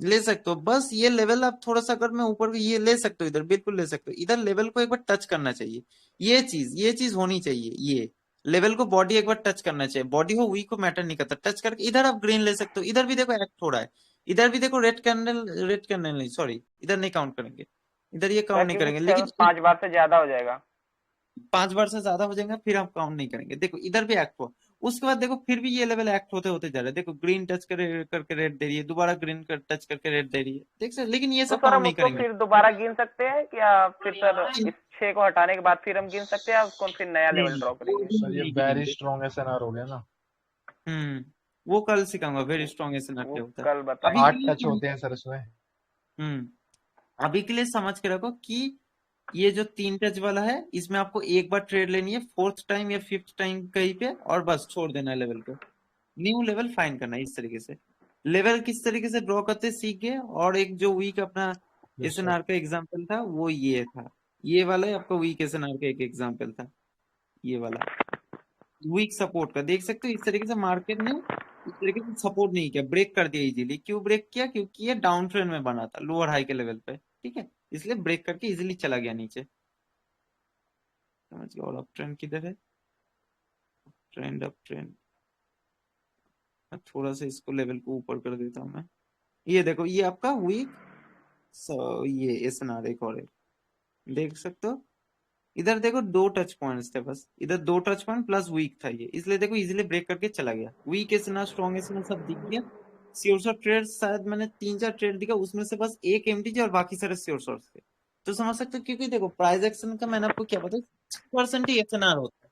ले सकते हो, बस ये लेवल आप थोड़ा सा, अगर मैं ऊपर को ये ले सकते हो, इधर बिल्कुल ले सकते हो, इधर लेवल को एक बार टच करना चाहिए। ये चीज होनी चाहिए, ये लेवल को बॉडी एक बार टच करना चाहिए, बॉडी हो वीक को मैटर नहीं करता, टच करके इधर आप ग्रीन ले सकते हो। इधर भी देखो एक्ट हो रहा है, इधर भी देखो रेड कैंडल नहीं, सॉरी इधर नहीं काउंट करेंगे, इधर ये सर काउंट नहीं क्योंकि करेंगे, लेकिन 5 बार से ज्यादा हो जाएगा। 5 बार से ज्यादा हो जाएगा फिर आप काउंट नहीं करेंगे। देखो इधर भी एक्ट हुआ, उसके बाद देखो फिर भी ये लेवल एक्ट होते होते जा रहा है। देखो ग्रीन टच करके रेड दे रही है, दोबारा ग्रीन कर टच करके रेड दे रही है, देख सकते, लेकिन ये तो सब सर काउंट हम नहीं उसको करेंगे। फिर दोबारा गिन सकते हैं क्या? फिर सर इस 6 को हटाने के बाद फिर हम गिन सकते हैं, या उसको फिर नया लेवल नहीं, ड्रॉ वो करेंगे? भी हम सर ये नहीं वेरी गिनेंगे। स्ट्रॉन्ग एसएनआर हो गया ना। हम्म वो कल सिखाऊंगा, वेरी स्ट्रॉन्ग एसएनआर वो क्या होता है। कल अभी के 8 बताएंगे। लिए टच होते हैं सर इसमें। अभी के लिए समझ के रखो कि ये जो 3 टच वाला है, इसमें आपको एक बार ट्रेड लेनी है, 4th टाइम या 5th टाइम कहीं पे, और बस छोड़ देना है लेवल को, न्यू लेवल फाइंड करना है। इस तरीके से लेवल किस तरीके से ड्रॉ करते सीख गए। और एक जो वीक अपना यस सर। एसएनआर का एग्जांपल था वो ये था, ये वाला आपका वीक एसएनआर का एक एग्जांपल था, ये वाला वीक सपोर्ट का। देख सकते हो इस तरीके से मार्केट ने इस तरीके से सपोर्ट नहीं किया, ब्रेक कर दिया इजीली। क्यों ब्रेक किया? क्योंकि ये डाउन ट्रेंड में बना था, लोअर हाई के लेवल पे, ठीक है, इसलिए ब्रेक करके इजीली चला गया नीचे। समझ गया। और अप ट्रेंड किधर है, ट्रेंड अप ट्रेंड, थोड़ा सा इसको लेवल को ऊपर कर देता हूँ मैं। ये देखो ये आपका वीक, ये एसएनआर एक और है, देख सकते हो। इधर देखो 2 टच पॉइंट्स थे बस, इधर 2 टच पॉइंट प्लस वीक था ये, इसलिए देखो इजीली ब्रेक करके चला गया। वीक एसएनआर स्ट्रॉन्ग एसएनआर सब दिख गया। श्योर शॉट ट्रेड शायद मैंने 3-4 ट्रेड दिखा, उसमें से बस एक एमटीजी और बाकी सारे श्योर शॉट थे। तो समझ सकते हो, क्योंकि देखो प्राइस एक्शन का मैंने आपको क्या बताया, 6% ही एसएनआर होता है,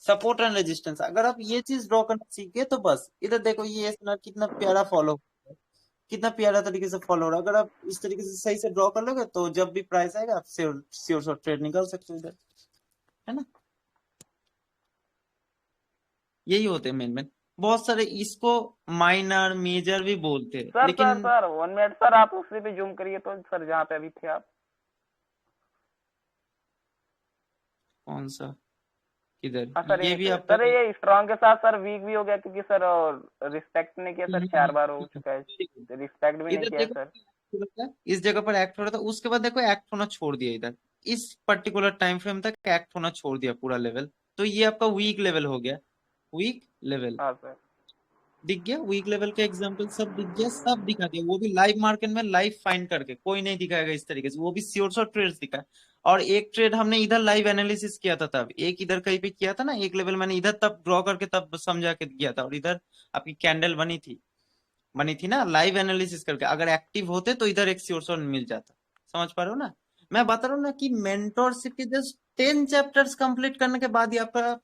सपोर्ट एंड रेजिस्टेंस। अगर आप ये चीज ड्रॉ करना सीख गए तो बस, इधर देखो ये एसएनआर कितना प्यारा फॉलो, कितना प्यारा तरीके से फॉलो हो रहा है। अगर आप इस तरीके से सही से ड्रॉ कर लोगे तो जब भी प्राइस आएगा आप श्योर श्योर शॉट ट्रेड निकाल सकते हो इधर, है ना। यही होते हैं मेन मेन, बहुत सारे इसको माइनर मेजर भी बोलते हैं, सर लेकिन 1 मिनट सर, आप उसी पे जूम करिए तो सर, जहाँ पे अभी थे आप। कौन सा, किधर, हाँ सर, ये यहीं भी पे आपका सर, ये स्ट्रॉन्ग के साथ सर वीक भी हो गया, क्योंकि सर और रिस्पेक्ट नहीं किया सर, 4 बार हो चुका है, रिस्पेक्ट भी नहीं इधर किया है देखो सर। इस जगह पर एक्ट हो रहा था, उसके बाद देखो एक्ट होना छोड़ दिया इधर, इस पर्टिकुलर टाइम फ्रेम तक एक्ट होना छोड़ दिया पूरा लेवल। तो ये आपका वीक लेवल हो गया, वीक लेवल हाँ सर। दिख गया, वीक लेवल के एग्जांपल सब दिख गया, सब दिखा दिया, वो भी लाइव मार्केट में लाइव फाइंड करके, कोई नहीं दिखाएगा इस तरीके से, वो भी श्योर शॉट ट्रेड्स दिखा। और एक ट्रेड हमने इधर लाइव एनालिसिस किया था तब, एक इधर कहीं पे किया था ना, एक लेवल मैंने इधर तब ड्रॉ करके तब समझा के किया था, और इधर आपकी कैंडल बनी थी ना लाइव एनालिसिस करके। अगर एक्टिव होते तो इधर एक श्योर शॉट मिल जाता, समझ पा रहे हो ना। मैं बता रहा हूँ ना कि मेंटोरशिप के जस्ट 10 चैप्टर्स कंप्लीट करने के बाद ही आपका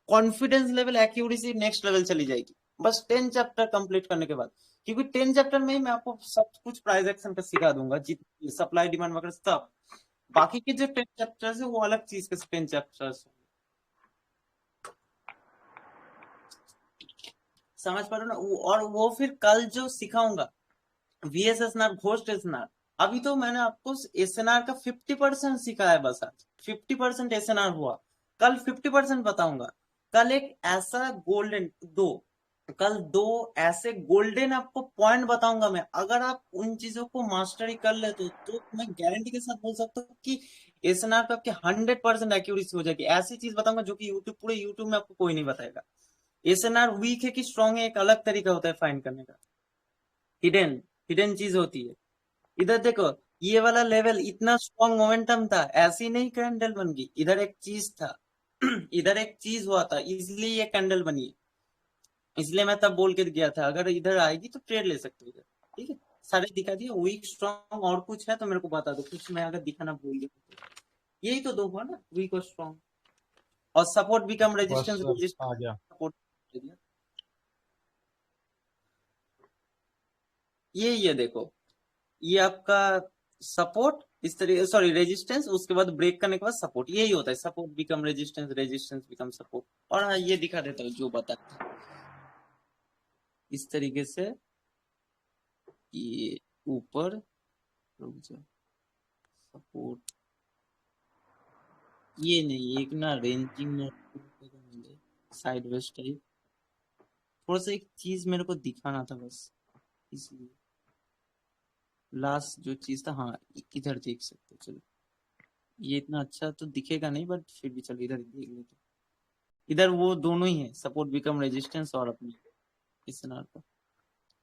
confidence level, accuracy next level चली जाएगी, बस 10 चैप्टर कंप्लीट करने के बाद। क्योंकि 10 चैप्टर में ही मैं आपको सब कुछ प्राइस एक्शन का सिखा दूंगा, जितनी सप्लाई डिमांड वगैरह सब। बाकी के जो 10 चैप्टर्स है वो अलग चीज के 10 चैप्टर्स। समझ पा रहे हो ना? और वो फिर कल जो सिखाऊंगा वीएस एसएनआर, घोस्ट एसएनआर, अभी तो मैंने आपको एसएनआर का 50% सिखाया है बस। आज 50% एसएनआर हुआ, कल 50% बताऊंगा। कल एक ऐसा गोल्डन कल दो ऐसे गोल्डन आपको पॉइंट बताऊंगा मैं। अगर आप उन चीजों को मास्टरी कर ले तो मैं गारंटी के साथ बोल सकता हूँ कि एसएनआर पे आपके 100% एक्यूरेसी हो जाएगी। ऐसी चीज बताऊंगा जो कि यूट्यूब, पूरे यूट्यूब में आपको कोई नहीं बताएगा। एसएनआर वीक है कि स्ट्रांग है, एक अलग तरीका होता है फाइंड करने का। हिडन हिडन चीज होती है। इधर देखो, ये वाला लेवल इतना स्ट्रॉन्ग मोमेंटम था, ऐसी नहीं कैंडल बन गई। इधर एक चीज था इधर एक चीज हुआ था, इसलिए ये कैंडल बनी। इसलिए मैं तब बोल के गया था अगर इधर आएगी तो ट्रेड ले सकते हो इधर। ठीक है, सारे दिखा दिए। वीक स्ट्रॉन्ग और कुछ है तो मेरे को बता दो, कुछ मैं अगर दिखाना भूल गया तो। यही तो दो हुआ ना, वीक और स्ट्रॉन्ग। और सपोर्ट बिकम बस रेजिस्टेंस, सर आ गया। सपोर्ट। ये देखो, ये आपका सपोर्ट इस तरीके, सॉरी रेजिस्टेंस, उसके बाद ब्रेक करने के बाद सपोर्ट। यही होता है, support become resistance, resistance become support. और हाँ, ये दिखा देता हूँ जो बताया था इस तरीके से। ये ऊपर, रुक जाओ, सपोर्ट, ये नहीं, एक ना रेंजिंग साइड वेस्ट टाइप। थोड़ा सा एक चीज मेरे को दिखाना था बस, इसलिए लास्ट जो चीज था, हाँ इधर देख सकते हो। चलो, ये इतना अच्छा तो दिखेगा नहीं, बट फिर भी चलो इधर देख लेते। इधर वो दोनों ही है, सपोर्ट बिकम रेजिस्टेंस और अपनी इस सिनार का।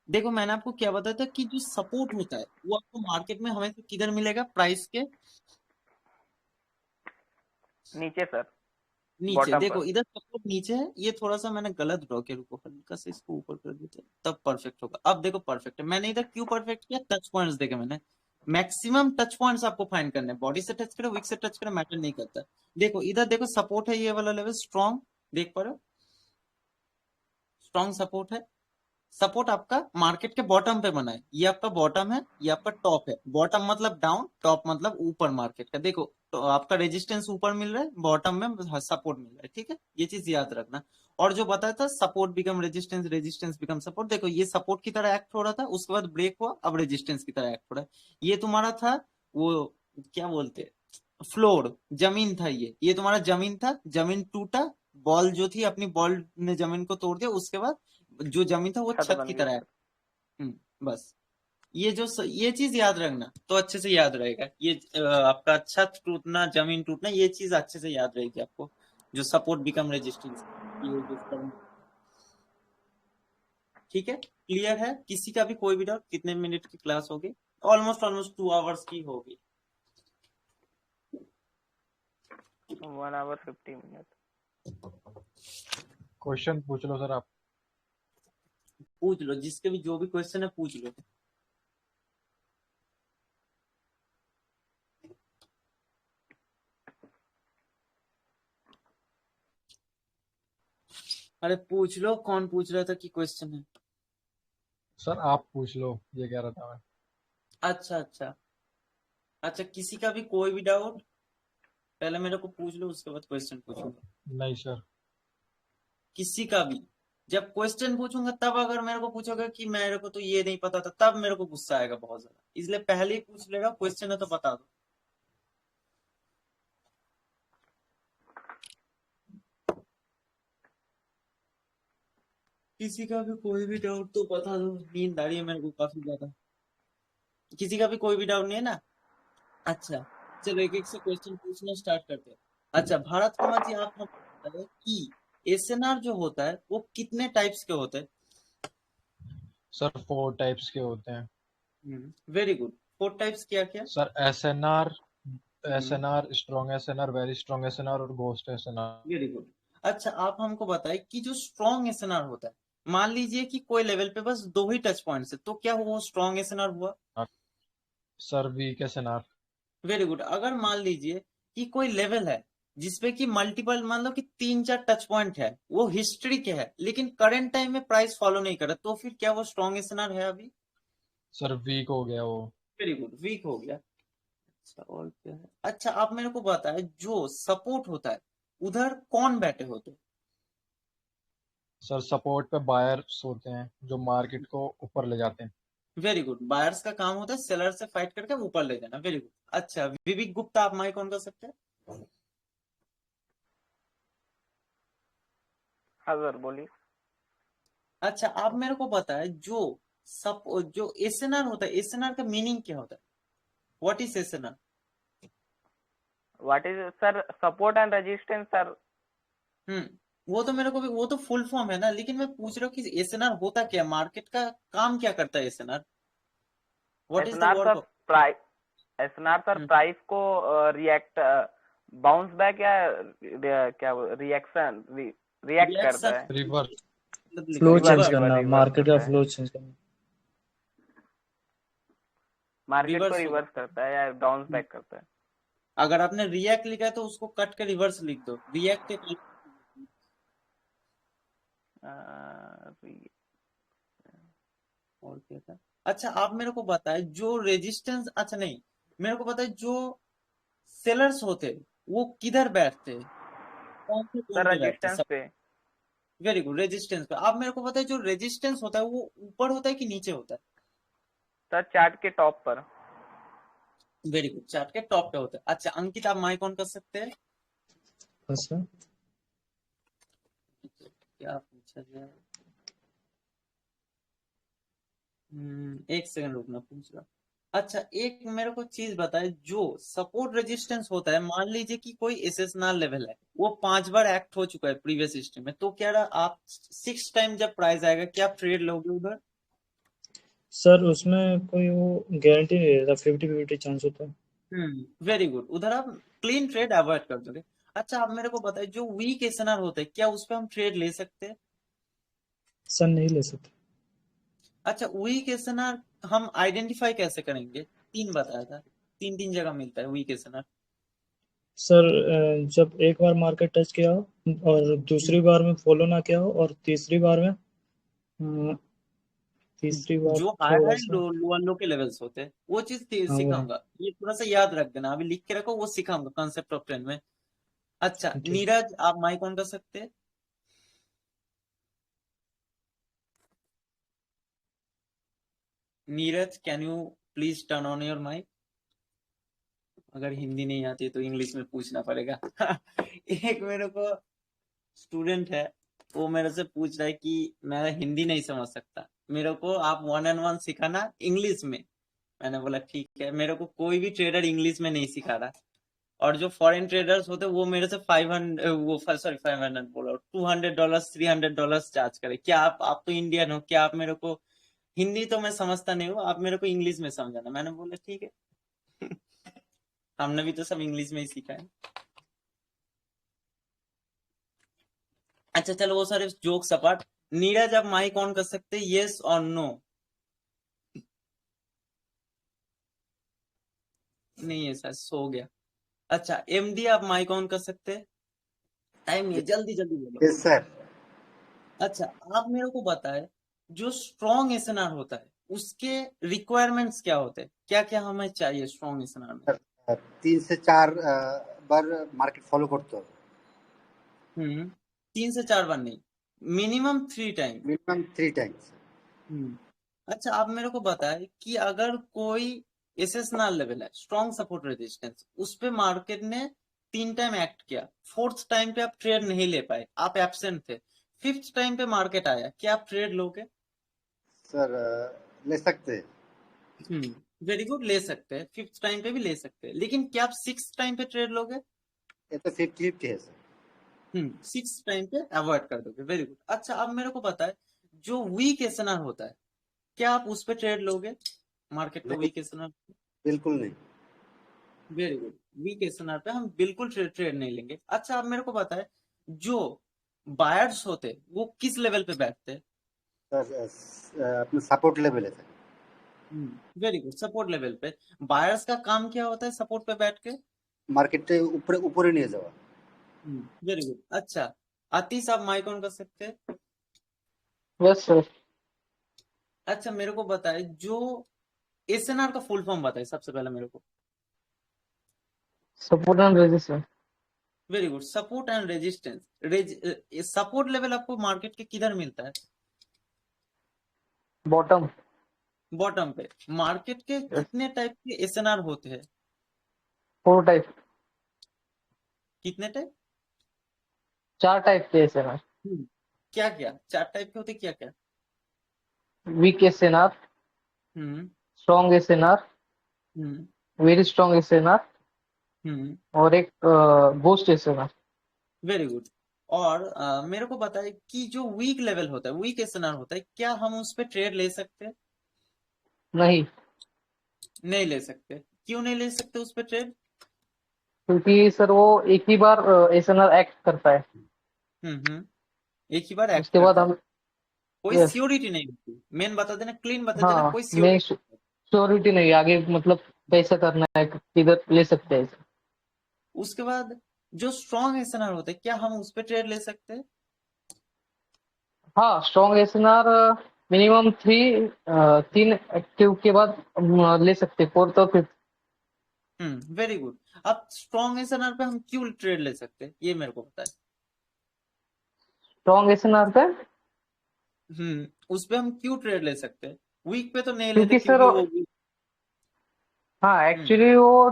देखो मैंने आपको क्या बताया था कि जो सपोर्ट होता है वो आपको मार्केट में हमेशा किधर मिलेगा, प्राइस के नीचे सर, नीचे। बॉटम देखो पर। इधर सपोर्ट नीचे है, ये थोड़ा सा मैंने गलत ड्रॉ किया, रुको हल्का से इसको ऊपर कर देते हैं, तब परफेक्ट होगा। अब देखो परफेक्ट है। मैंने इधर क्यों परफेक्ट किया, टच पॉइंट्स देखे मैंने। मैक्सिमम टच पॉइंट्स आपको फाइंड करने हैं, बॉडी से टच करे, विक से टच करे, मैटर नहीं करता। देखो इधर देखो, सपोर्ट है ये वाला लेवल स्ट्रॉन्ग, देख पा रहे हो, स्ट्रॉन्ग सपोर्ट है। सपोर्ट आपका मार्केट के बॉटम पे बना है, ये आपका बॉटम है, ये आपका टॉप है। बॉटम मतलब डाउन, टॉप मतलब ऊपर मार्केट का। देखो तो आपका रेजिस्टेंस ऊपर मिल रहा है, बॉटम में सपोर्ट मिल रहा है। ठीक है, ये चीज याद रखना। और जो बताया था support become resistance, resistance become support, देखो ये सपोर्ट की तरह एक्ट हो रहा था, उसके बाद ब्रेक हुआ, अब रेजिस्टेंस की तरह एक्ट हो रहा है। ये तुम्हारा था वो, क्या बोलते हैं, फ्लोर, जमीन था। ये तुम्हारा जमीन था, जमीन टूटा, बॉल जो थी अपनी बॉल ने जमीन को तोड़ दिया, उसके बाद जो जमीन था वो छत छत बन की गया तरह है। सर। बस ये चीज याद रखना तो अच्छे से याद रहेगा। ये आपका छत टूटना, जमीन टूटना, ये चीज अच्छे से याद रहेगी आपको, जो सपोर्ट बिकम रेजिस्टेंस, ये जो ठीक है, क्लियर है? किसी का भी कोई भी डाउट? कितने मिनट की क्लास होगी? ऑलमोस्ट ऑलमोस्ट 2 आवर्स की होगी। 1 hour 50 minutes। क्वेश्चन पूछ लो सर आप। पूछ लो, जिसके भी जो भी क्वेश्चन है पूछ लो। अरे पूछ लो, कौन पूछ रहा था कि क्वेश्चन है? सर आप पूछ लो, ये कह रहा था मैं। अच्छा अच्छा अच्छा, किसी का भी कोई भी डाउट पहले मेरे को पूछ लो, उसके बाद क्वेश्चन पूछूंगा। नहीं सर। किसी का भी, जब क्वेश्चन पूछूंगा तब अगर मेरे को पूछोगे कि मेरे को तो ये नहीं पता था, तब मेरे को गुस्सा आएगा बहुत ज्यादा। इसलिए पहले ही पूछ लेगा, क्वेश्चन है तो बता दो। किसी का भी कोई भी डाउट तो बता दो, नींद आ रही है मेरे को काफी ज्यादा। किसी का भी कोई भी डाउट नहीं है ना? अच्छा, चलो एक एक से क्वेश्चन पूछना स्टार्ट करते हैं। अच्छा भारत कुमार जी, आप हमें बताइए कि एसएनआर जो होता है वो कितने टाइप्स के होते हैं? सर 4 टाइप्स के होते हैं। Very good. 4 टाइप्स क्या क्या? Sir SNR, hmm, SNR, strong SNR, very strong SNR और घोस्ट एसएनआर। Very good. अच्छा आप हमको बताइए कि जो स्ट्रॉन्ग एसएनआर होता है, मान लीजिए कि कोई लेवल पे बस 2 ही टच पॉइंट्स है, तो क्या वो स्ट्रॉन्ग एसएनआर हुआ? Sir weak SNR. Very good. अगर मान लीजिए कि कोई लेवल है जिसपे कि मल्टीपल, मान लो कि 3-4 टच पॉइंट है, वो हिस्ट्री के है, लेकिन करंट टाइम में प्राइस फॉलो नहीं कर रहा, तो फिर क्या वो स्ट्रॉन्ग एसएनआर है अभी? सर वीक हो गया वो। वेरी गुड, वीक हो गया। अच्छा और क्या है? अच्छा आप मेरे को बताएं, जो सपोर्ट होता है उधर कौन बैठे होते हैं? सर सपोर्ट पे बायर्स होते हैं जो मार्केट को ऊपर ले जाते हैं। वेरी गुड, बायर्स का काम होता है सेलर से फाइट करके ऊपर ले जाना। Very good. अच्छा विवेक गुप्ता, आप माइक ऑन कर सकते हैं? हाँ सर बोलिए। अच्छा आप मेरे को बताएं, जो एसएनआर होता है, एसएनआर का मीनिंग क्या होता है? What is SNR? What is sir? Support and resistance sir. वो तो मेरे को भी, वो तो फुल फॉर्म है ना, लेकिन मैं पूछ रहा हूँ कि एसएनआर होता क्या, मार्केट का काम क्या करता है SNR? What is the SNR sir work of? Price, SNR sir price को रिएक्ट, बाउंस बैक या क्या रिएक्शन, रिएक्ट रिएक्शन, करता है। Reverse. Flow change reverse reverse, reverse करना, रिवर्स मार्केट का करता है, फ्लो चेंज करना। मार्केट को रिवर्स होगा। रिवर्स करता है या बाउंस बैक करता है। अगर आपने रिएक्ट लिखा है तो उसको कट के रिवर्स लिख दो, रिएक्ट एक। re- और क्या था? अच्छा आप मेरे को बताए जो रेजिस्टेंस, अच्छा नहीं, मेरे को बताए जो सेलर्स होते वो किधर बैठते हैं, कौन से जोन सर पे बैठते हैं रेजिस्टेंस सब? पे। वेरी गुड, रेजिस्टेंस पे। आप मेरे को बताए जो रेजिस्टेंस होता है वो ऊपर होता है कि नीचे होता है? सर चार्ट के टॉप पर। वेरी गुड, चार्ट के टॉप पे होता है। अच्छा अंकित, आप माइक ऑन कर सकते हैं? अच्छा, क्या पूछा जाए? एक सेकंड रुकना, पूछ रहा। अच्छा एक मेरे को चीज बताए, जो सपोर्ट रेजिस्टेंस होता है, मान लीजिए कि कोई एसएसएनआर लेवल है, वो 5 बार एक्ट हो चुका है प्रीवियस हिस्ट्री में, तो क्या रहा, आप 6 टाइम जब प्राइस आएगा क्या आप ट्रेड लोगे उधर? सर उसमें कोई वो गारंटी नहीं रहता, 50-50 चांस होता है। वेरी गुड, उधर आप क्लीन ट्रेड अवॉइड कर दोगे। अच्छा आप मेरे को बताए जो वीक एसएनआर होता है, क्या उस पर हम ट्रेड ले सकते हैं? सर नहीं ले सकते। अच्छा वीक एसएनआर हम आइडेंटिफाई कैसे करेंगे? 3 बताया था, 3 जगह मिलता है वीक एसएनआर। सर जब एक बार मार्केट टच किया हो और दूसरी बार में फॉलो ना किया हो और तीसरी बार में तीसरी बार जो हाई थोड़ा हाई सा। लोअर लो के लेवल्स होते हैं, वो चीज हाँ वो है। सिखाऊंगा, ये थोड़ा सा याद रख देना, अभी लिख के रखो, वो सिखाऊंगा कॉन्सेप्ट ऑफ ट्रेंड में। अच्छा ठीक। नीरज, आप माइक ऑन कर सकते हैं? Neeraj can you please turn on your mic? अगर हिंदी नहीं आती तो इंग्लिश में पूछना पड़ेगा। एक मेरे को स्टूडेंट है, वो मेरे से पूछ रहा है कि मैं हिंदी नहीं समझ सकता, मेरे को आप 1-on-1 सिखाना इंग्लिश में। मैंने बोला ठीक है, मेरे को कोई भी ट्रेडर इंग्लिश में नहीं सिखा रहा। और जो फॉरेन ट्रेडर्स होते हैं वो मेरे से 500, वो सॉरी 500 बोला, $200 $300 चार्ज करे। क्या आप तो इंडियन हो, क्या आप मेरे को, हिंदी तो मैं समझता नहीं हूँ, आप मेरे को इंग्लिश में समझाना। मैंने बोला ठीक है। हमने भी तो सब इंग्लिश में ही सीखा है। अच्छा चलो वो सारे जोक सपाट। नीरज आप माइक ऑन कर सकते हैं, येस और नो? नहीं है सर, सो गया। अच्छा एमडी, आप माइक ऑन कर सकते हैं? टाइम नहीं है, जल्दी जल्दी बोलो। Yes sir. अच्छा आप मेरे को बताए, जो स्ट्रॉन्ग एसएनआर होता है उसके रिक्वायरमेंट्स क्या होते हैं, क्या क्या हमें चाहिए स्ट्रॉन्ग एसएनआर में? 3 से 4 बार मार्केट फॉलो करते হবে। 3 से 4 बार नहीं, मिनिमम 3 टाइम। Minimum 3 times. अच्छा आप मेरे को बताए कि अगर कोई एसएसएनआर लेवल है, स्ट्रॉन्ग सपोर्ट रेजिस्टेंस, उस पे मार्केट ने 3 टाइम एक्ट किया, 4th टाइम पे आप ट्रेड नहीं ले पाए, आप एब्सेंट थे, 5th टाइम पे मार्केट आया, क्या आप ट्रेड लोगे? सर ले सकते हैं। वेरी गुड, ले सकते हैं, 5th टाइम पे भी ले सकते हैं, लेकिन क्या आप 6th टाइम पे ट्रेड लोगे? ये तो 50-50 है सर। 6th टाइम पे अवॉइड कर दोगे। Very good. अच्छा अब मेरे को पता है जो वीक एसएनआर होता है, क्या आप उस पे ट्रेड लोगे, मार्केट का नहीं, वीक एसएनआर? बिल्कुल नहीं। वेरी गुड, वीक एसएनआर पे हम बिल्कुल ट्रेड नहीं लेंगे। अच्छा आप मेरे को पता है जो बायर्स होते हैं वो किस लेवल पे बैठते हैं? सर अपना सपोर्ट लेवल है sir. Very good, support level पे। बायर्स का काम क्या होता है सपोर्ट पे बैठ के? मार्केट ऊपर ऊपर নিয়ে যাওয়া। Very good. अच्छा आतिश, आप माइक ऑन कर सकते हैं? Yes sir. अच्छा मेरे को बताए जो एसएनआर का फुल फॉर्म बताए सबसे पहले मेरे को। Support and resistance. Very good. Support and resistance. Support level आपको मार्केट के किधर मिलता है? बॉटम। बॉटम पे। मार्केट के कितने टाइप के एसएनआर होते हैं? 4 टाइप, कितने टाइप? 4 टाइप के एसएनआर। क्या क्या 4 टाइप के होते, क्या क्या? वीक एसएनआर, हम्म स्ट्रॉन्ग एसएनआर, हम्म वेरी स्ट्रॉन्ग एसएनआर, हम्म और एक बूस्ट एसएनआर। Very good. और मेरे को बताए कि जो वीक लेवल होता है, वीक एसएनआर होता है, क्या हम उस पे ट्रेड ले सकते हैं? नहीं, नहीं ले सकते। क्यों नहीं ले सकते उस पे ट्रेड? क्योंकि सर वो एक ही बार एसएनआर एक्ट करता है, एक ही बार एक्ट उसके बाद करता है। हम। कोई यस। सियोरिटी नहीं होती। मेन बता देना, क्लीन बता देना, हाँ, कोई मैं सियोरिटी। श्योरिटी नहीं, आगे मतलब कैसे करना है, किधर ले सकते हैं। उसके बाद जो स्ट्रॉन्ग एसएनआर होता है, क्या हम उस पे ट्रेड ले सकते हैं? हाँ, स्ट्रॉन्ग एसएनआर मिनिमम 3 एक्टिव के बाद ले सकते, फोर्थ और फिफ्थ। Very good. अब स्ट्रॉन्ग एसएनआर पे हम क्यों ट्रेड ले सकते हैं, ये मेरे को बताए। स्ट्रॉन्ग एसएनआर पे, उस पे हम क्यों ट्रेड ले सकते हैं? वीक पे तो नहीं लेते क्योंकि सर क्योंकि वो weak- हाँ, हम्म एक्चुअली वो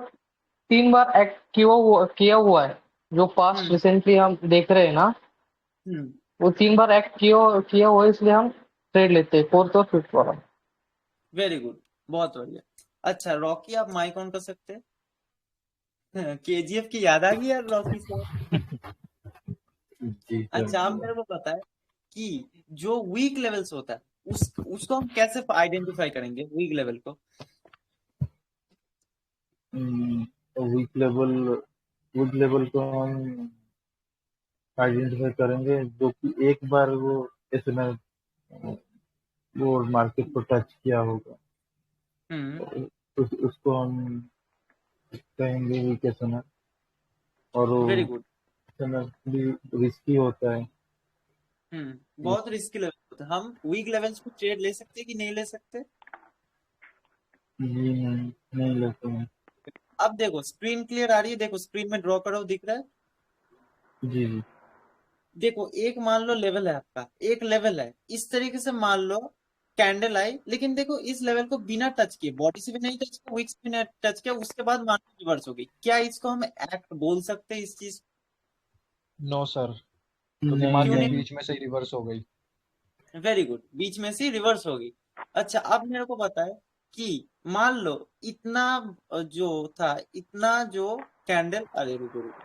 3 बार एक्ट किया हुआ है, जो पास्ट हम्म रिसेंटली हम देख रहे हैं ना, हम्म वो 3 बार एक्ट किया हुआ है, इसलिए हम ट्रेड लेते हैं, फोर्थ और फिफ्थ वाला। Very good. बहुत बढ़िया। अच्छा रॉकी, आप माइक ऑन कर सकते हैं? केजीएफ की याद आ गई यार रॉकी से। जी अच्छा आप सर। मेरे को पता है कि जो वीक लेवल्स होता है, उसको हम कैसे आइडेंटिफाई करेंगे, वीक लेवल को? वीक लेवल को हम आइडेंटिफाई करेंगे जो कि एक बार वो एसएनआर वो मार्केट को टच किया होगा, हम्म उसको हम कहेंगे वीक एसएनआर। और वो वेरी गुड। एसएनआर भी रिस्की होता है। बहुत रिस्की लेवल होता है। हम वीक लेवल्स को ट्रेड ले सकते हैं कि नहीं ले सकते? जी नहीं लेते हैं। अब देखो स्क्रीन क्लियर आ रही है, देखो स्क्रीन में ड्रॉ करो, दिख रहा है? जी जी। देखो एक मान लो लेवल है आपका, एक लेवल है, इस तरीके से मान लो कैंडल आई, लेकिन देखो इस लेवल को बिना टच किए, बॉडी से भी नहीं टच किया, विक्स भी नहीं टच किया, उसके बाद मार्केट रिवर्स होगी, क्या इसको हम एक्ट बोल सकते हैं इस चीज? नो सर, क्योंकि क्यों मार्केट नहीं? बीच में से रिवर्स हो गई। वेरी गुड, बीच में से रिवर्स होगी। अच्छा अब मेरे को बताए कि मान लो इतना जो था, इतना जो कैंडल, अरे रुको रुको,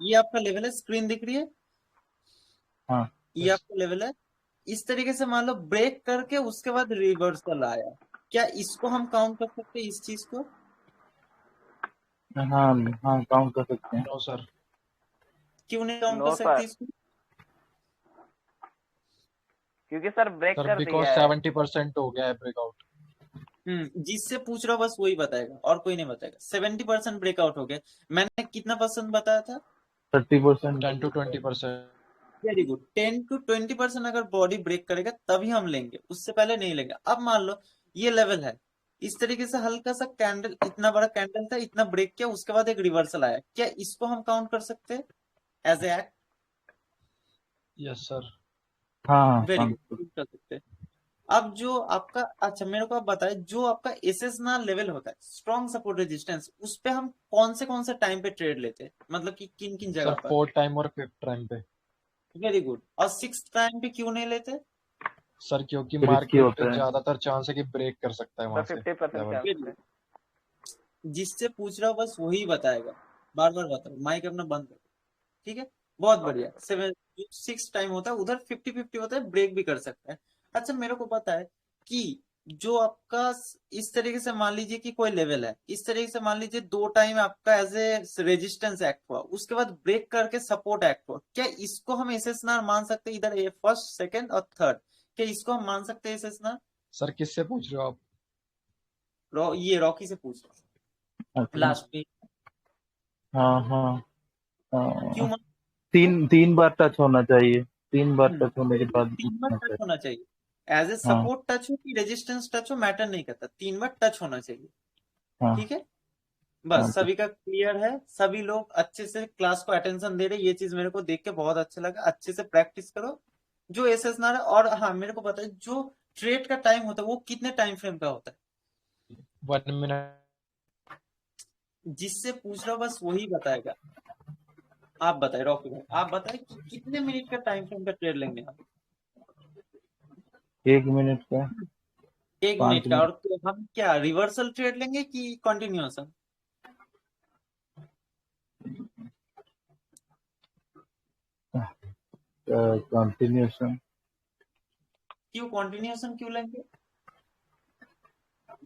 ये आपका लेवल है, स्क्रीन दिख रही है? हाँ। ये आपका लेवल है। इस तरीके से मान लो ब्रेक करके उसके बाद रिवर्सल आया, क्या इसको हम काउंट कर सकते हैं इस चीज को? हाँ हाँ काउंट कर सकते हैं। No sir. क्यों नहीं काउंट कर नो सकते सर, इसको? क्योंकि सर ब्रेक सर कर बिकॉज दिया है। 70% हो गया है ब्रेकआउट। जिससे पूछ रहा हूँ बस वही बताएगा और कोई नहीं बताएगा। 70% ब्रेकआउट हो गया। मैंने कितना परसेंट बताया था? 30%। 10 to 20%। Very good. 10 to 20% अगर बॉडी ब्रेक करेगा तभी हम लेंगे, उससे पहले नहीं लेंगे। अब मान लो ये लेवल है, इस तरीके से हल्का सा कैंडल, इतना बड़ा कैंडल था, इतना ब्रेक किया, उसके बाद एक रिवर्सल आया, क्या इसको हम काउंट कर सकते हैं as a act? Yes sir. हाँ वेरी हाँ गुड, कर सकते हैं। अब जो आपका, अच्छा मेरे को आप बताए, जो आपका एसएसएनआर लेवल होता है, स्ट्रॉन्ग सपोर्ट रेजिस्टेंस, उस पे हम कौन से टाइम पे ट्रेड लेते हैं, मतलब कि किन किन सर जगह पर? 4th टाइम और 5th टाइम पे। Very good. और 6th टाइम पे क्यों नहीं लेते? सर क्योंकि रिस्की मार्केट होता है। ज्यादातर चांस है कि ब्रेक कर सकता है सर वहां से 50% लेवल। चांस वेरी है। गुड। जिससे पूछ रहा हूँ बस वही बताएगा, बार बार बताओ, माइक अपना बंद करो। ठीक है, बहुत ओके बढ़िया। सर। 6 टाइम होता है, उधर 50-50 होता है, ब्रेक भी कर सकता है। अच्छा मेरे को पता है कि जो आपका इस तरीके से मान लीजिए कि कोई लेवल है, इस तरीके से मान लीजिए 2 टाइम आपका एज ए रेजिस्टेंस एक्ट हुआ, उसके बाद ब्रेक करके सपोर्ट एक्ट हुआ, क्या इसको हम एसएसएनआर मान सकते हैं? इधर फर्स्ट, सेकंड और थर्ड, क्या इसको हम मान सकते हैं एसएसएनआर? सर किससे पूछ रहे हो आप? ये रॉकी से पूछ रहा हूँ अच्छा। लास्ट पे। हाँ हाँ क्यों हाँ। तीन बार टच होना चाहिए। 3 बार हम्म, टच होने के बाद 3 बार होना टच चाहिए। होना चाहिए। एज ए हाँ सपोर्ट टच हो कि रेजिस्टेंस टच हो, मैटर नहीं करता, 3 बार टच होना चाहिए। हाँ ठीक है। बस हाँ, सभी का क्लियर है, सभी लोग अच्छे से क्लास को अटेंशन दे रहे, ये चीज मेरे को देख के बहुत अच्छा लगा। अच्छे से प्रैक्टिस करो जो एसएस ना रहा। और हाँ, मेरे को पता है जो ट्रेड का टाइम होता है वो कितने टाइम फ्रेम का होता है। 1 मिनट। जिससे पूछ रहा हूं बस वही बताएगा। आप बताए रॉकी भाई, आप बताए कि कितने मिनट का टाइम फ्रेम का ट्रेड लेंगे आप? 1 मिनट का, 5 1 मिनट का। मिनट और तो हम क्या रिवर्सल ट्रेड लेंगे कि कंटिन्यूएशन? कंटिन्यूशन, क्यों कंटिन्यूएशन क्यों लेंगे?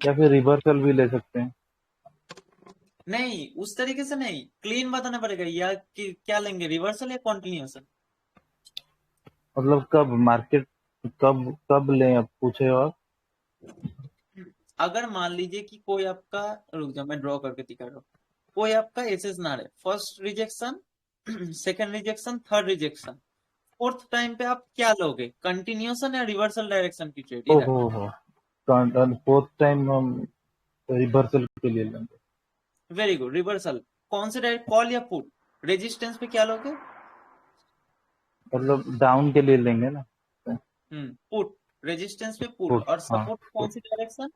या फिर रिवर्सल भी ले सकते हैं। नहीं, उस तरीके से नहीं, क्लीन बताना पड़ेगा। या कि क्या लेंगे, रिवर्सल या कंटिन्यूएशन? मतलब कब मार्केट, कब कब लें आप पूछे, और अगर मान लीजिए कि कोई आपका, रुक जाओ मैं ड्रॉ करके दिखा रहा हूँ, कोई आपका एसएस ना रहे, first rejection, second rejection, third rejection, fourth time पे आप क्या लोगे, कंटिन्यूएशन या रिवर्सल डायरेक्शन की ट्रेड? इधर ओहो, फोर्थ टाइम हम रिवर्सल के लिए लेंगे। Very good, reversal. कौन से डायरेक्ट, कॉल या पुट? रेजिस्टेंस पे क्या लोगे? मतलब डाउन के लिए लेंगे ना। पुट, रेजिस्टेंस पे पुट। पुट, और हाँ, सपोर्ट कौन सी डायरेक्शन?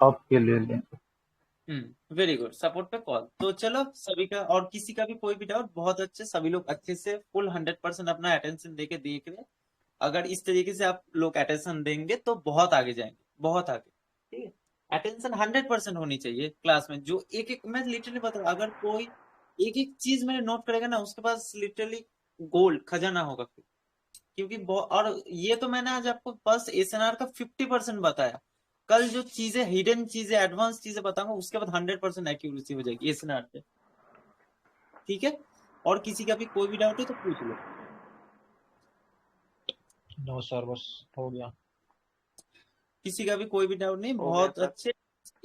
अप के लिए लेंगे। वेरी गुड, सपोर्ट पे कॉल। तो चलो सभी का, और किसी का भी कोई भी डाउट, बहुत अच्छे, सभी लोग अच्छे से फुल 100% अपना अटेंशन देके देख रहे हैं। अगर इस तरीके से आप लोग अटेंशन देंगे तो बहुत आगे जाएंगे, बहुत आगे। ठीक है, अटेंशन 100% होनी चाहिए क्लास में। जो एक एक, मैं लिटरली बता रहा हूं, अगर कोई एक एक चीज मेरे नोट करेगा ना, उसके पास लिटरली गोल्ड खजाना होगा फिर। क्योंकि और ये तो मैंने आज आपको बस एसएनआर का 50% बताया। कल जो चीजें, हिडन चीजें, एडवांस चीजें बताऊंगा, उसके बाद 100% एक्यूरेसी हो जाएगी एसएनआर पे। ठीक है, और किसी का भी कोई भी डाउट है तो पूछ लो। नो सर, बस हो गया। किसी का भी कोई भी डाउट नहीं, हो गया बहुत सर। अच्छे।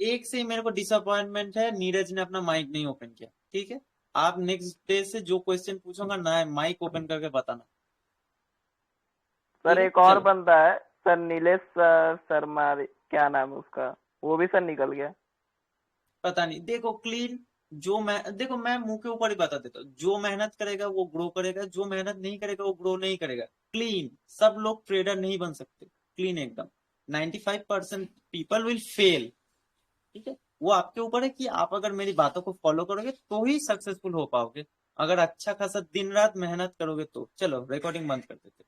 एक से ही मेरे को डिसअपॉइंटमेंट है, नीरज ने अपना माइक नहीं ओपन किया। ठीक है, आप नेक्स्ट डे से जो क्वेश्चन पूछोगा ना, माइक ओपन करके बताना। सर ठीक है, एक और चलो। बंदा है सर, नीलेश शर्मा, क्या नाम है उसका, वो भी सर निकल गया। पता नहीं, देखो क्लीन, जो मैं, देखो मैं मुंह के ऊपर ही बता देता हूँ, जो मेहनत करेगा वो ग्रो करेगा, जो मेहनत नहीं करेगा वो ग्रो नहीं करेगा। क्लीन, सब लोग ट्रेडर नहीं बन सकते। क्लीन एकदम, 95% पीपल विल फेल। ठीक है, वो आपके ऊपर है कि आप अगर मेरी बातों को फॉलो करोगे तो ही सक्सेसफुल हो पाओगे। अगर अच्छा खासा दिन रात मेहनत करोगे तो। चलो रिकॉर्डिंग बंद कर देते।